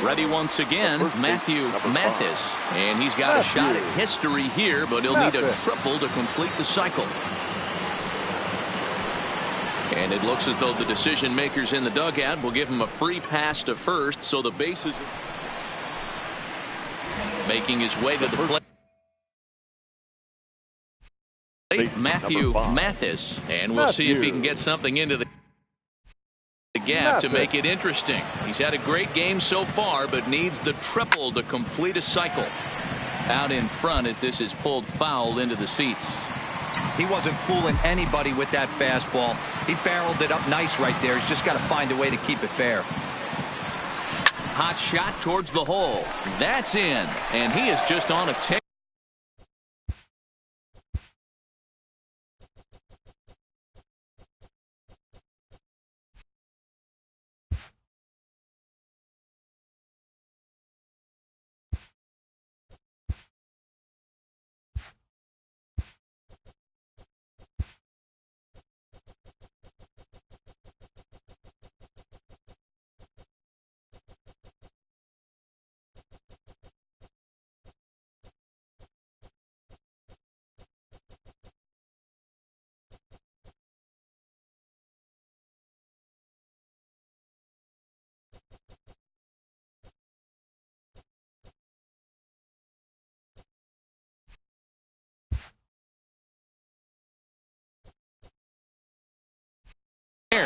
Ready once again, Matthew Mathis. And he's got a shot at history here, but he'll need a triple to complete the cycle. And it looks as though the decision makers in the dugout will give him a free pass to first, so the bases making his way to the plate. Matthew Mathis, and we'll see if he can get something into the gap to make it interesting. He's had a great game so far, but needs the triple to complete a cycle. Out in front as this is pulled foul into the seats. He wasn't fooling anybody with that fastball. He barreled it up nice right there. He's just got to find a way to keep it fair. Hot shot towards the hole. That's in, and he is just on a tear.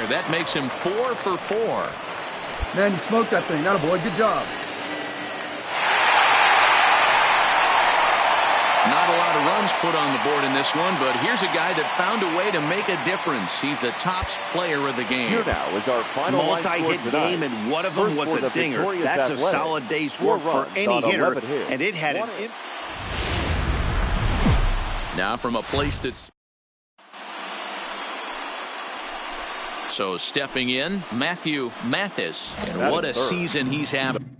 That makes him 4 for 4. Man, you smoked that thing. Atta boy, good job. Not a lot of runs put on the board in this one, but here's a guy that found a way to make a difference. He's the tops player of the game. Here now is our final multi-hit game, and one of them was a dinger. That's a solid day's work for any hitter, and it had an now from a place that's so stepping in, Matthew Mathis, and what a season he's having.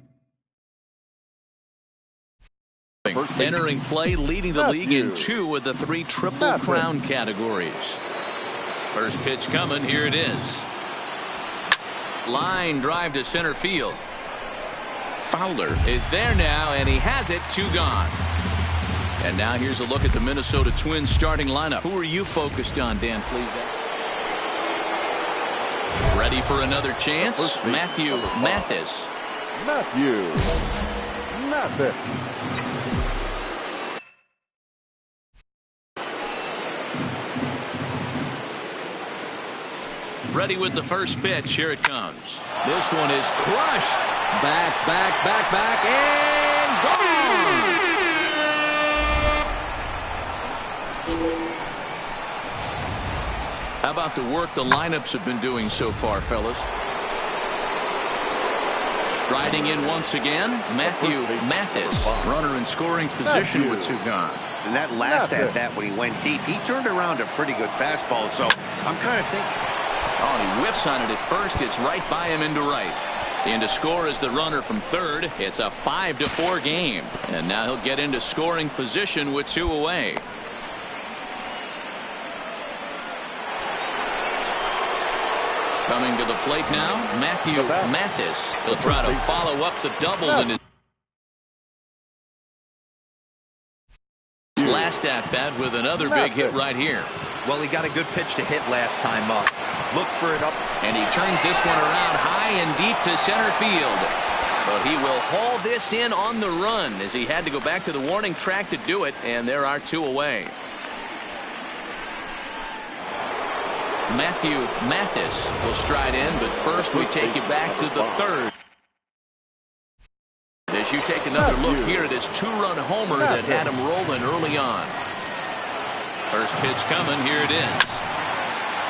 Entering play, leading the league in 2 of the 3 Triple Crown categories. First pitch coming, here it is. Line drive to center field. Fowler is there now, and he has it, 2 gone. And now here's a look at the Minnesota Twins starting lineup. Who are you focused on, Dan, please? Ready for another chance? Matthew Mathis. Matthew Mathis. Ready with the first pitch. Here it comes. This one is crushed. Back, and gone. How about the work the lineups have been doing so far, fellas? Striding in once again, Matthew Mathis, runner in scoring position with 2 gone. And that last at bat when he went deep, he turned around a pretty good fastball. So I'm kind of thinking. Oh, and he whiffs on it at first. It's right by him into right. In to score is the runner from third. It's a 5-4 game. And now he'll get into scoring position with 2 away. Coming to the plate now, Matthew Mathis. He'll try to follow up the double in his last at bat with another big hit right here. Well, he got a good pitch to hit last time up. Look for it up. And he turns this one around high and deep to center field. But he will haul this in on the run as he had to go back to the warning track to do it. And there are 2 away. Matthew Mathis will stride in, but first we take you back to the third. As you take another look here at his 2-run homer that had him rolling early on. First pitch coming, here it is.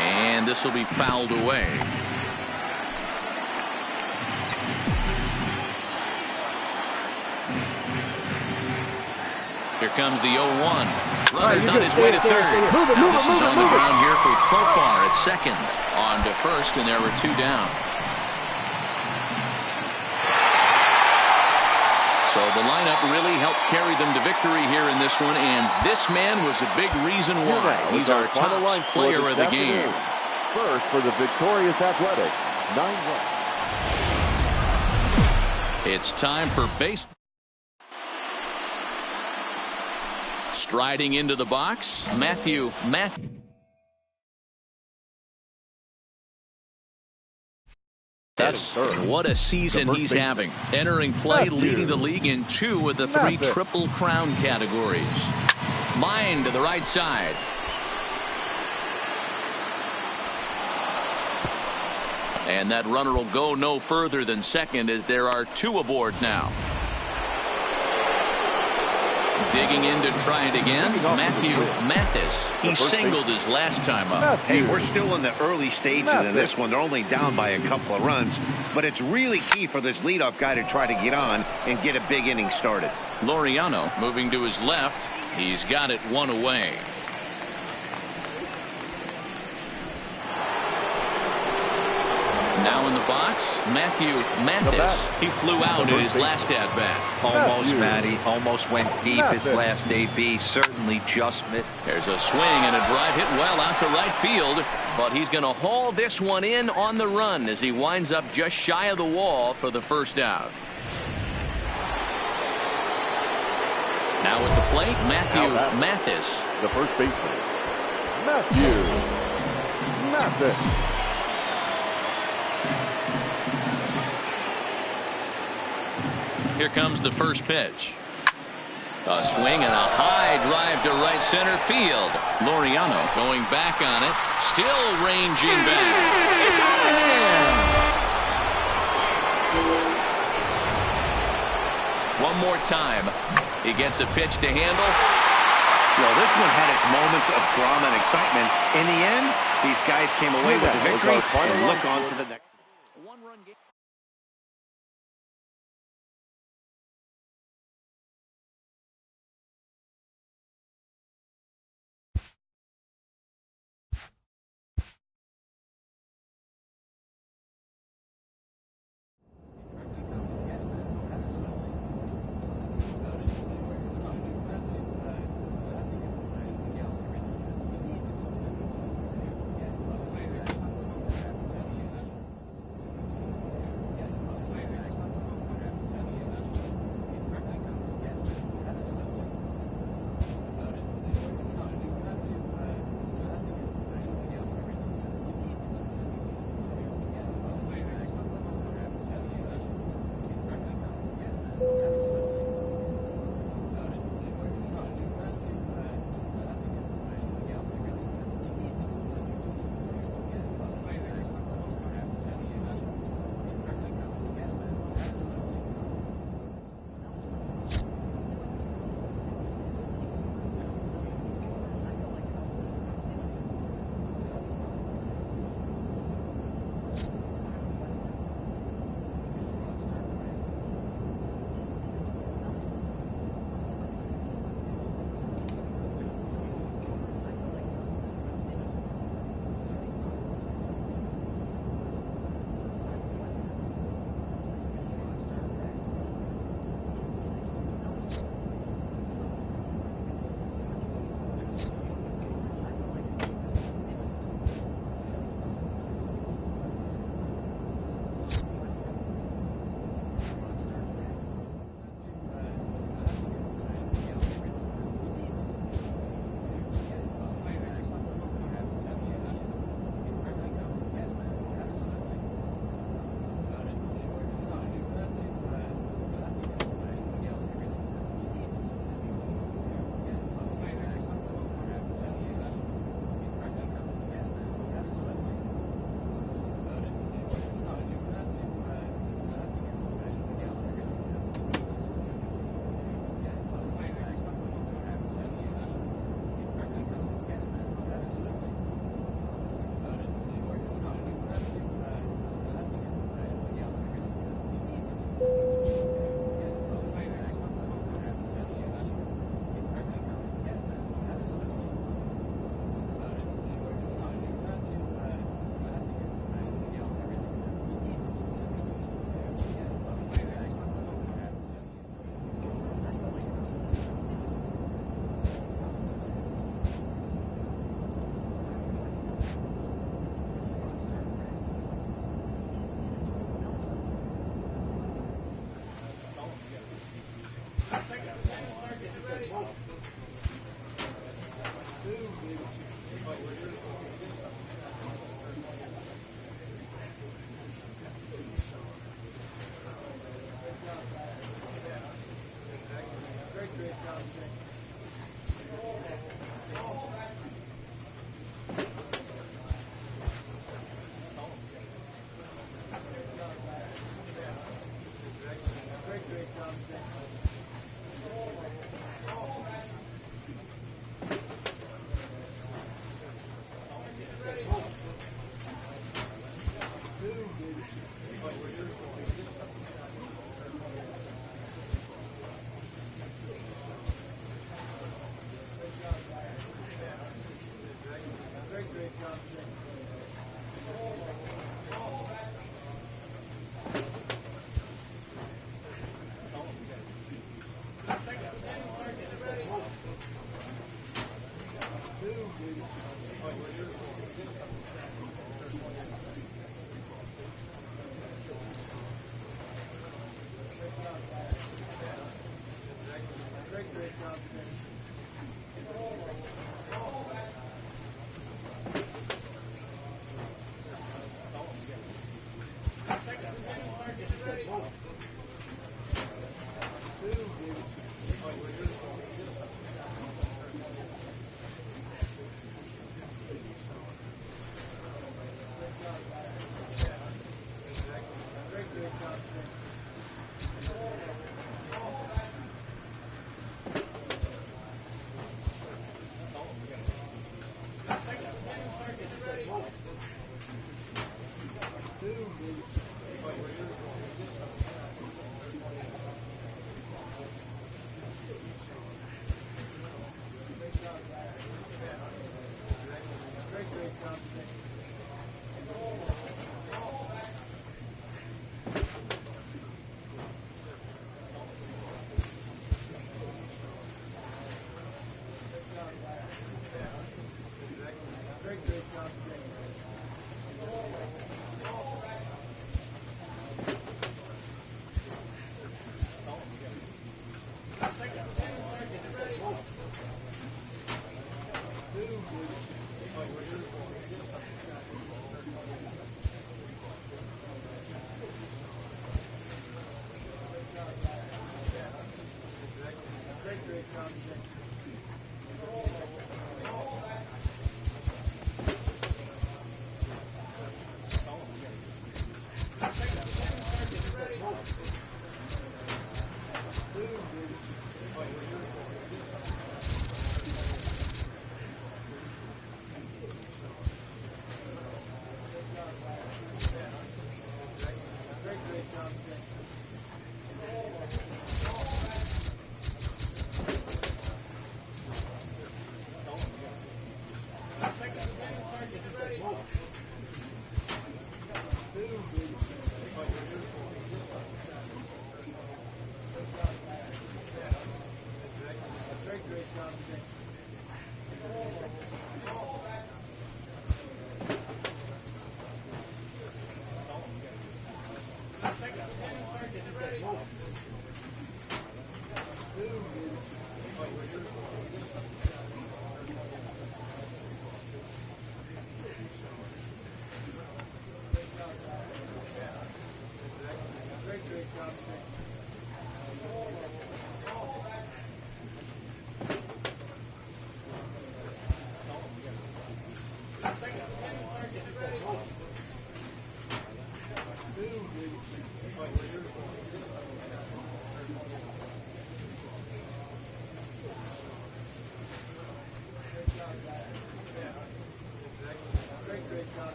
And this will be fouled away. Here comes the 0-1. Runner's on his way to third. Now this is on the ground here for Profar at second. On to first, and there were 2 down. So the lineup really helped carry them to victory here in this one, and this man was a big reason why. He's our top player of the game. First for the victorious Athletics, 9 runs. It's time for baseball. Striding into the box, Matthew. And what a season he's having. Entering play, leading the league in 2 of the 3 Triple Crown categories. Line to the right side. And that runner will go no further than second as there are 2 aboard now. Digging in to try it again, Matthew Mathis. He singled his last time up. Hey, we're still in the early stages of this one. They're only down by a couple of runs, but it's really key for this leadoff guy to try to get on and get a big inning started. Laureano moving to his left. He's got it 1 away. Now in the box, Matthew Mathis. He flew out in his last at-bat. Almost, Matty. Almost went deep his last AB. Certainly just missed. There's a swing and a drive hit well out to right field. But he's going to haul this one in on the run as he winds up just shy of the wall for the first out. Now at the plate, Matthew Mathis. The first baseman, Matthew Mathis. Here comes the first pitch. A swing and a high drive to right center field. Laureano going back on it. Still ranging back. It's out of hand. One more time. He gets a pitch to handle. Well, this one had its moments of drama and excitement. In the end, these guys came away with a victory and look on to the next. One-run game.